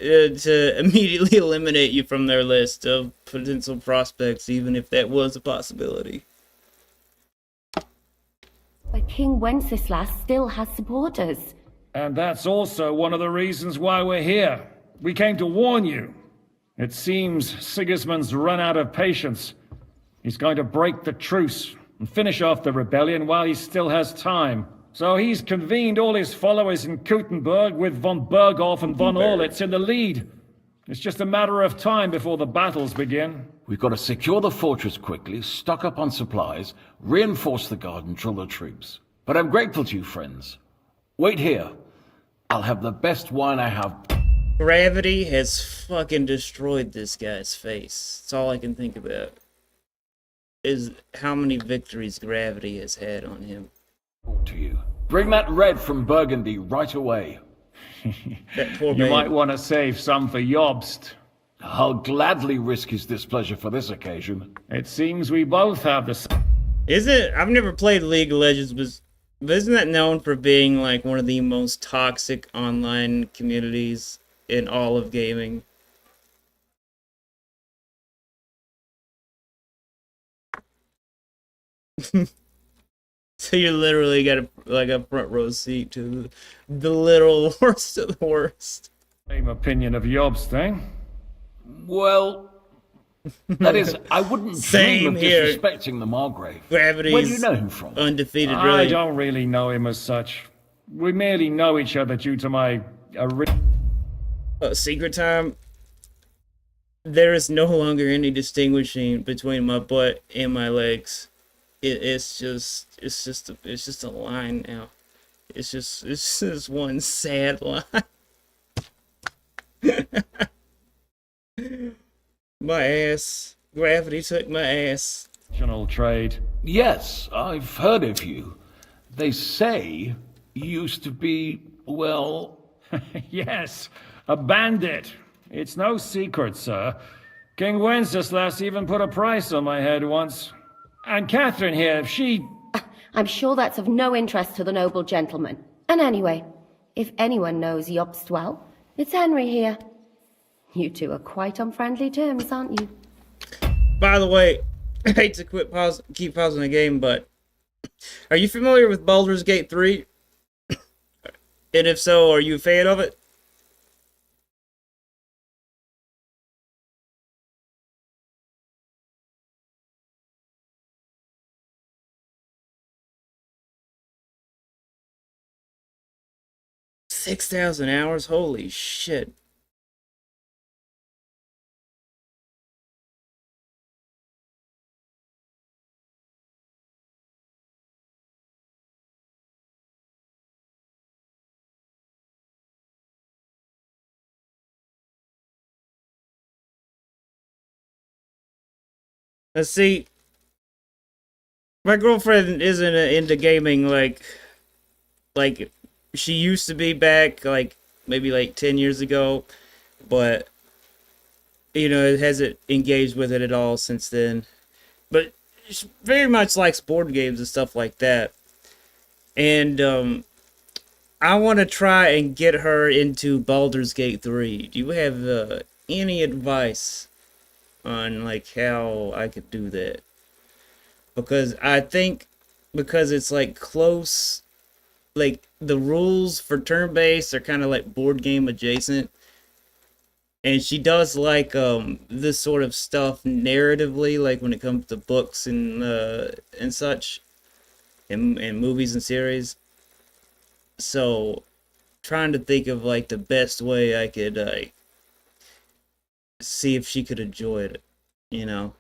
to immediately eliminate you from their list of potential prospects, even if that was a possibility. But King Wenceslas still has supporters. And that's also one of the reasons why we're here. We came to warn you. It seems Sigismund's run out of patience. He's going to break the truce and finish off the rebellion while he still has time. So he's convened all his followers in Kuttenberg with von Berghoff and von Orlitz in the lead. It's just a matter of time before the battles begin. We've got to secure the fortress quickly, stock up on supplies, reinforce the guard and drill the troops. But I'm grateful to you, friends. Wait here. I'll have the best wine I have. Gravity has fucking destroyed this guy's face. That's all I can think about. Is how many victories gravity has had on him. To you. Bring that red from Burgundy right away. That poor You babe. might want to save some for Jobst. I'll gladly risk his displeasure for this occasion. It seems we both have the... Is it? I've never played League of Legends, but isn't that known for being like one of the most toxic online communities in all of gaming? So you literally got a front row seat to the literal worst of the worst. Same opinion of Jobst, eh? Well, that is, I wouldn't Same dream of here. disrespecting the Margrave. Gravity's Where do you know him from? undefeated, I really. don't really know him as such. We merely know each other due to my... Secret time. There is no longer any distinguishing between my butt and my legs. It's just a line now. It's just one sad line. My ass. Gravity took my ass. General trade. Yes, I've heard of you. They say you used to be, well... Yes, a bandit. It's no secret, sir. King Wenceslas even put a price on my head once. And Catherine here, she... I'm sure that's of no interest to the noble gentleman. And anyway, if anyone knows Jobst well, it's Henry here. You two are quite on friendly terms, aren't you? By the way, I hate to keep pausing the game, but are you familiar with Baldur's Gate 3? And if so, are you a fan of it? $6,000? Holy shit. Let's see. My girlfriend isn't into gaming like she used to be back like maybe like 10 years ago, but you know, it hasn't engaged with it at all since then. But she very much likes board games and stuff like that. And I want to try and get her into Baldur's Gate 3. Do you have any advice on like how I could do that? Because I think because it's like close, like the rules for turn-based are kind of like board game adjacent, and she does like this sort of stuff narratively, like when it comes to books and such, and movies and series. So trying to think of like the best way I could see if she could enjoy it, you know.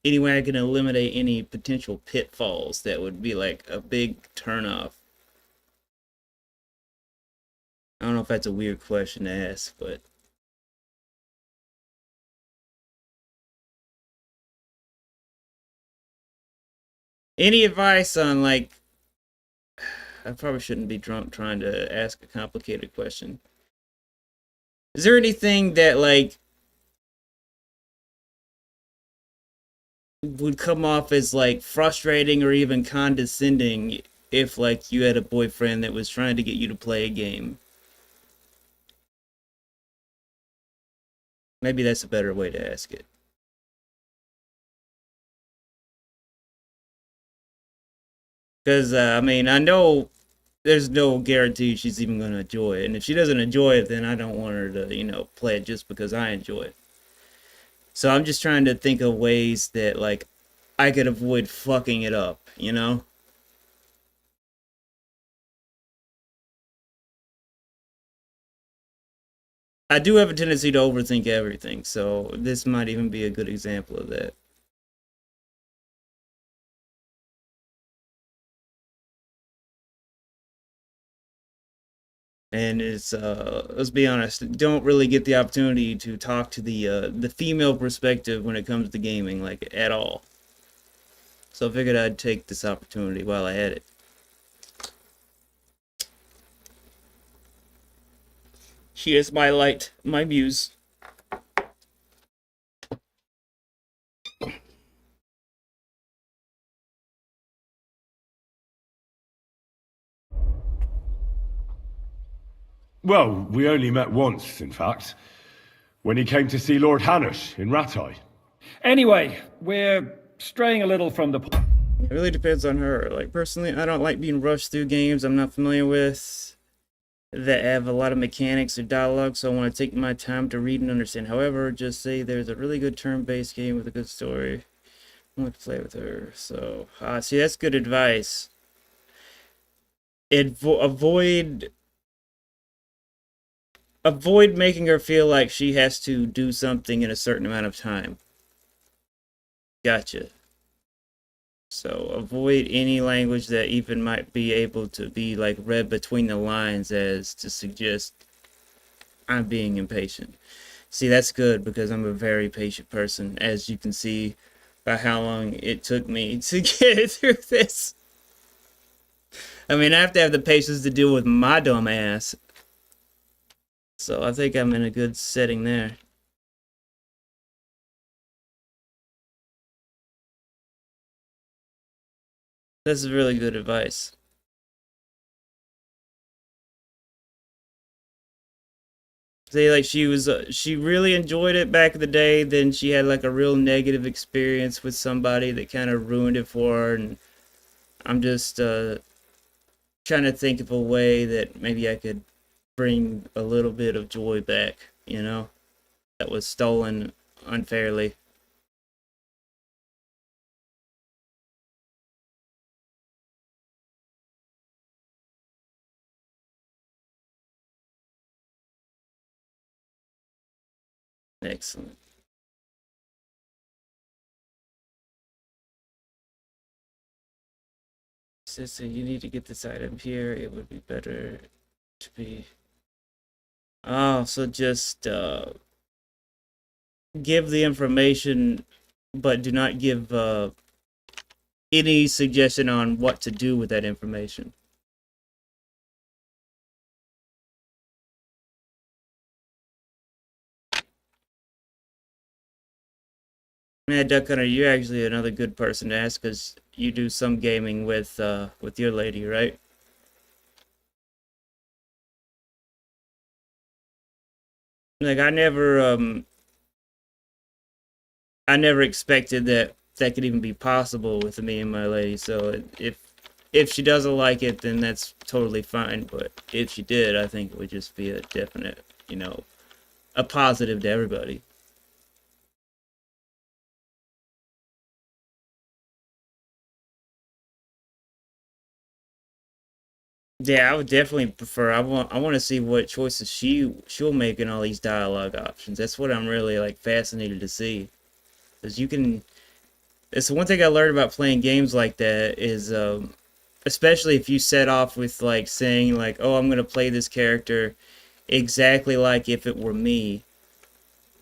Any way I can eliminate any potential pitfalls that would be like a big turnoff. I don't know if that's a weird question to ask, but any advice on like, I probably shouldn't be drunk trying to ask a complicated question. Is there anything that like would come off as like frustrating or even condescending if like you had a boyfriend that was trying to get you to play a game? Maybe that's a better way to ask it. Because, I mean, I know there's no guarantee she's even going to enjoy it. And if she doesn't enjoy it, then I don't want her to, you know, play it just because I enjoy it. So I'm just trying to think of ways that, like, I could avoid fucking it up, you know? I do have a tendency to overthink everything, so this might even be a good example of that. And it's let's be honest, don't really get the opportunity to talk to the female perspective when it comes to gaming, like at all. So I figured I'd take this opportunity while I had it. She is my light, my muse. Well, we only met once, in fact. When he came to see Lord Hanush in Rattay. Anyway, we're straying a little from the... It really depends on her. Like, personally, I don't like being rushed through games I'm not familiar with that have a lot of mechanics or dialogue, so I want to take my time to read and understand. However, just say there's a really good turn-based game with a good story. I want to play with her. So, see, that's good advice. Avoid making her feel like she has to do something in a certain amount of time. Gotcha. So avoid any language that even might be able to be like read between the lines as to suggest I'm being impatient. See, that's good because I'm a very patient person, as you can see by how long it took me to get through this. I mean, I have to have the patience to deal with my dumb ass. So I think I'm in a good setting there. This is really good advice. Say like she really enjoyed it back in the day, then she had like a real negative experience with somebody that kind of ruined it for her, and I'm just trying to think of a way that maybe I could bring a little bit of joy back, you know, that was stolen unfairly. Excellent. Sister, you need to get this item here. It would be better to be. Oh, so just give the information, but do not give any suggestion on what to do with that information. Yeah, Duck Hunter, you're actually another good person to ask because you do some gaming with your lady, right? Like I never expected that could even be possible with me and my lady. So if she doesn't like it, then that's totally fine. But if she did, I think it would just be a definite, you know, a positive to everybody. Yeah, I would definitely prefer. I want to see what choices she'll make in all these dialogue options. That's what I'm really like fascinated to see. Because you can. It's the one thing I learned about playing games like that is, especially if you set off with like saying like, "Oh, I'm gonna play this character exactly like if it were me,"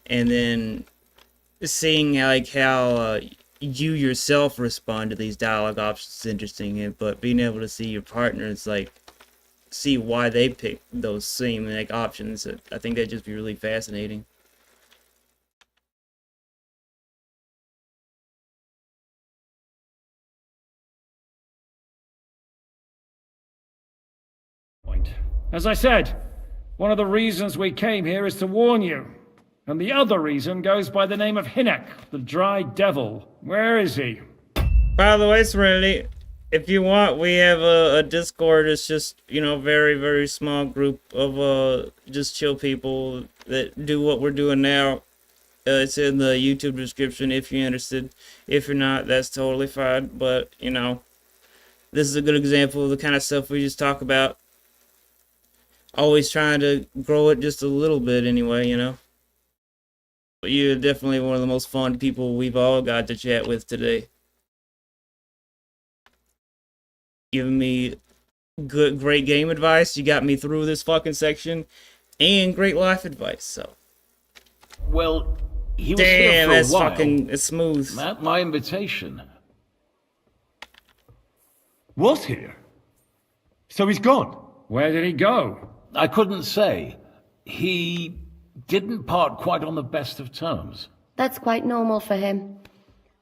and then seeing like how you yourself respond to these dialogue options is interesting. But being able to see your partners like see why they pick those same like options, I think that'd just be really fascinating. As I said, one of the reasons we came here is to warn you. And the other reason goes by the name of Hinek, the Dry Devil. Where is he? By the way, Serenity, if you want, we have a Discord. It's just, you know, very, very small group of just chill people that do what we're doing now. It's in the YouTube description if you're interested. If you're not, that's totally fine. But, you know, this is a good example of the kind of stuff we just talk about. Always trying to grow it just a little bit anyway, you know. But you're definitely one of the most fun people we've all got to chat with today. Giving me great game advice. You got me through this fucking section. And great life advice, so. Well, he was damn, here for that's a while. fucking it's smooth. At my invitation. Was here? So he's gone? Where did he go? I couldn't say. He didn't part quite on the best of terms. That's quite normal for him.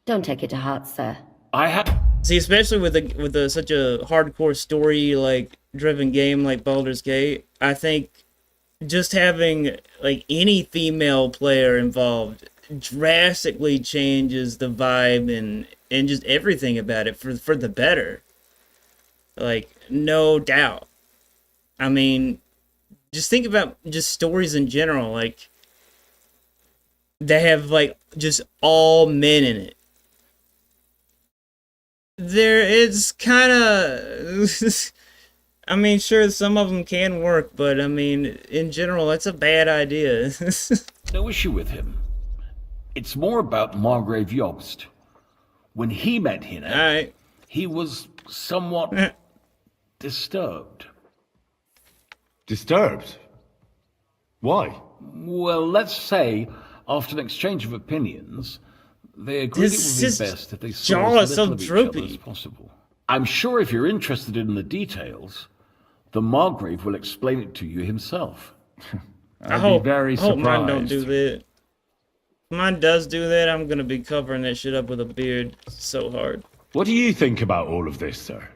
Don't take it to heart, sir. I had... See, especially with such a hardcore story like driven game like Baldur's Gate, I think just having like any female player involved drastically changes the vibe and just everything about it for the better. Like, no doubt. I mean, just think about just stories in general, like they have like just all men in it. There is kind of I mean, sure, some of them can work, but I mean, in general, that's a bad idea. No issue with him. It's more about Margrave Jobst. When he met Hinek, he was somewhat disturbed. Disturbed? Why? Well, let's say, after an exchange of opinions, they agreed it would be best if they saw as little of each other as possible. I'm sure if you're interested in the details, the Margrave will explain it to you himself. I'd be very surprised. I hope mine don't do that. If mine does do that, I'm gonna be covering that shit up with a beard so hard. What do you think about all of this, sir?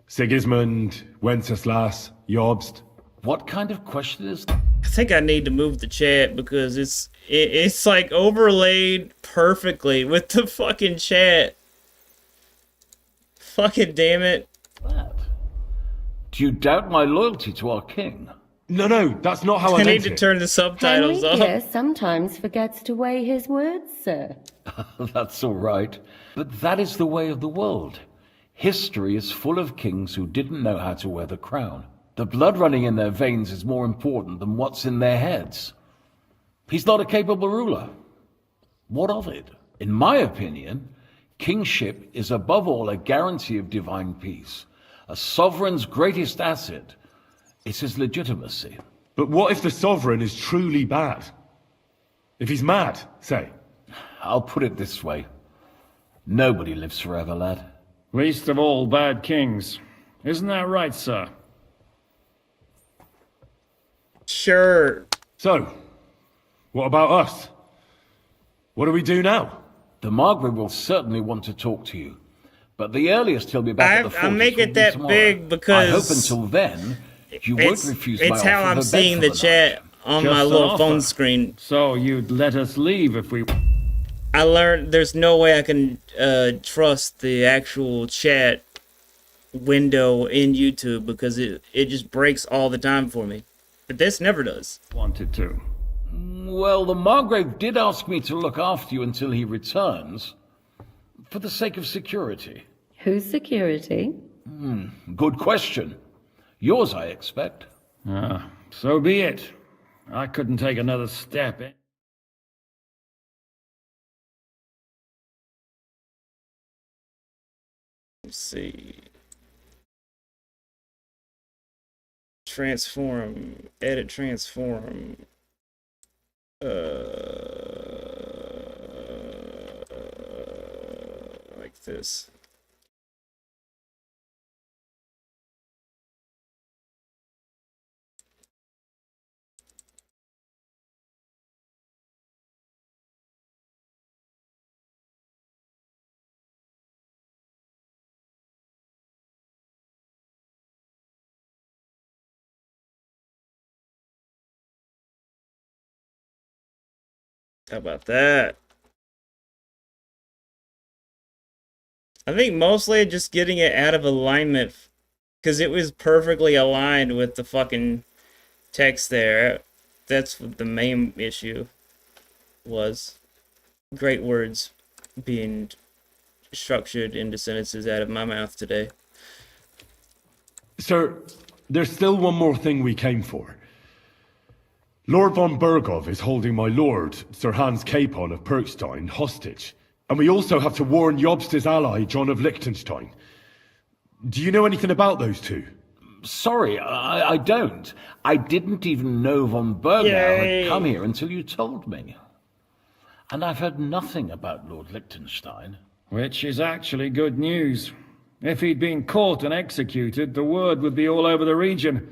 Sigismund, Wenceslas, Jobst? What kind of question is that? I think I need to move the chat because it's like overlaid perfectly with the fucking chat. Fucking damn it. Do you doubt my loyalty to our king? No, that's not how I I meant need to it. turn the subtitles Henry up. here sometimes forgets to weigh his words, sir. That's all right. But that is the way of the world. History is full of kings who didn't know how to wear the crown. The blood running in their veins is more important than what's in their heads. He's not a capable ruler. What of it? In my opinion, kingship is above all a guarantee of divine peace. A sovereign's greatest asset is his legitimacy. But what if the sovereign is truly bad? If he's mad, say? I'll put it this way. Nobody lives forever, lad. Least of all bad kings. Isn't that right, sir? Sure. So, what about us? What do we do now? The Margrave will certainly want to talk to you. But the earliest he'll be back at the fort I make it that tomorrow. big because I hope until then you won't refuse my it's how offer I'm of a bed seeing for the night. chat on Just my an little offer. phone screen. So you'd let us leave if we... I learned there's no way I can trust the actual chat window in YouTube because it just breaks all the time for me. But this never does. wanted to. Well, the Margrave did ask me to look after you until he returns, for the sake of security. Whose security? Good question. Yours, I expect. Ah, so be it. I couldn't take another step. Let's see. Transform. Edit transform. Like this. How about that? I think mostly just getting it out of alignment because it was perfectly aligned with the fucking text there. That's what the main issue was. Great words being structured into sentences out of my mouth today. Sir, there's still one more thing we came for. Lord von Bergov is holding my lord, Sir Hans Capon of Perkstein, hostage. And we also have to warn Jobst's ally, John of Liechtenstein. Do you know anything about those two? Sorry, I don't. I didn't even know von Bergau had come here until you told me. And I've heard nothing about Lord Liechtenstein. Which is actually good news. If he'd been caught and executed, the word would be all over the region.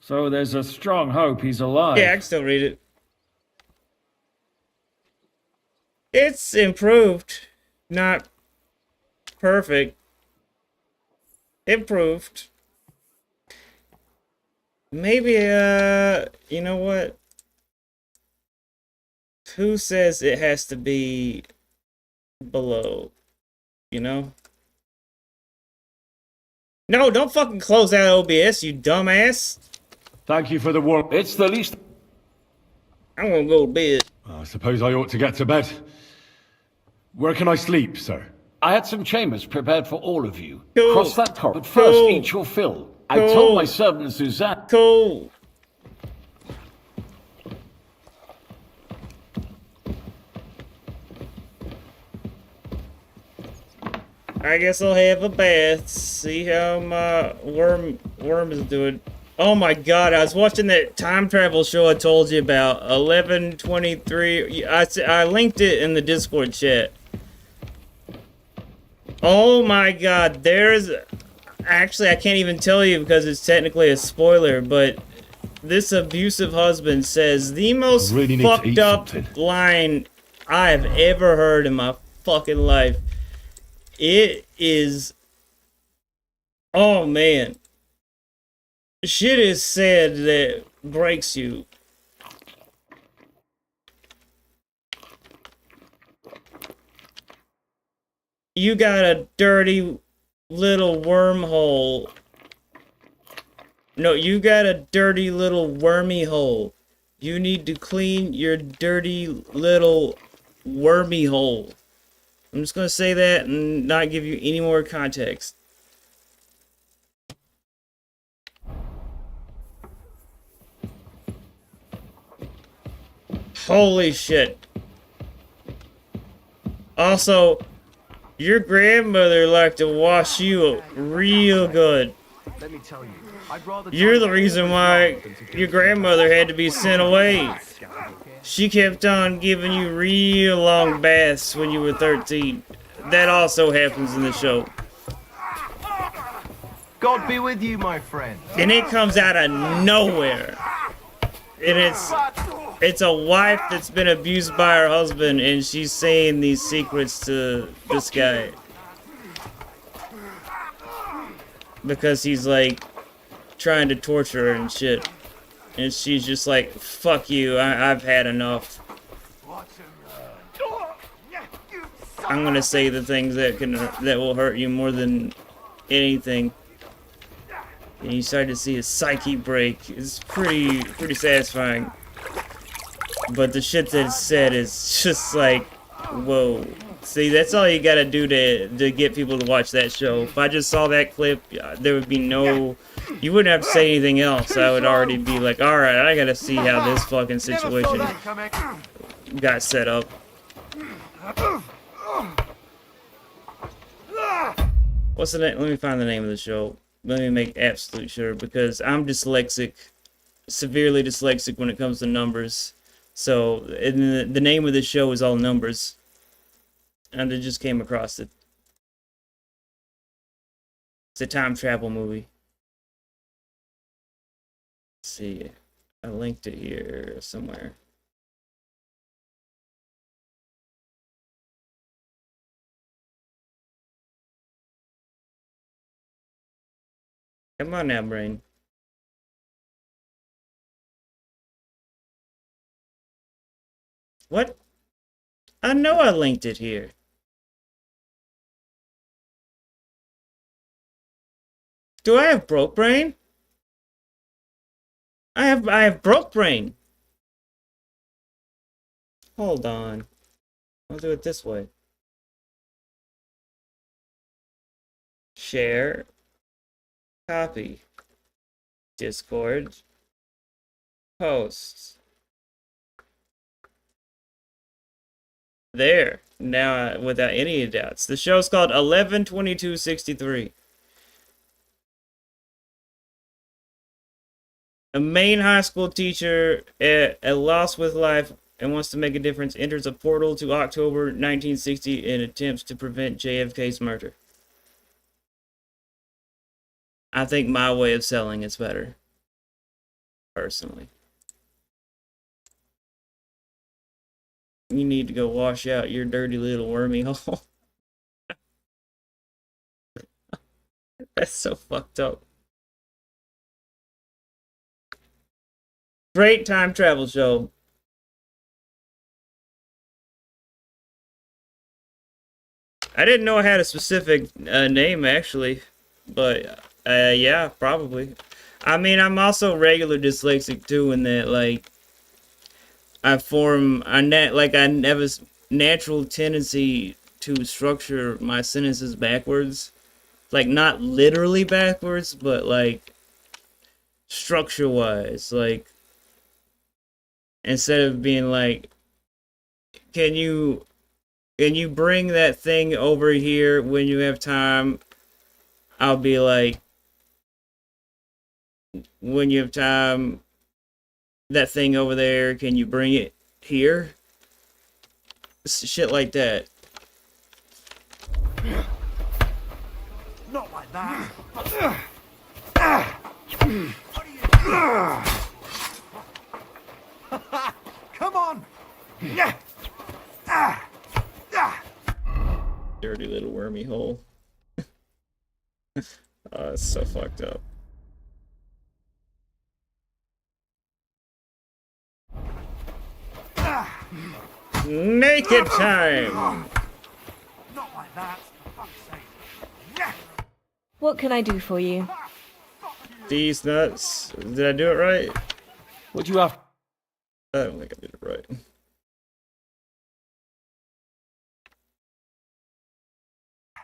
So there's a strong hope he's alive. Yeah, I can still read it. It's improved. Not perfect. Improved. Maybe, you know what? Who says it has to be below? You know? No, don't fucking close out OBS, you dumbass. Thank you for the warm... It's the least... I'm gonna go to bed. I suppose I ought to get to bed. Where can I sleep, sir? I had some chambers prepared for all of you. Cool. Cross that corridor, but first Cool. eat your fill. I Cool. told my servant Suzanne... Cool. I guess I'll have a bath. See how my worm is doing. Oh my god, I was watching that time travel show I told you about. 11:23. I linked it in the Discord chat. Oh my god, there's... Actually, I can't even tell you because it's technically a spoiler, but this abusive husband says the most really need to fucked eat up line something. I've ever heard in my fucking life. It is, oh man, shit is said that breaks you. You got a dirty little wormhole. No, you got a dirty little wormy hole. You need to clean your dirty little wormy hole. I'm just gonna say that and not give you any more context. Holy shit. Also, your grandmother liked to wash you real good. Let me tell you, I'd rather You're the reason why your grandmother had to be sent away. She kept on giving you real long baths when you were 13. That also happens in the show. God be with you, my friend. And it comes out of nowhere. And it's a wife that's been abused by her husband, and she's saying these secrets to this guy. Because he's like trying to torture her and shit. And she's just like, fuck you, I've had enough. I'm gonna say the things that will hurt you more than anything. And you start to see his psyche break. It's pretty satisfying. But the shit that's said is just like, whoa. See, that's all you gotta do to get people to watch that show. If I just saw that clip, there would be no... You wouldn't have to say anything else. I would already be like, alright, I gotta see how this fucking situation got set up. What's the name? Let me find the name of the show. Let me make absolute sure, because I'm dyslexic. Severely dyslexic when it comes to numbers. So, the name of the show is all numbers. And I just came across it. It's a time travel movie. Let's see. I linked it here somewhere. Come on now, brain. What? I know I linked it here. Do I have broke brain? I have broke brain. Hold on. I'll do it this way. Share. Copy. Discord. Post. There. Now, without any doubts. The show's called 11/22/63. A Maine high school teacher at a loss with life and wants to make a difference enters a portal to October 1960 and attempts to prevent JFK's murder. I think my way of selling is better. Personally. You need to go wash out your dirty little wormy hole. That's so fucked up. Great time travel show. I didn't know I had a specific name, actually. But, yeah, probably. I mean, I'm also regular dyslexic, too, in that, like, I have a natural tendency to structure my sentences backwards. Like, not literally backwards, but, like, structure-wise. Like, instead of being like, can you bring that thing over here when you have time? I'll be like, when you have time, that thing over there, can you bring it here? Shit like that. Not like that. Come on. Dirty little wormy hole. Oh, it's so fucked up. Naked time! Not like that. For fuck's sake. What can I do for you? These nuts. Did I do it right? What do you have? I don't think I did it right.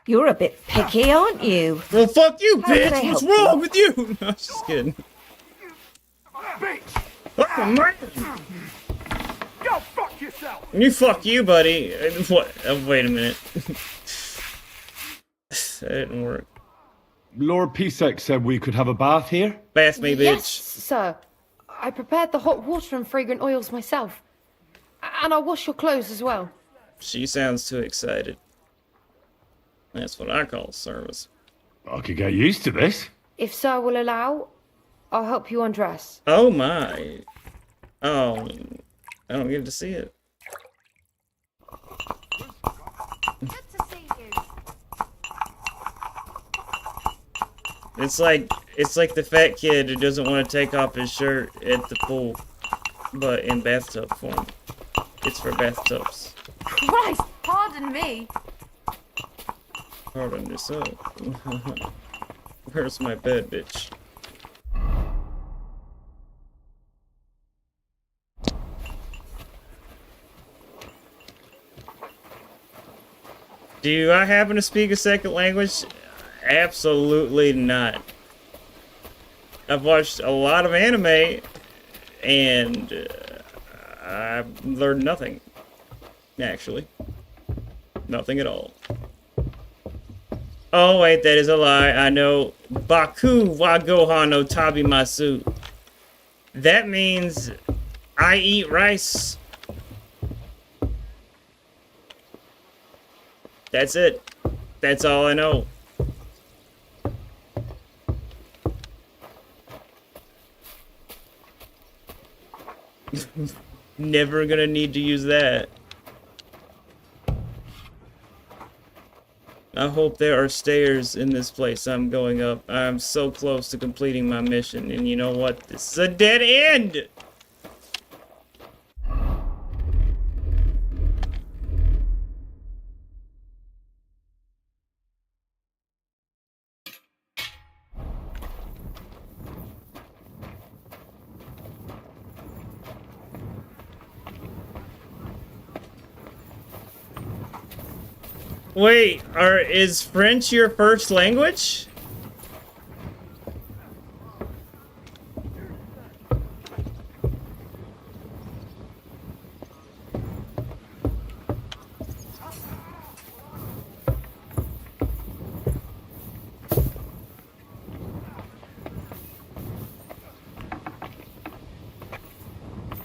You're a bit picky, aren't you? Well, fuck you, How can bitch! I What's help wrong with you? No, I'm just kidding. Bitch! Oh, man! Go fuck yourself! You fuck you, buddy. What? Oh, wait a minute. That didn't work. Lord Pisek said we could have a bath here? Bath me, bitch. Yes, sir. I prepared the hot water and fragrant oils myself. And I'll wash your clothes as well. She sounds too excited. That's what I call service. I could get used to this. If sir will allow, I'll help you undress. Oh my. Oh, I don't get to see it. Good to see you. It's like the fat kid who doesn't want to take off his shirt at the pool, but in bathtub form. It's for bathtubs. Christ, pardon me. Pardon yourself. Where's my bed, bitch? Do I happen to speak a second language? Absolutely not. I've watched a lot of anime, and I've learned nothing. Actually. Nothing at all. Oh wait, that is a lie. I know Baku wa gohan no tabimasu. That means I eat rice. That's it. That's all I know. Never gonna need to use that. I hope there are stairs in this place I'm going up. I'm so close to completing my mission, and you know what? This is a dead end! Wait, is French your first language?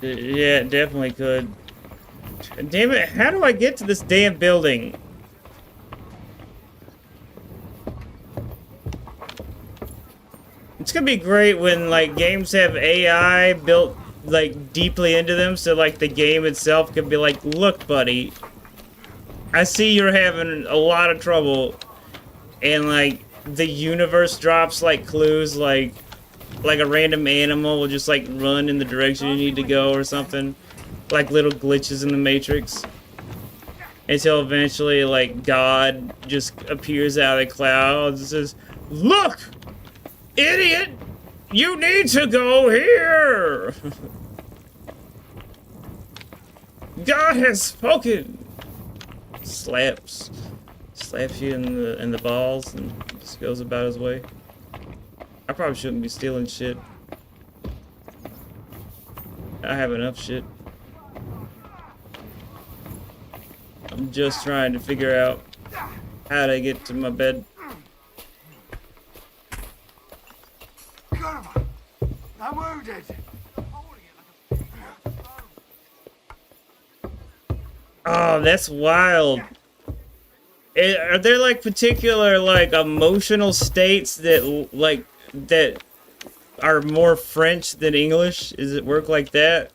Yeah, it definitely could. Damn it, how do I get to this damn building? It's gonna be great when, like, games have AI built, like, deeply into them, so, like, the game itself could be like, look, buddy, I see you're having a lot of trouble, and, like, the universe drops, like, clues, like a random animal will just, like, run in the direction you need to go or something, like little glitches in the Matrix, until eventually, like, God just appears out of the clouds and says, look! Idiot! You need to go here! God has spoken! Slaps you in the balls and just goes about his way. I probably shouldn't be stealing shit. I have enough shit. I'm just trying to figure out how to get to my bed. I'm wounded. Oh, that's wild. Are there, like, particular, like, emotional states that, like, that are more French than English? Does it work like that?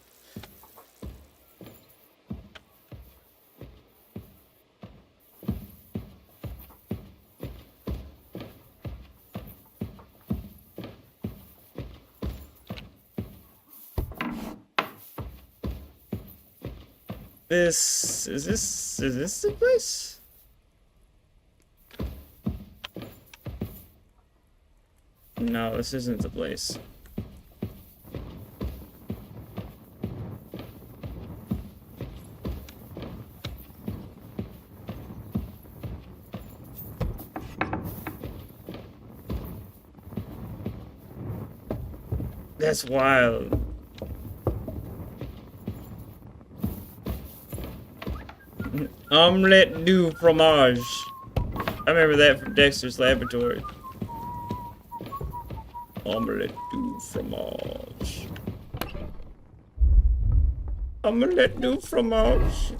Is this the place? No, this isn't the place. That's wild. Omelette du fromage. I remember that from Dexter's Laboratory. Omelette du fromage. Omelette du fromage.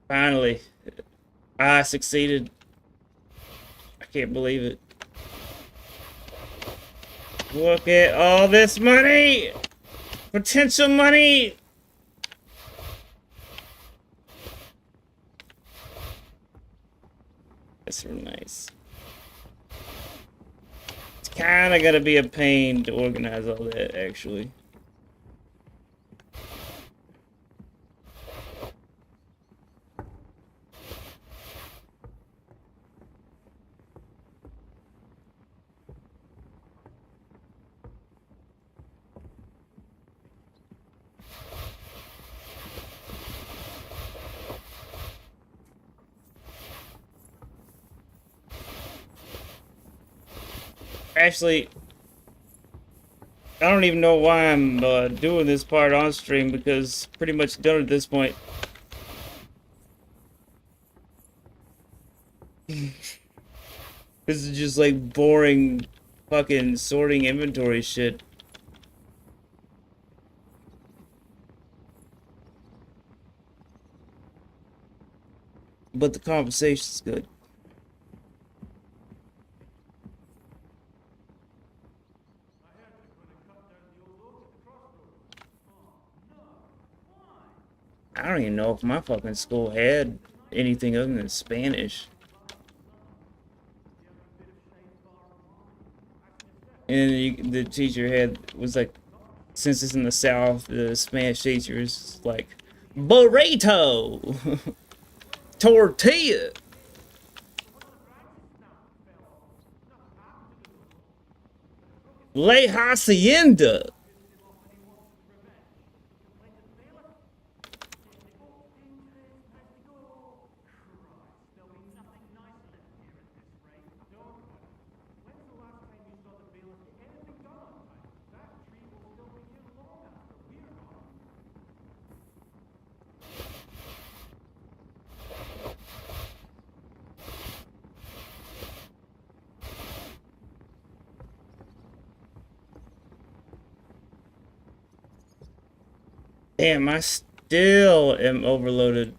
Finally, I succeeded. I can't believe it. Look at all this money! Potential money! That's real nice. It's kinda gonna be a pain to organize all that, actually. Actually, I don't even know why I'm doing this part on stream, because pretty much done at this point. This is just like boring fucking sorting inventory shit. But the conversation's good. I don't even know if my fucking school had anything other than Spanish. And the teacher was like, since it's in the South, the Spanish teacher is like, burrito, tortilla. La Hacienda. Damn, I still am overloaded.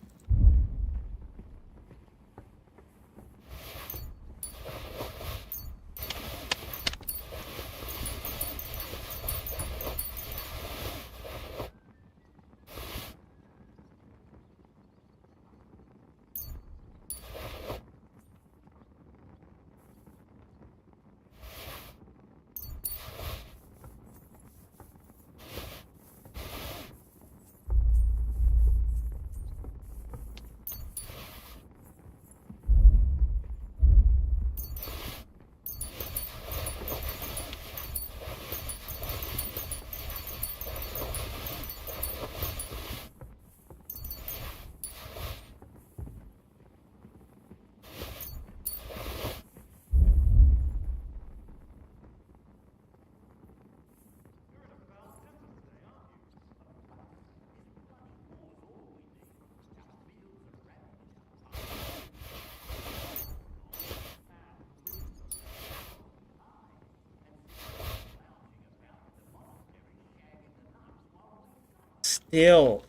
Still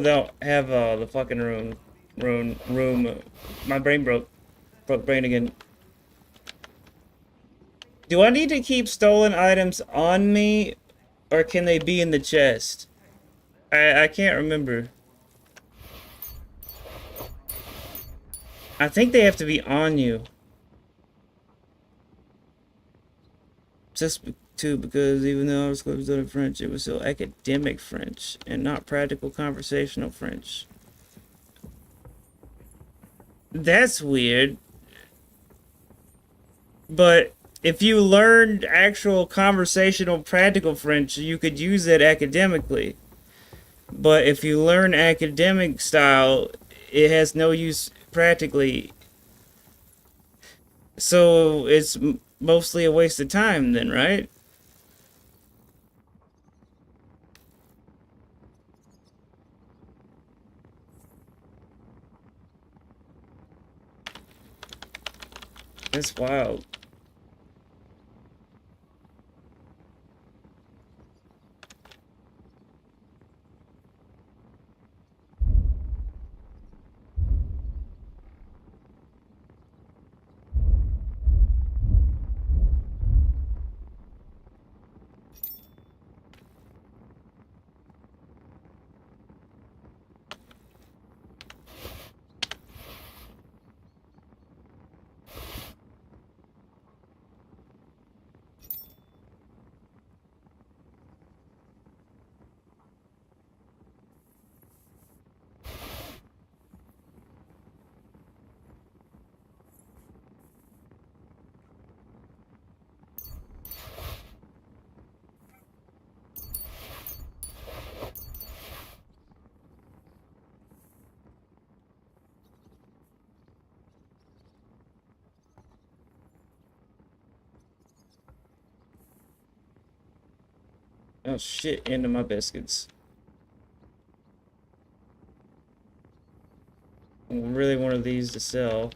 don't have the fucking room. My brain broke brain again. Do I need to keep stolen items on me, or can they be in the chest? I can't remember. I think they have to be on you. Just because even though I was supposed to learn French, it was still academic French and not practical conversational French. That's weird. But if you learned actual conversational practical French, you could use it academically. But if you learn academic style, it has no use practically. So it's mostly a waste of time then, right? That's wild. Oh shit, into my biscuits. I really wanted these to sell.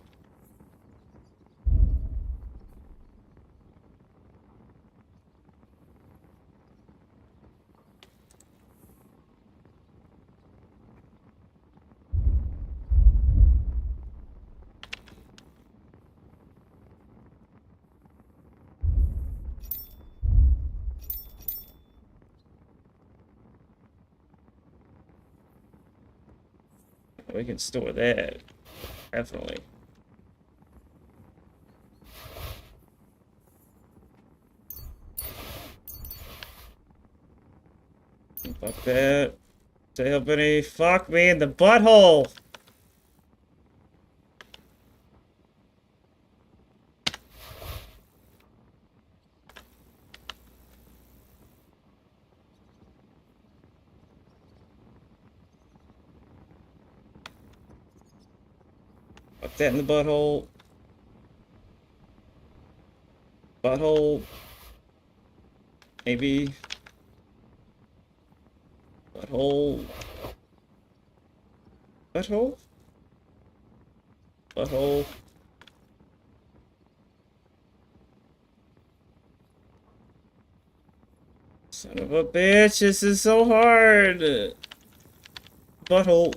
We can store that. Definitely. Fuck that. Sale Benny, fuck me in the butthole! Fuck that in the butthole. Butthole. Maybe. Butthole. Butthole? Butthole. Son of a bitch, this is so hard. Butthole.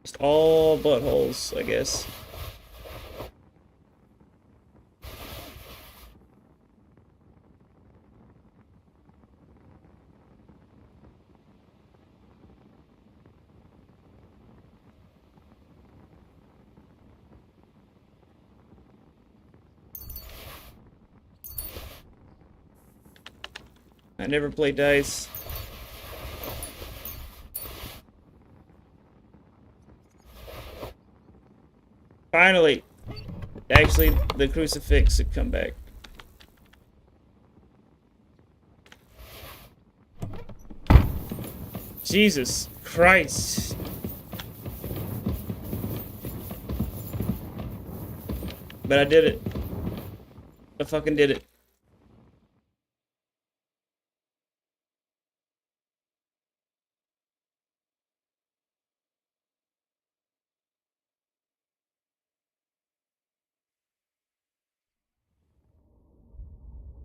Just all buttholes, I guess. I never play dice. Finally! Actually, the crucifix had come back. Jesus Christ. But I did it. I fucking did it.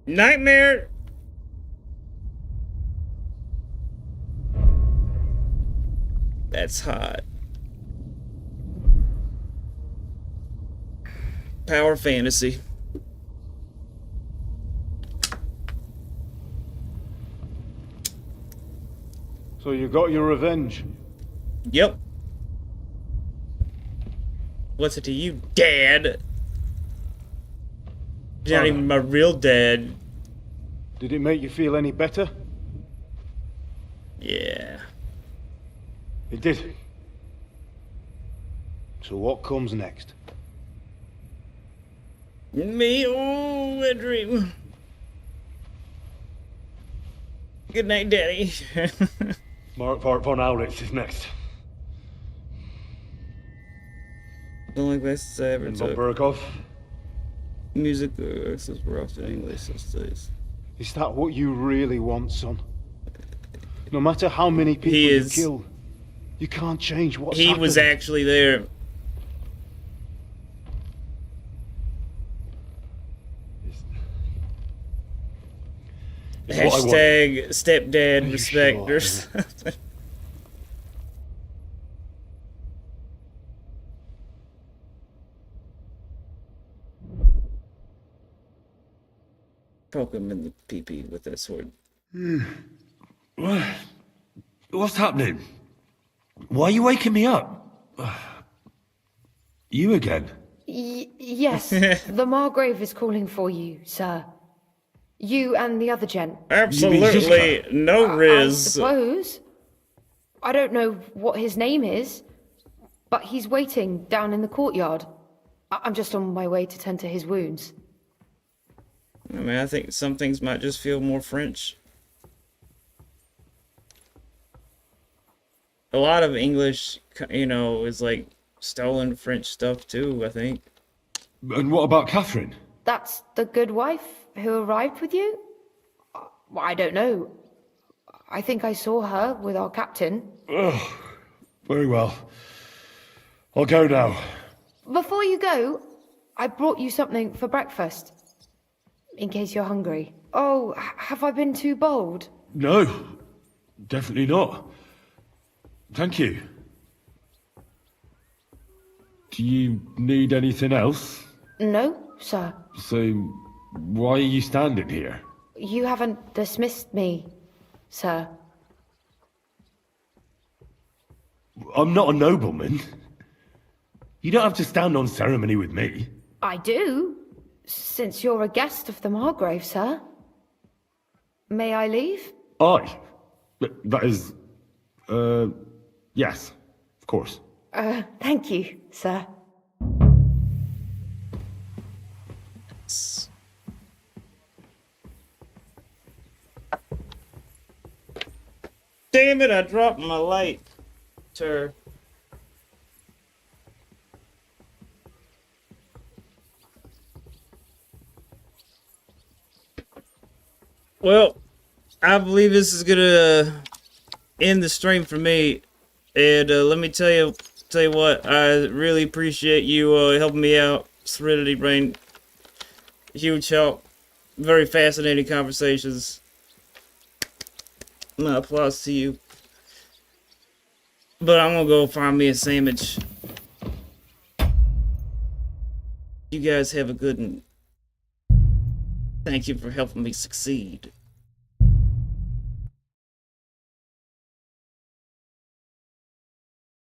Nightmare. That's hot. Power fantasy. So you got your revenge? Yep. What's it to you, Dad? You're not even my real dad. Did it make you feel any better? Yeah. It did. So what comes next? Me, oh, a dream. Good night, Daddy. Mark von Aulitz is next. Don't like this ever And von took. Burkov. Music is rough in English these days. Is that what you really want, son? No matter how many people you kill, you can't change what's happened. He was actually there. Hashtag stepdad respect or something. Poke him in the pee-pee with that sword. What's happening? Why are you waking me up? You again? Yes, the Margrave is calling for you, sir. You and the other gent. Absolutely no riz. I suppose. I don't know what his name is, but he's waiting down in the courtyard. I'm just on my way to tend to his wounds. I mean, I think some things might just feel more French. A lot of English, you know, is like stolen French stuff too, I think. And what about Catherine? That's the good wife who arrived with you? I don't know. I think I saw her with our captain. Oh, very well. I'll go now. Before you go, I brought you something for breakfast. In case you're hungry. Oh, have I been too bold? No, definitely not. Thank you. Do you need anything else? No, sir. So, why are you standing here? You haven't dismissed me, sir. I'm not a nobleman. You don't have to stand on ceremony with me. I do, since you're a guest of the Margrave, sir. May I leave? Aye. That is... yes, of course. Thank you, sir. Damn it, I dropped my lighter. Well, I believe this is gonna end the stream for me. And let me tell you what, I really appreciate you helping me out. Serenity Brain, huge help. Very fascinating conversations. My applause to you. But I'm gonna go find me a sandwich. You guys have a good one. Thank you for helping me succeed.